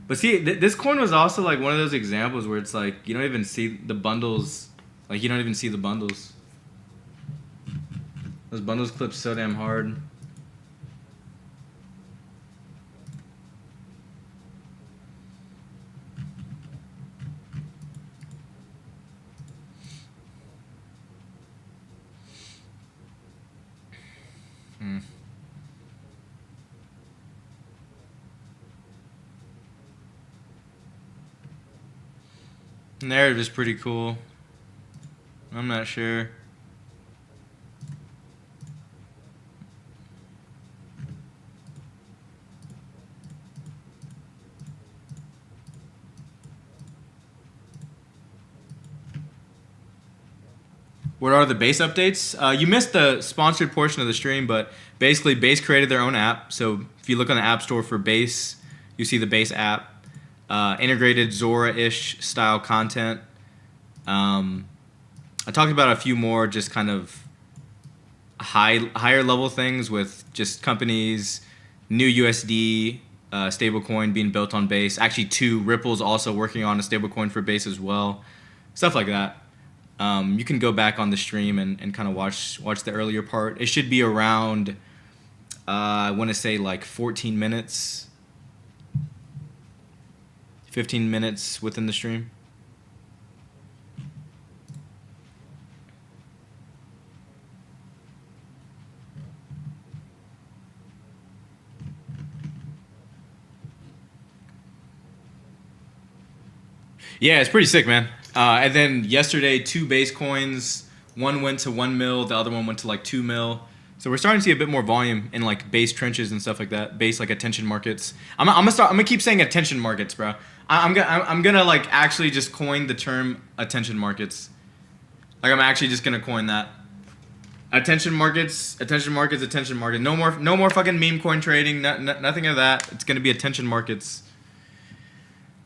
But see, this coin was also like one of those examples where it's like you don't even see the bundles. Like, you don't even see the bundles. Those bundles clip so damn hard. Narrative is pretty cool. I'm not sure. What are the Base updates? You missed the sponsored portion of the stream, but basically Base created their own app. So if you look on the App Store for Base, you see the Base app. Integrated Zora-ish style content. I talked about a few more just kind of higher level things with just companies, new USD stablecoin being built on Base. Actually, Ripple's also working on a stablecoin for Base as well. Stuff like that. You can go back on the stream and kind of watch the earlier part. It should be around, I want to say like 14 minutes, 15 minutes within the stream. Yeah, it's pretty sick, man. And then yesterday, 2 base coins. One went to 1 mil, the other one went to like 2 mil. So we're starting to see a bit more volume in like base trenches and stuff like that. Base like attention markets. I'm gonna keep saying attention markets, bro. I'm gonna like actually just coin the term attention markets. Like I'm actually just gonna coin that. Attention markets, attention markets, attention markets. No more fucking meme coin trading. Nothing of that. It's gonna be attention markets.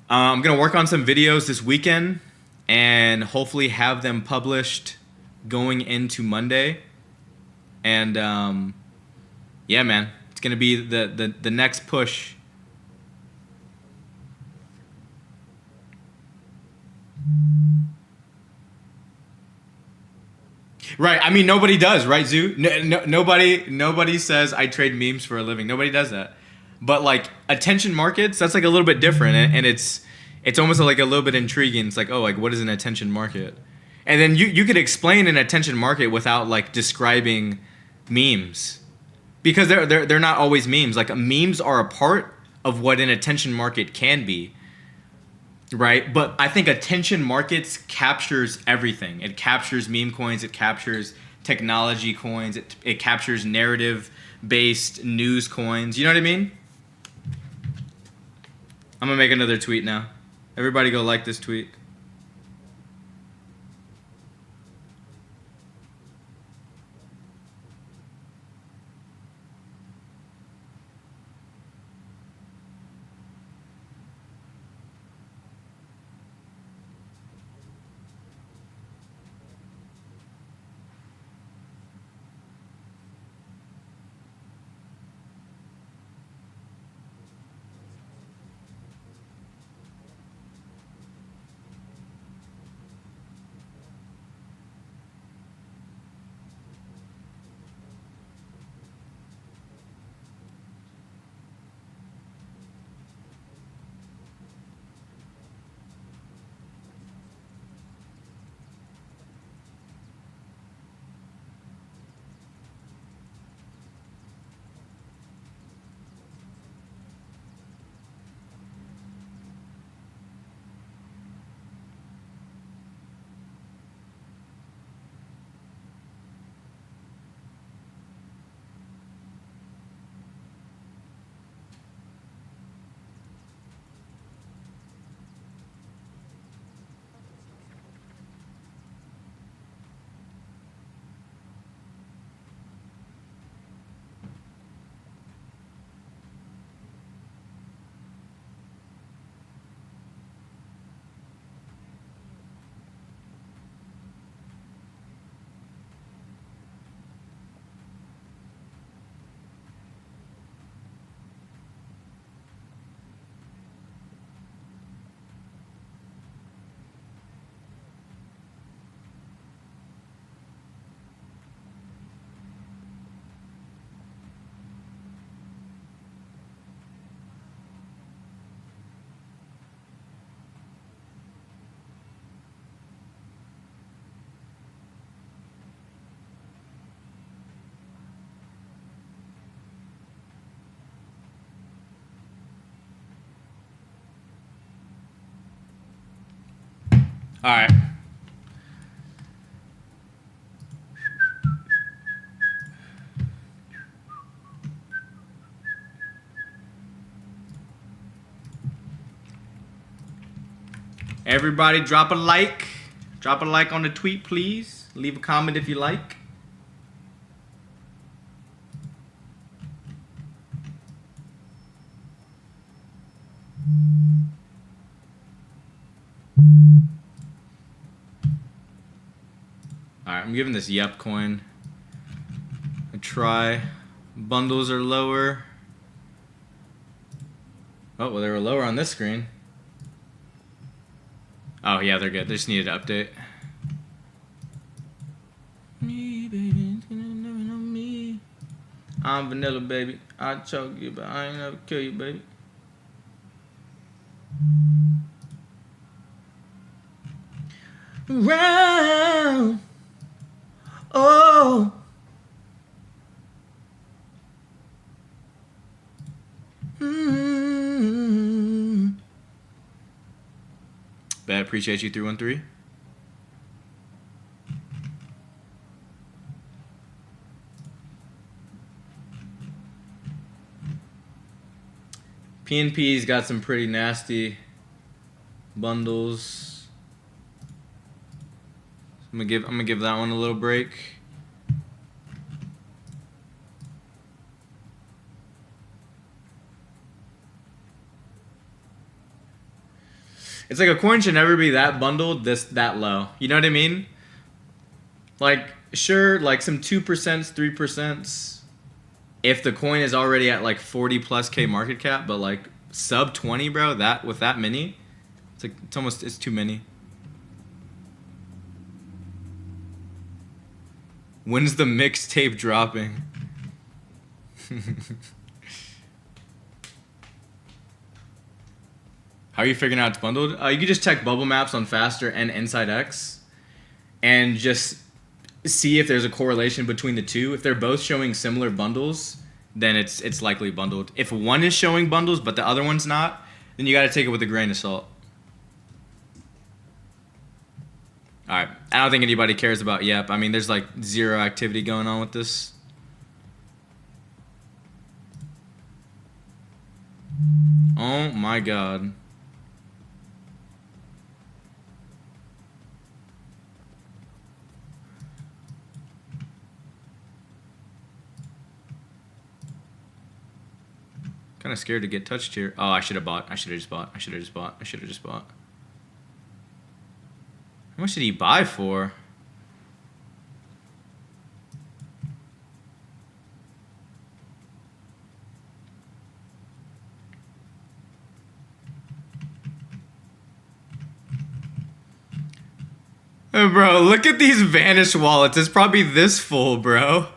I'm gonna work on some videos this weekend and hopefully have them published going into Monday. And yeah, man, it's gonna be the next push. Right. I mean, nobody does, right, Zoo? Nobody says I trade memes for a living. Nobody does that. But like attention markets, that's like a little bit different, and it's almost like a little bit intriguing. It's like, oh, like what is an attention market? And then you could explain an attention market without like describing memes, because they're not always memes. Like memes are a part of what an attention market can be, right? But I think attention markets captures everything. It captures meme coins. It captures technology coins. It captures narrative based news coins. You know what I mean? I'm gonna make another tweet now. Everybody go like this tweet. All right. Everybody drop a like. Drop a like on the tweet, please. Leave a comment if you like. Alright, I'm giving this Yep coin a try. Bundles are lower. Oh, well, they were lower on this screen. Oh, yeah, they're good. They just needed to update. Me, baby, you never know me. I'm vanilla, baby. I choke you, but I ain't never kill you, baby. Round. Oh. Bet, appreciate you 313. PNP's got some pretty nasty bundles. I'm gonna give that one a little break. It's like a coin should never be that bundled that low. You know what I mean? Like, sure, like some 2%, 3%. If the coin is already at like 40 plus K market cap, but like sub 20, bro, that with that many, it's too many. When's the mixtape dropping? How are you figuring out it's bundled? You can just check bubble maps on Faster and Inside X and just see if there's a correlation between the two. If they're both showing similar bundles, then it's likely bundled. If one is showing bundles but the other one's not, then you got to take it with a grain of salt. All right. I don't think anybody cares about Yep. I mean, there's like zero activity going on with this. Oh my God. Kind of scared to get touched here. Oh, I should have bought. I should have just bought. How much did he buy for? Oh, bro, look at these Vanish wallets. It's probably this full, bro.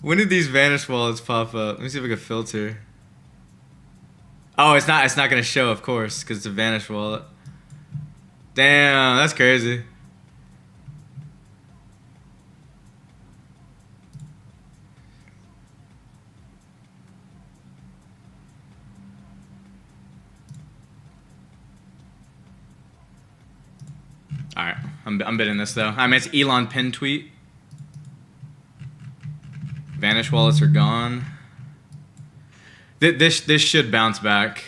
When did these Vanish wallets pop up? Let me see if I can filter. Oh, it's not gonna show, of course, because it's a Vanish wallet. Damn, that's crazy. All right, I'm bidding this though. I mean, it's Elon pin tweet. Vanish wallets are gone. This should bounce back.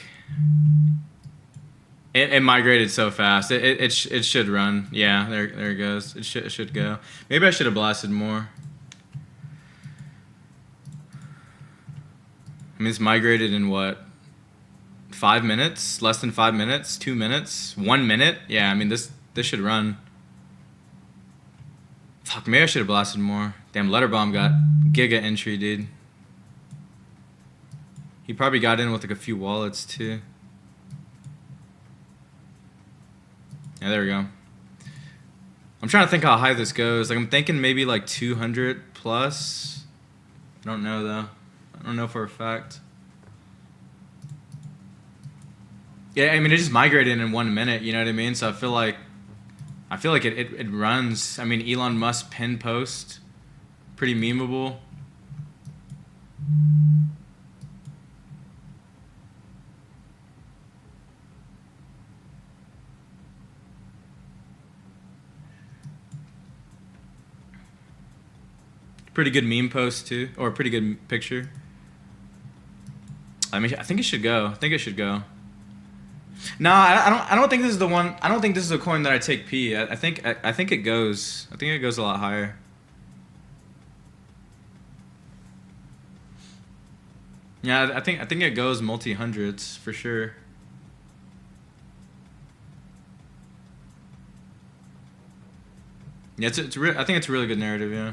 It migrated so fast. It should run. Yeah, there it goes. It should go. Maybe I should have blasted more. I mean, it's migrated in what? 5 minutes? Less than 5 minutes? 2 minutes? 1 minute? Yeah, I mean this should run. Fuck, maybe I should have blasted more. Damn, Letterbomb got giga entry, dude. He probably got in with like a few wallets too. Yeah, there we go. I'm trying to think how high this goes. Like I'm thinking maybe like 200 plus. I don't know though. I don't know for a fact. Yeah, I mean it just migrated in 1 minute, you know what I mean? So I feel like it runs. I mean Elon Musk pin post. Pretty memeable. Pretty good meme post too, or a pretty good picture. I mean, I think it should go. No, I don't think this is the one. I don't think this is a coin that I take P. I think it goes. I think it goes a lot higher. Yeah, I think it goes multi-hundreds for sure. Yeah, I think it's a really good narrative. Yeah.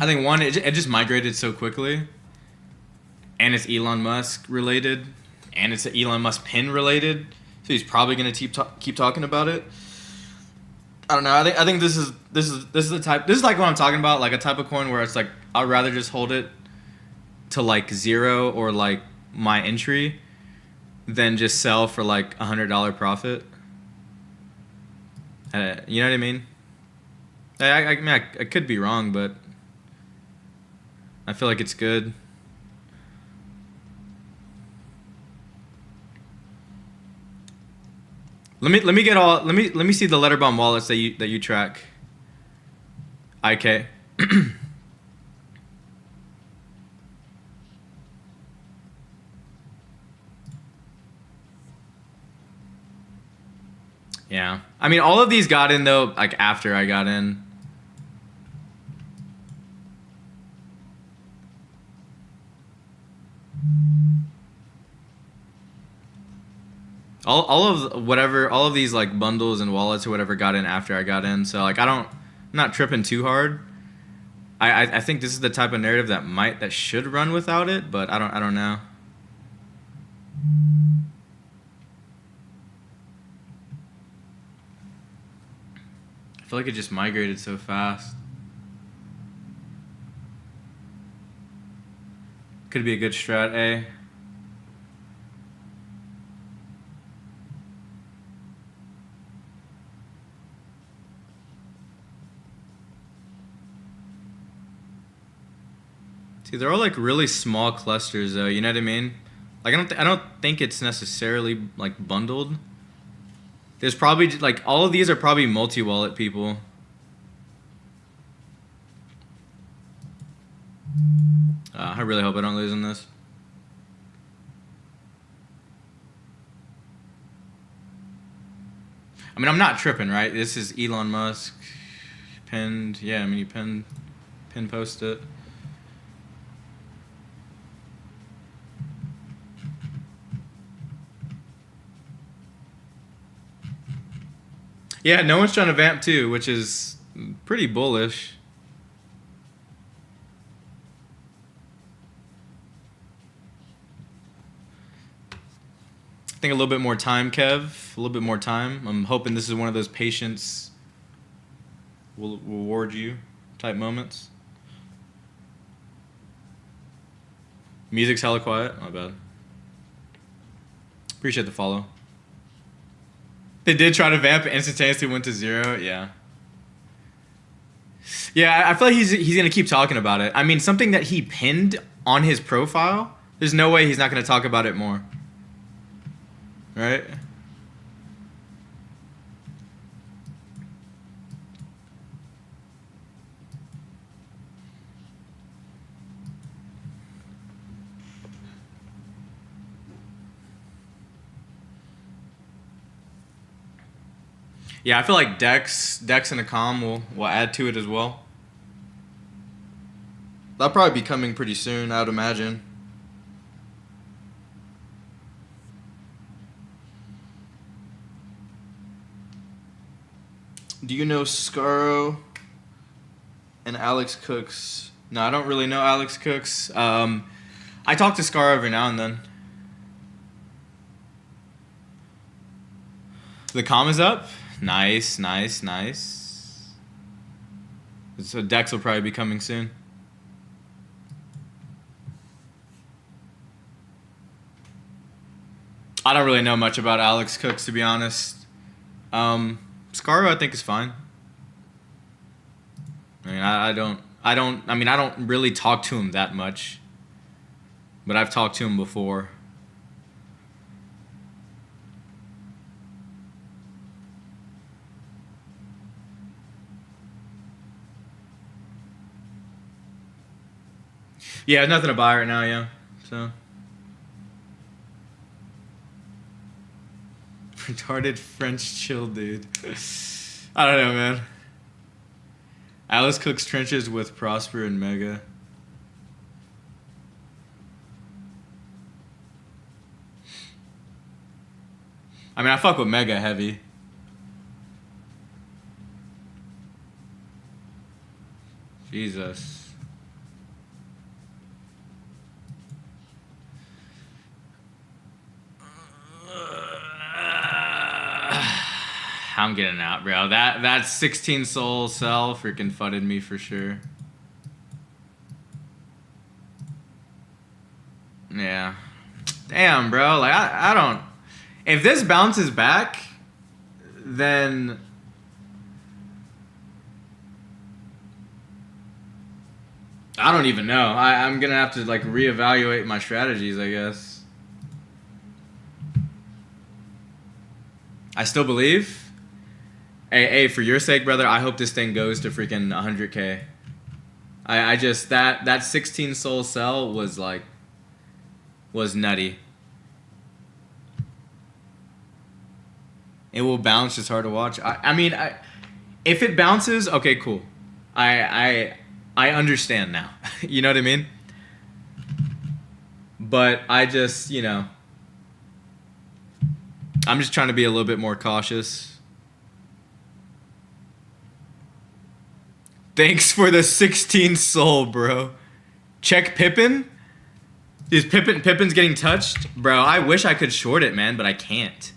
I think one, it just migrated so quickly, and it's Elon Musk related, and it's Elon Musk pin related. So he's probably gonna keep talking about it. I don't know. I think this is the type. This is like what I'm talking about, like a type of coin where it's like I'd rather just hold it to like 0 or like my entry than just sell for like $100 profit. You know what I mean? I mean, I could be wrong, but I feel like it's good. Let me see the Letterbomb wallets that you track. IK. Yeah. I mean, all of these got in though like after I got in. All of these like bundles and wallets or whatever got in after I got in. So like I'm not tripping too hard. I think this is the type of narrative that should run without it, but I don't know. I feel like it just migrated so fast. Could be a good strat, A. See, they're all like really small clusters, though. You know what I mean? Like I don't think it's necessarily like bundled. There's probably like all of these are probably multi-wallet people. I really hope I don't lose in this. I mean, I'm not tripping, right? This is Elon Musk pinned. Yeah, I mean, you pin post it. Yeah, no one's trying to vamp too, which is pretty bullish. I think a little bit more time, Kev. A little bit more time. I'm hoping this is one of those patience will reward you type moments. Music's hella quiet. My bad. Appreciate the follow. They did try to vamp, instantaneously went to 0. Yeah. Yeah, I feel like he's gonna keep talking about it. I mean, something that he pinned on his profile. There's no way he's not gonna talk about it more. Right? Yeah, I feel like Dex and a com will add to it as well. That'll probably be coming pretty soon, I would imagine. Do you know Scaro and Alex Cooks? No, I don't really know Alex Cooks. I talk to Scaro every now and then. The com is up. Nice. So Dex will probably be coming soon. I don't really know much about Alex Cooks, to be honest. Scaro, I think, is fine. I mean, I don't really talk to him that much, but I've talked to him before. Yeah, nothing to buy right now, yeah. So retarded French chill dude. I don't know, man. Alice cooks trenches with Prosper and Mega. I mean, I fuck with Mega heavy. Jesus. I'm getting out, bro. That 16 soul cell freaking fudded me for sure. Yeah. Damn, bro. Like, I don't... If this bounces back, then... I don't even know. I'm going to have to, like, reevaluate my strategies, I guess. I still believe. Hey, for your sake, brother, I hope this thing goes to freaking 100K. I just... That 16 soul cell was, like... Was nutty. It will bounce, just hard to watch. I mean, if it bounces, okay, cool. I understand now. You know what I mean? But I just, you know, I'm just trying to be a little bit more cautious. Thanks for the 16 soul, bro. Check Pippin. Is Pippin's getting touched? Bro, I wish I could short it, man, but I can't.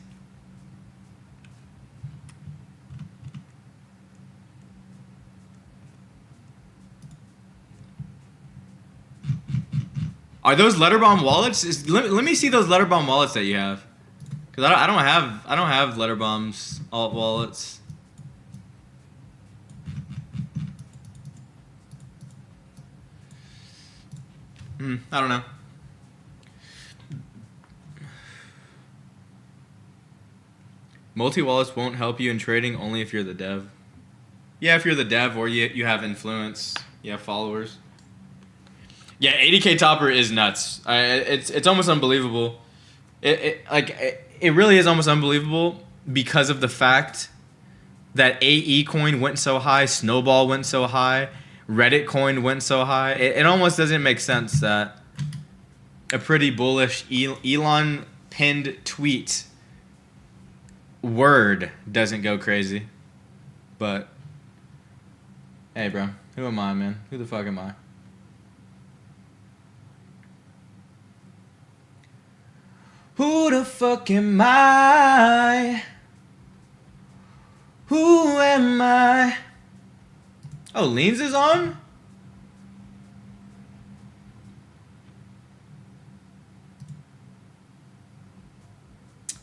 Are those Letterbomb wallets? Let me see those Letterbomb wallets that you have, because I don't have Letterbomb's alt wallets. I don't know. Multi wallets won't help you in trading, only if you're the dev. Yeah, if you're the dev or you have influence, you have followers. Yeah, 80K topper is nuts. It's almost unbelievable. It really is almost unbelievable because of the fact that AE coin went so high, Snowball went so high, Reddit coin went so high. It almost doesn't make sense that a pretty bullish Elon pinned tweet word doesn't go crazy. But hey, bro, who am I, man? Who the fuck am I? Who the fuck am I? Who am I? Oh, Leans is on?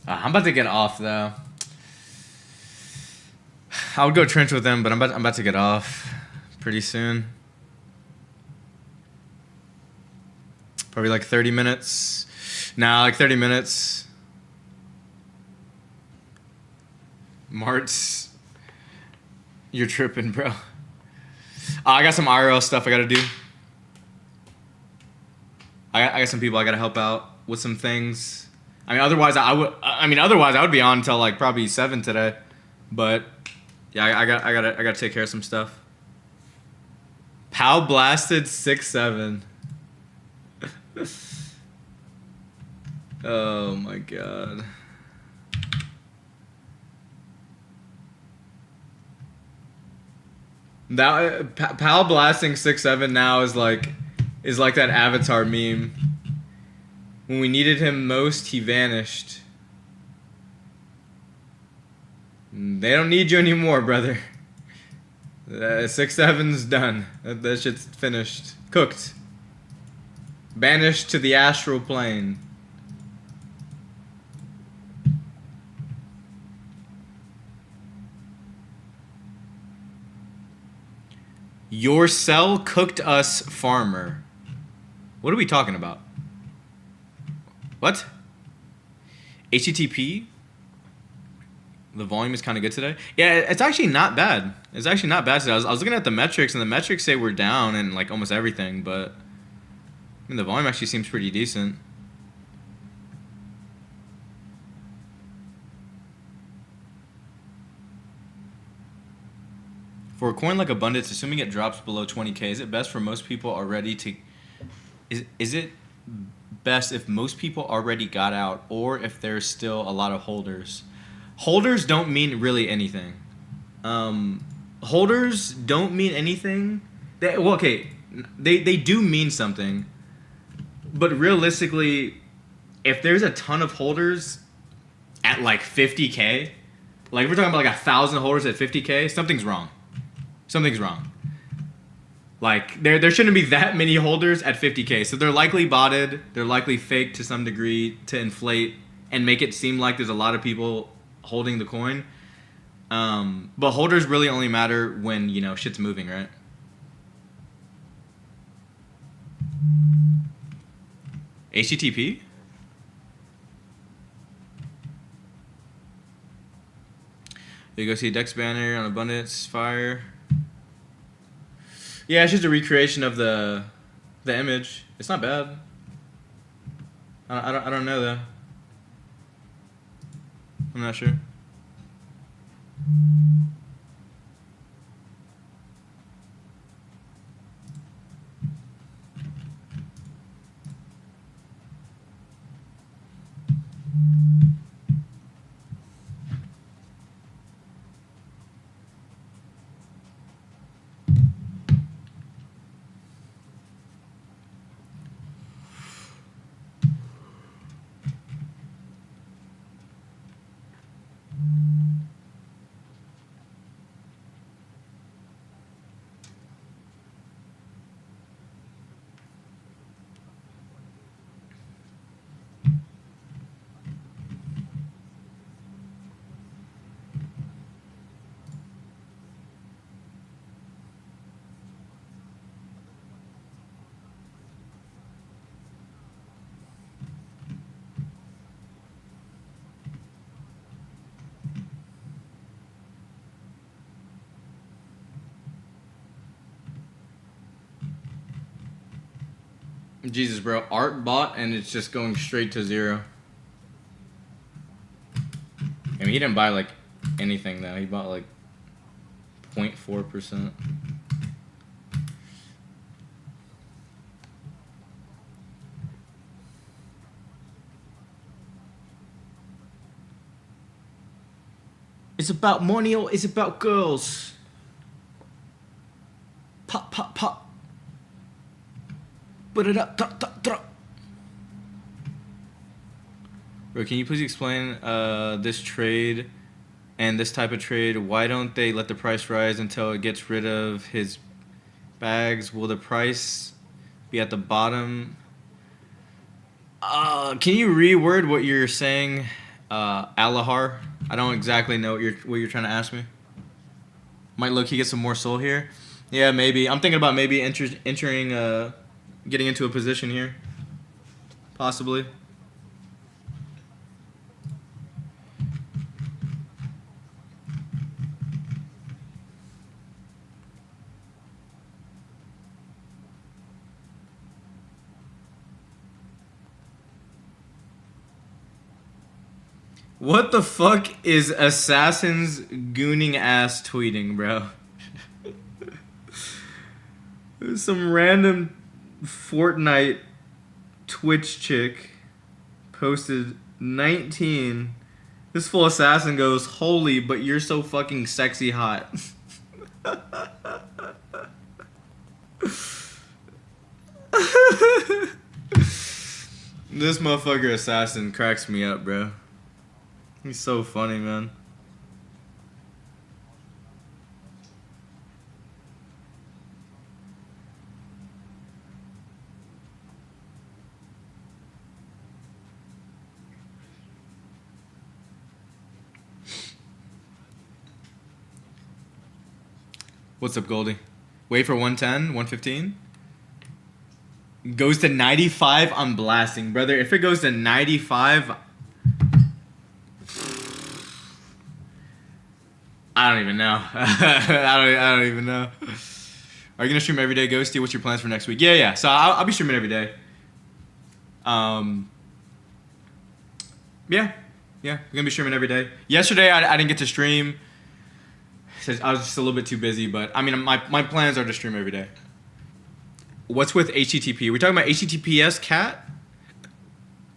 I'm about to get off, though. I would go trench with them, but I'm about to get off pretty soon. Probably like 30 minutes. Nah, like 30 minutes. Marts. You're tripping, bro. I got some IRL stuff I gotta do. I got some people I gotta help out with some things. I mean, otherwise I would be on until like probably 7 today. But yeah, I gotta take care of some stuff. Pow blasted 6-7. Oh my god. That Pal blasting 6-7 now is like that Avatar meme. When we needed him most, he vanished. They don't need you anymore, brother. 6-7's done. That shit's finished. Cooked. Banished to the astral plane. Your cell cooked us, farmer. What are we talking about? What? HTTP? The volume is kind of good today. Yeah, it's actually not bad. It's actually not bad today. I was looking at the metrics, and the metrics say we're down in like almost everything, but I mean the volume actually seems pretty decent. For a coin like Abundance, assuming it drops below 20K, is it best for most people already to... Is it best if most people already got out, or if there's still a lot of holders? Holders don't mean really anything. Holders don't mean anything. They do mean something. But realistically, if there's a ton of holders at like 50K, Like if we're talking about like 1,000 holders at 50K, something's wrong. Something's wrong. Like there shouldn't be that many holders at 50K. So they're likely botted. They're likely fake to some degree to inflate and make it seem like there's a lot of people holding the coin. But holders really only matter when, you know, shit's moving, right? HTTP? You go see Dex banner on Abundance Fire. Yeah, it's just a recreation of the image. It's not bad. I don't know though. I'm not sure. Jesus, bro. Art bought and it's just going straight to 0. I mean, he didn't buy like anything though. He bought like 0.4%. It's about money or it's about girls. Pop, pop, pop. Put it up. Bro, can you please explain this trade and this type of trade? Why don't they let the price rise until it gets rid of his bags? Will the price be at the bottom? Can you reword what you're saying, Alahar? I don't exactly know what you're trying to ask me. Might low-key get some more soul here. Yeah, maybe. I'm thinking about maybe entering, getting into a position here. Possibly. What the fuck is Assassin's gooning ass tweeting, bro? Some random Fortnite Twitch chick posted 19. This full assassin goes, holy, but you're so fucking sexy hot. This motherfucker assassin cracks me up, bro. He's so funny, man. What's up, Goldie? Wait for 110, 115? Goes to 95, I'm blasting. Brother, if it goes to 95... I don't even know. I don't even know. Are you gonna stream every day, Ghosty? What's your plans for next week? Yeah. So I'll be streaming every day. Yeah. We're gonna be streaming every day. Yesterday I didn't get to stream. I was just a little bit too busy, but I mean my plans are to stream every day. What's with HTTP? We're talking about HTTPS, cat?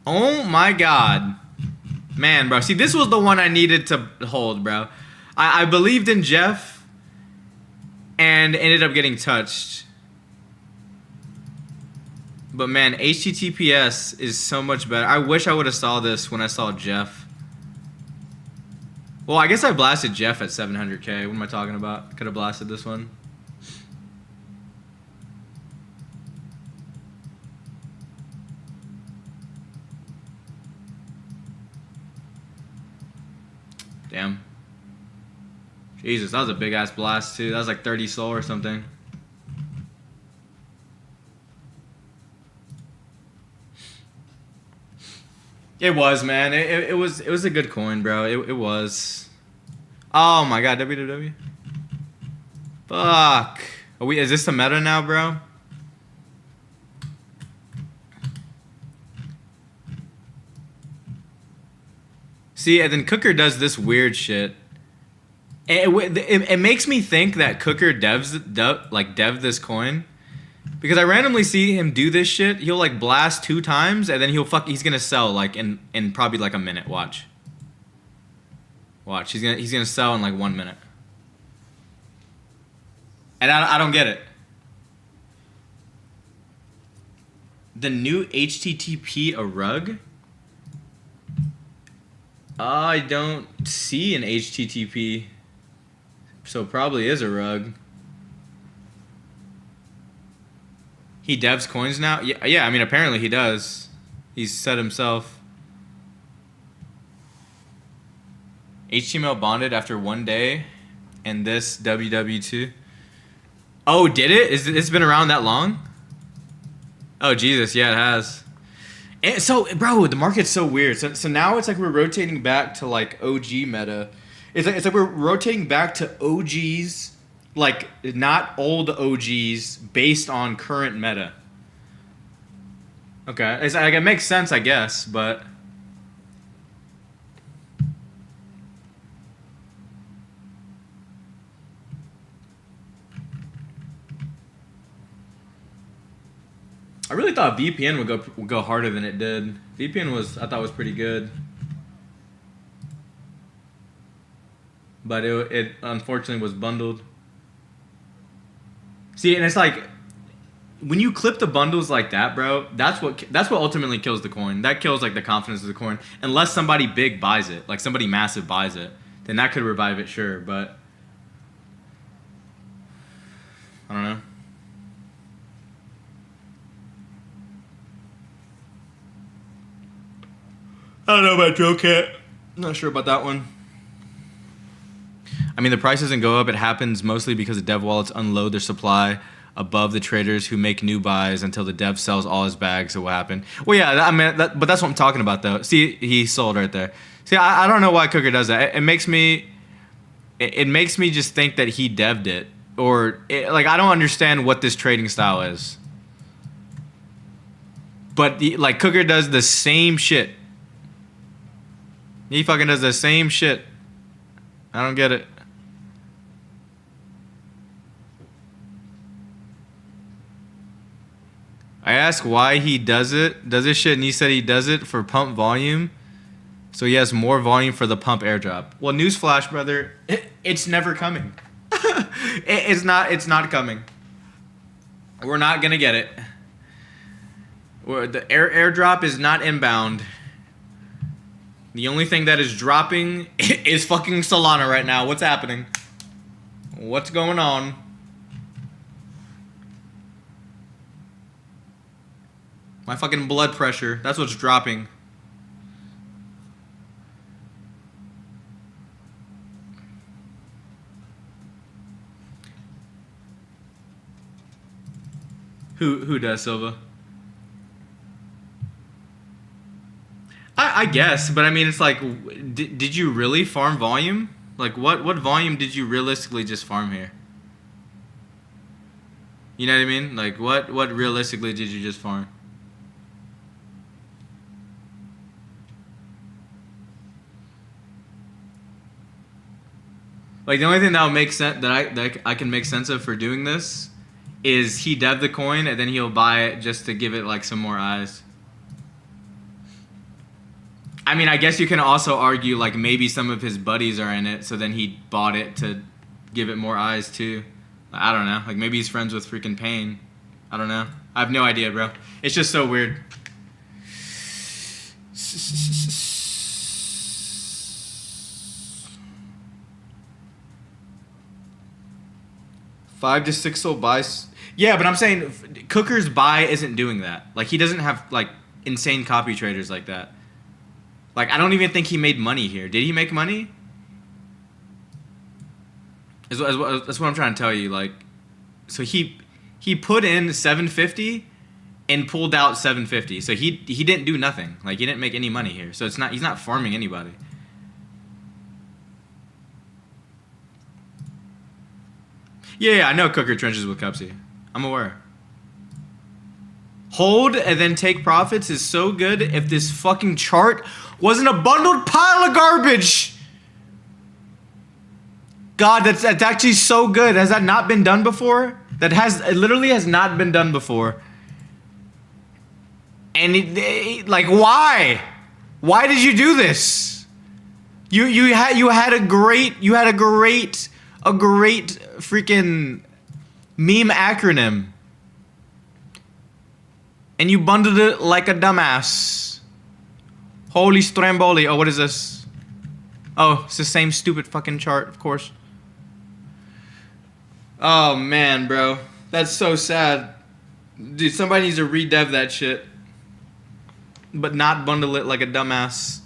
Oh my god. Man, bro. See, this was the one I needed to hold, bro. I believed in Jeff and ended up getting touched. But man, HTTPS is so much better. I wish I would have saw this when I saw Jeff. Well, I guess I blasted Jeff at 700k. What am I talking about? Could have blasted this one. Damn. Jesus, that was a big ass blast too. That was like 30 soul or something. It was, man. It was a good coin, bro. It was. Oh my god, WWW. Fuck. Is this the meta now, bro? See, and then Cooker does this weird shit. It makes me think that Cooker dev this coin. Because I randomly see him do this shit. He'll like blast 2 times and then he's gonna sell like in probably like a minute. Watch. Watch. He's gonna sell in like 1 minute. And I don't get it. The new HTTP a rug? I don't see an HTTP. So probably is a rug. He devs coins now? Yeah, I mean, apparently he does. He's said himself. HTML bonded after 1 day, and this WW2. Oh, did it? It's been around that long? Oh, Jesus, yeah, it has. And so, bro, the market's so weird. So now it's like we're rotating back to, like, OG meta. It's like we're rotating back to OGs, like, not old OGs, based on current meta. Okay, it's like it makes sense, I guess, but I really thought VPN would go harder than it did. VPN I thought was pretty good, but it unfortunately was bundled. See, and it's like when you clip the bundles like that, bro, that's what ultimately kills the coin. That kills like the confidence of the coin. Unless somebody big buys it, like somebody massive buys it, then that could revive it, sure. But I don't know. I don't know about Joe Cat. Not sure about that one. I mean, the price doesn't go up. It happens mostly because the dev wallets unload their supply above the traders who make new buys until the dev sells all his bags. So what happened? Well, yeah, I mean, but that's what I'm talking about, though. See, he sold right there. See, I don't know why Cooker does that. It makes me just think that he dev'd it, like I don't understand what this trading style is. But like Cooker does the same shit. He fucking does the same shit. I don't get it. I asked why he does this shit, and he said he does it for pump volume, so he has more volume for the pump airdrop. Well, newsflash, brother, it's never coming. It's not coming. We're not gonna get it. The airdrop is not inbound. The only thing that is dropping is fucking Solana right now. What's happening? What's going on? My fucking blood pressure. That's what's dropping. Who does, Silva? I guess, but I mean, it's like, did you really farm volume? Like, what volume did you realistically just farm here? You know what I mean? Like, what realistically did you just farm? Like, the only thing that will make sense that I can make sense of for doing this is he dev the coin and then he'll buy it just to give it like some more eyes. I mean, I guess you can also argue like maybe some of his buddies are in it, so then he bought it to give it more eyes too. I don't know. Like maybe he's friends with freaking Pain. I don't know. I have no idea, bro. It's just so weird. 5 to 6 soul buys. Yeah, but I'm saying Cooker's buy isn't doing that. Like, he doesn't have, like, insane copy traders like that. Like, I don't even think he made money here. Did he make money? That's what I'm trying to tell you. Like, so he put in 750 and pulled out 750. So he didn't do nothing. Like, he didn't make any money here. So he's not farming anybody. Yeah, I know Cooker trenches with Cupsy. I'm aware. Hold and then take profits is so good if this fucking chart wasn't a bundled pile of garbage. God, that's actually so good. Has that not been done before? It literally has not been done before. And like, why? Why did you do this? You had a great freaking meme acronym. And you bundled it like a dumbass. Holy Stramboli. Oh, what is this? Oh, it's the same stupid fucking chart, of course. Oh, man, bro. That's so sad. Dude, somebody needs to redev that shit. But not bundle it like a dumbass.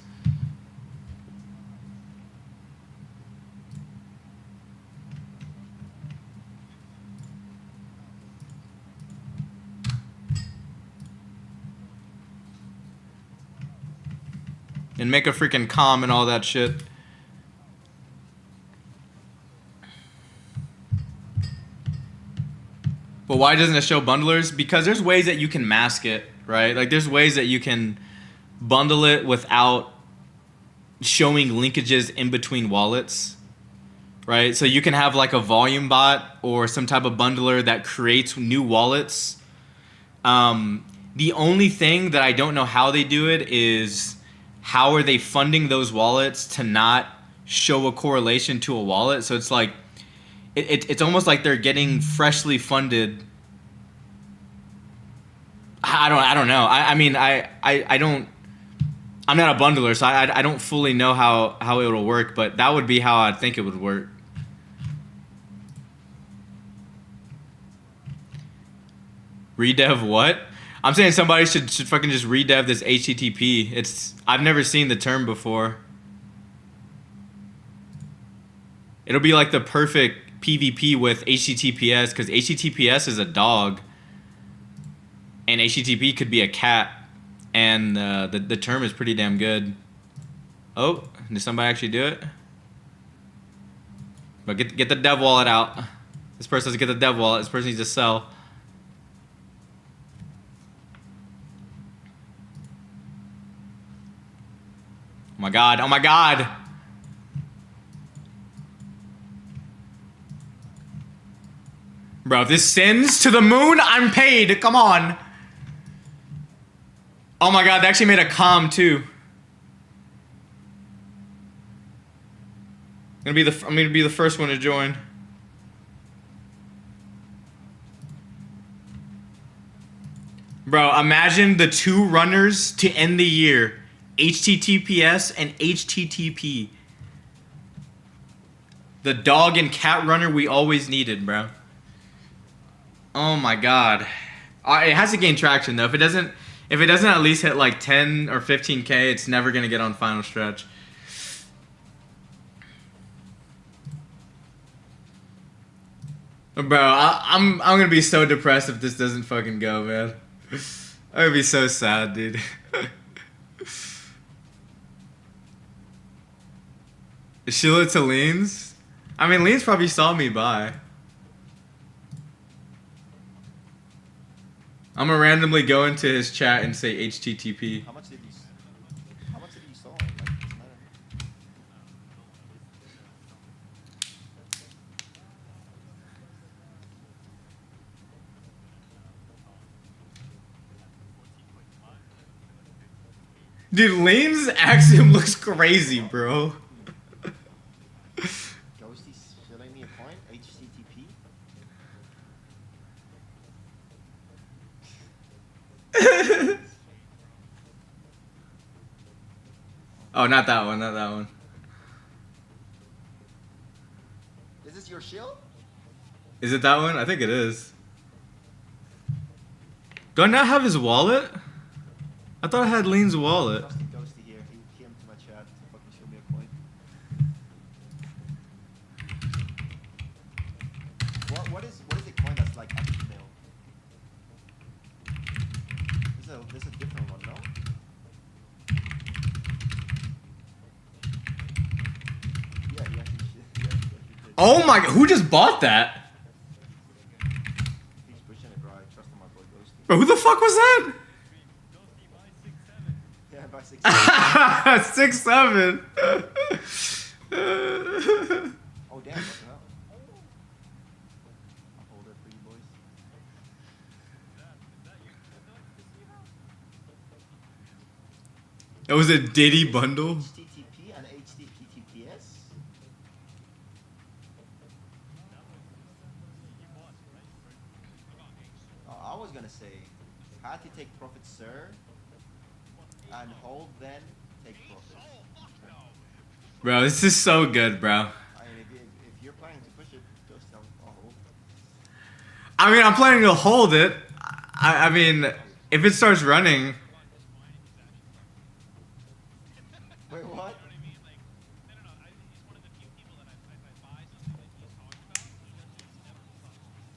And make a freaking comm and all that shit. But why doesn't it show bundlers? Because there's ways that you can mask it, right? Like, there's ways that you can bundle it without showing linkages in between wallets, right? So you can have like a volume bot or some type of bundler that creates new wallets. The only thing that I don't know how they do it is how are they funding those wallets to not show a correlation to a wallet? So it's like, it's almost like they're getting freshly funded. I don't know. I mean, I don't. I'm not a bundler, so I don't fully know how it'll work, but that would be how I think it would work. Redev what? I'm saying somebody should fucking just redev this HTTP. I've never seen the term before. It'll be like the perfect PvP with HTTPS, because HTTPS is a dog and HTTP could be a cat, and the term is pretty damn good. Oh, did somebody actually do it? But get the dev wallet out. This person has to get the dev wallet. This person needs to sell. Oh my god, oh my god! Bro, if this sends to the moon, I'm paid. Come on. Oh my god, they actually made a comm too. I'm gonna be the first one to join. Bro, imagine the two runners to end the year. HTTPS and HTTP. The dog and cat runner we always needed, bro. Oh my god. It has to gain traction though. If it doesn't at least hit like 10 or 15k, it's never gonna get on final stretch. Bro, I'm gonna be so depressed if this doesn't fucking go, man. I'm gonna be so sad, dude. Sheila to Leans? I mean, Leans probably saw me buy. I'm gonna randomly go into his chat and say HTTP. How much did you sell? Dude, Lean's axiom looks crazy, bro. Ghosty's showing me a coin? HTTP? Oh, not that one, not that one. Is this your shield? Is it that one? I think it is. Do I not have his wallet? I thought I had Lean's wallet. Trust the ghosty here. He came to my chat to fucking show me a coin. What is a coin that's like up to mil? There's a different one, no? Yeah, he actually did. Oh my god, who just bought that? He's pushing it, bro. I trust in my boy ghosty. Bro, who the fuck was that? Yeah, by 6. 6'7". Oh damn, what the hell? I'll hold it for you boys. That was a Diddy bundle. HTTP and HTTPS? I was gonna say, had to take profit, sir, and hold then take profit. Bro, this is so good, bro. I mean, if you're planning to push it, just I'll hold. I mean, I'm planning to hold it. I mean, if it starts running. Wait, what?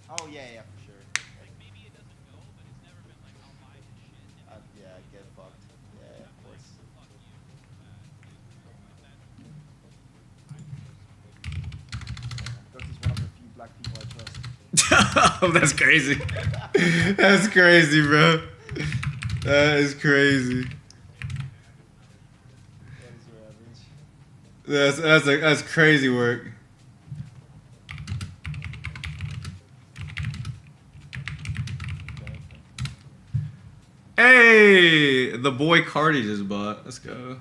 Oh yeah, yeah, for sure. Yeah, get fucked. Yeah, of course. Ghosty is one of the few black people I trust. That's crazy. That's crazy, bro. That is crazy. That is your average. That's crazy work. Hey, the boy Cardi just bought. Let's go.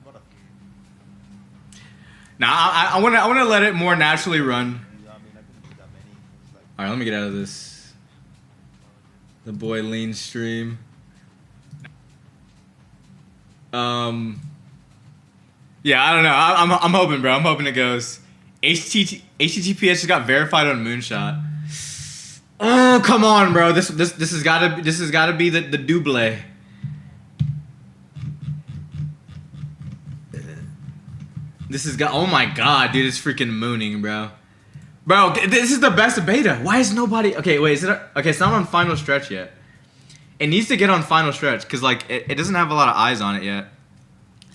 What a Now I wanna let it more naturally run. I mean, I couldn't do that many. It's like, All right, let me get out of this. The boy lean stream. Yeah, I don't know. I'm hoping, bro. I'm hoping it goes. HTTPS just got verified on Moonshot. Oh, come on, bro. This has gotta be the double. This has got. Oh my god, dude, it's freaking mooning, bro. Bro, this is the best beta. Why is nobody? Okay, wait. Is it? Okay, it's not on final stretch yet. It needs to get on final stretch because like it doesn't have a lot of eyes on it yet.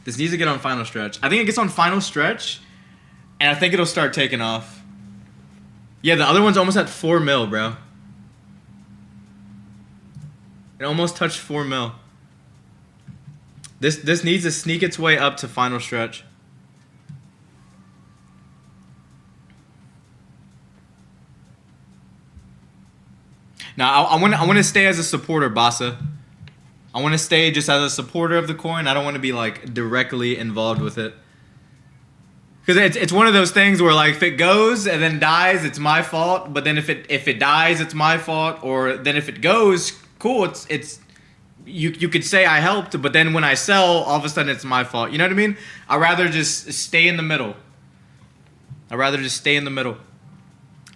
This needs to get on final stretch. I think it gets on final stretch, and I think it'll start taking off. Yeah, the other one's almost at 4 mil, bro. It almost touched 4 mil. This needs to sneak its way up to final stretch. Now I want to stay as a supporter, Basa. I want to stay just as a supporter of the coin. I don't want to be like directly involved with it. Because it's one of those things where like if it goes and then dies, it's my fault. But then if it dies, it's my fault. Or then if it goes, cool. It's you could say I helped, but then when I sell, all of a sudden it's my fault. You know what I mean? I'd rather just stay in the middle.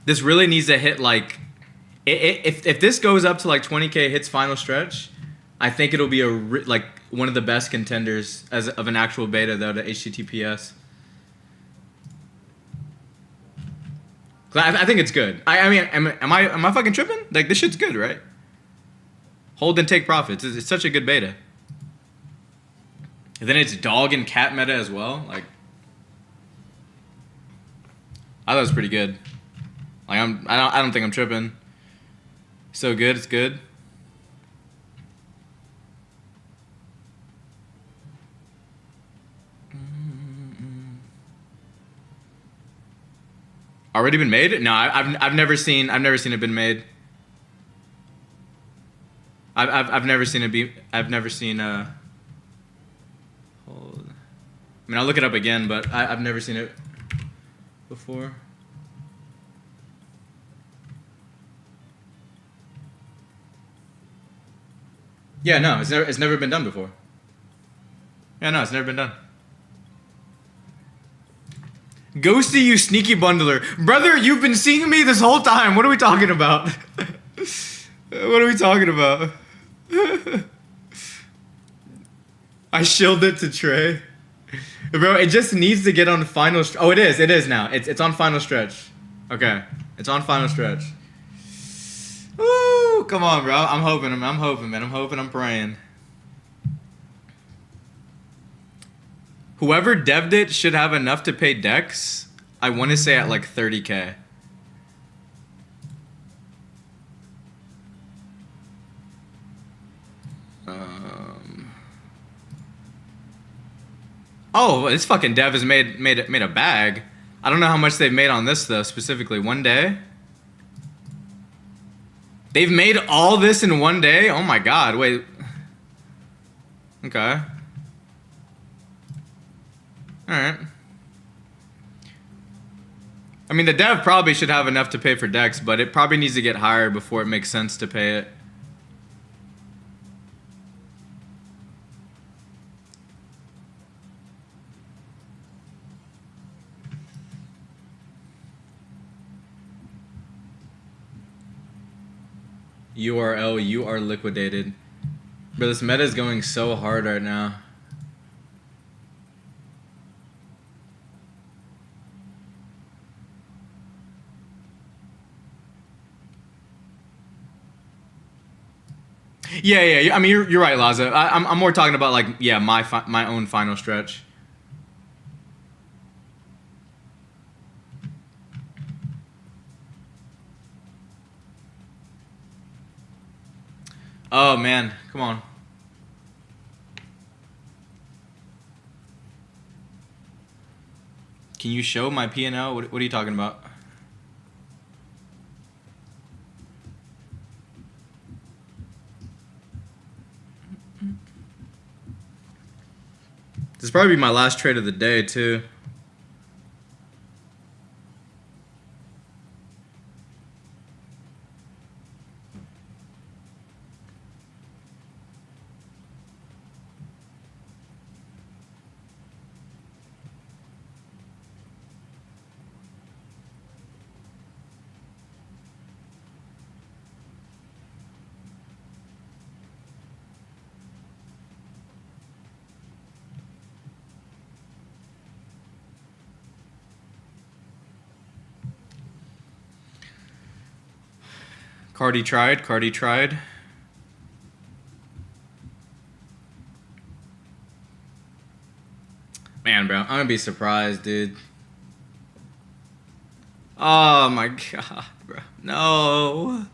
This really needs to hit like, if this goes up to like 20K, hits final stretch, I think it'll be like one of the best contenders of an actual beta though to HTTPS. I think it's good. I mean, am I fucking tripping? Like this shit's good, right? Hold and take profits. It's such a good beta. And then it's dog and cat meta as well. Like, I thought it was pretty good. Like I don't think I'm tripping. So good, it's good. Already been made? No, I've never seen it been made. I've never seen it be. I've never seen hold. I mean, I'll look it up again, but I've never seen it before. Yeah, no, it's never been done before. Yeah, no, it's never been done. Ghosty, you sneaky bundler. Brother, you've been seeing me this whole time. What are we talking about? What are we talking about? I shilled it to Trey. Bro, it just needs to get on the final oh, it is now. It's on final stretch. Okay. It's on final stretch. Woo! Come on, bro. I'm hoping, man. I'm hoping, I'm praying. Whoever dev'd it should have enough to pay Dex. I want to say at like 30K. Oh, this fucking dev has made a bag. I don't know how much they've made on this though, specifically. One day? They've made all this in one day? Oh my god, wait. Okay. Alright. I mean, the dev probably should have enough to pay for Dex, but it probably needs to get higher before it makes sense to pay it. URL, you are liquidated. Bro, this meta is going so hard right now. Yeah. I mean, you're right, Laza. I'm more talking about like, yeah, my own final stretch. Oh man, come on. Can you show my P&L? What are you talking about? This will probably be my last trade of the day too. Cardi tried. Man, bro, I'm gonna be surprised, dude. Oh my god, bro. No.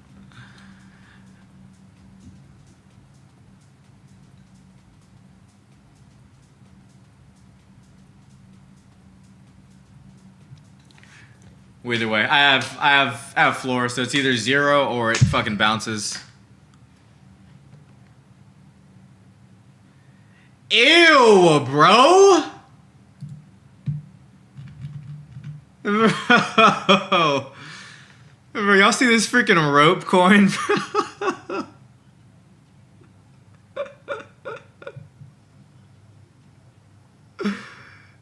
Either way, I have floor, so it's either 0 or it fucking bounces. Ew, bro. Bro, y'all see this freaking rope coin?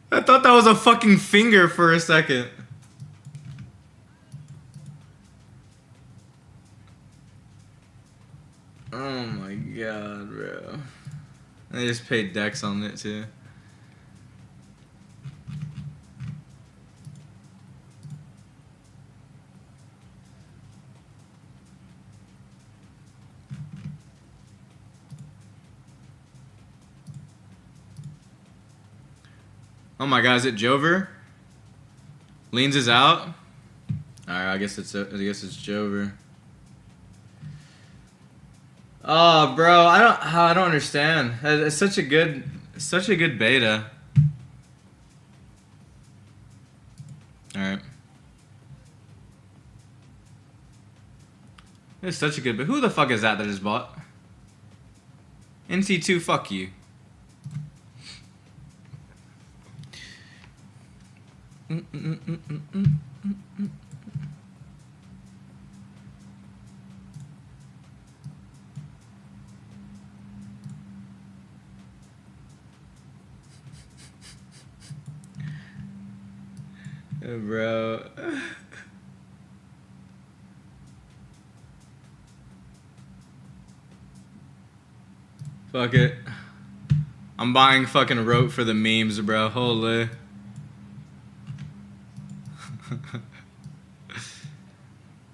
I thought that was a fucking finger for a second. Oh my god, bro. I just paid Dex on it too. Oh my god, is it Jover? Leans is out? Alright, I guess it's Jover. Oh, bro, I don't understand. It's such a good beta. All right. It's such a good beta. Who the fuck is that just bought? NC2, fuck you. Bro. Fuck it. I'm buying fucking rope for the memes, bro. Holy.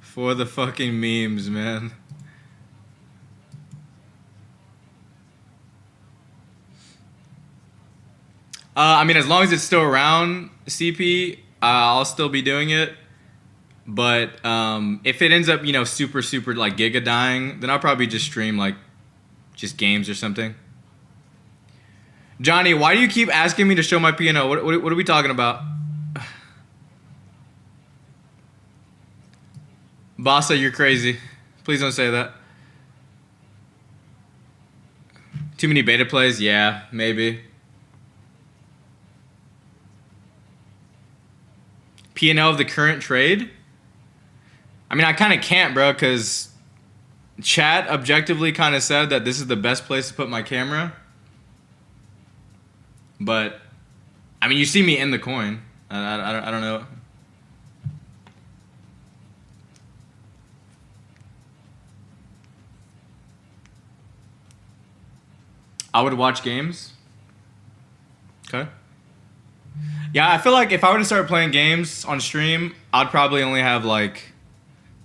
For the fucking memes, man. I mean, as long as it's still around, CP, I'll still be doing it. But if it ends up, you know, super like giga dying, then I'll probably just stream like just games or something. Johnny, why do you keep asking me to show my piano? What are we talking about? Bassa, you're crazy. Please don't say that. Too many beta plays? Yeah, maybe. P&L of the current trade? I mean, I kind of can't, bro, because chat objectively kind of said that this is the best place to put my camera. But, I mean, you see me in the coin. I don't know. I would watch games. Okay. Yeah, I feel like if I were to start playing games on stream, I'd probably only have like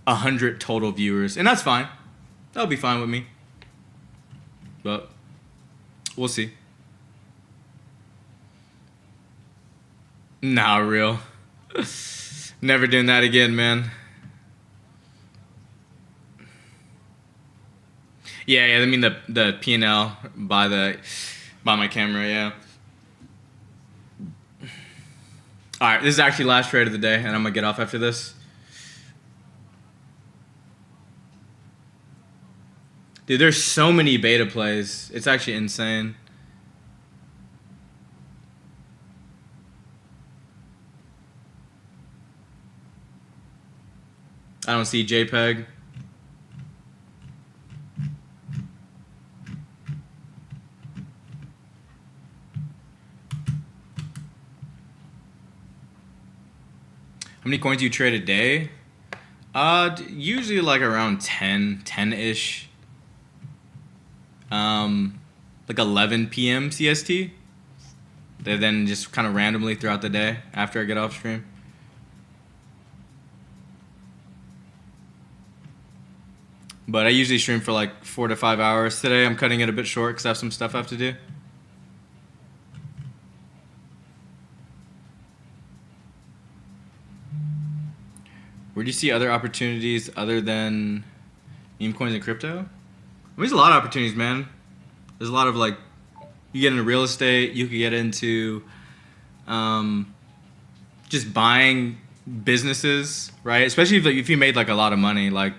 100 total viewers. And that's fine. That would be fine with me. But we'll see. Nah, real. Never doing that again, man. Yeah, I mean the P&L by my camera, yeah. All right, this is actually last trade of the day, and I'm gonna get off after this. Dude, there's so many beta plays. It's actually insane. I don't see JPEG. How many coins do you trade a day? Usually like around 10-ish. Like 11 p.m. CST. Then just kind of randomly throughout the day after I get off stream. But I usually stream for like 4 to 5 hours. Today I'm cutting it a bit short because I have some stuff I have to do. Where do you see other opportunities other than meme coins and crypto? I mean, there's a lot of opportunities, man. There's a lot of like, you get into real estate, you could get into just buying businesses, right? Especially if you made like a lot of money, like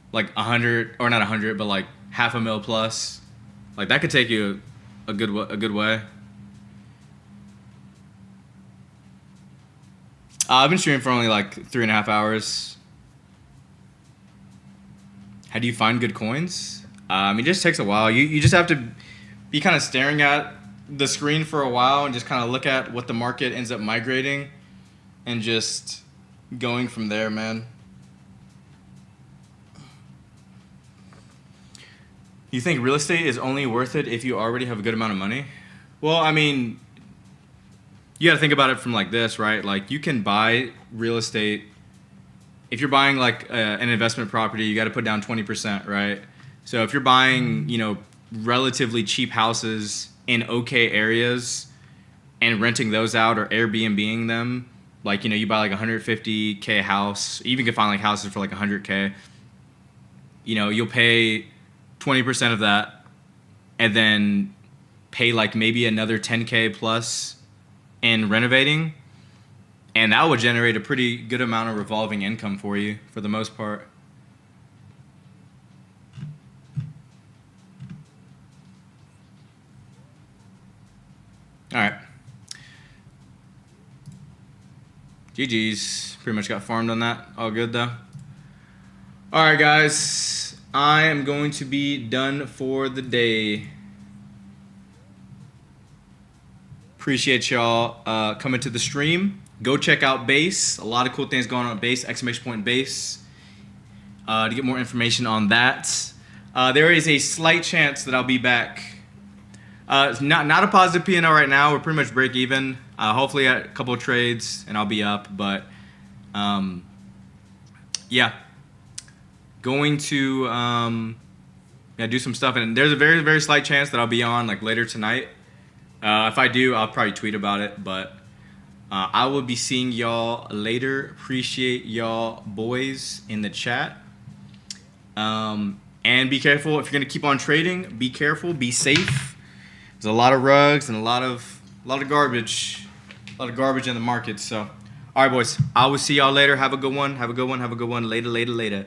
100, or not 100, but like $500,000 plus. Like that could take you a good way. I've been streaming for only like 3.5 hours. How do you find good coins? I mean, it just takes a while. You just have to be kind of staring at the screen for a while and just kind of look at what the market ends up migrating and just going from there, man. You think real estate is only worth it if you already have a good amount of money? Well, I mean, you got to think about it from like this, right? Like you can buy real estate. If you're buying like an investment property, you got to put down 20%, right? So if you're buying, you know, relatively cheap houses in okay areas and renting those out or Airbnb-ing them, like, you know, you buy like a $150K house, you even can find like houses for like $100K. You know, you'll pay 20% of that and then pay like maybe another 10K plus in renovating, and that would generate a pretty good amount of revolving income for you for the most part. All right. GG's. Pretty much got farmed on that. All good though. All right, guys. I am going to be done for the day. Appreciate y'all coming to the stream. Go check out Base. A lot of cool things going on at Base, exclamation point Base. To get more information on that. There is a slight chance that I'll be back. Not a positive P&L right now. We're pretty much break even. Hopefully a couple of trades and I'll be up. But yeah, going to do some stuff. And there's a very, very slight chance that I'll be on like later tonight. If I do, I'll probably tweet about it. But I will be seeing y'all later. Appreciate y'all boys in the chat. And be careful if you're gonna keep on trading. Be careful. Be safe. There's a lot of rugs and a lot of garbage. A lot of garbage in the market. So, all right, boys. I will see y'all later. Have a good one. Have a good one. Have a good one. Later.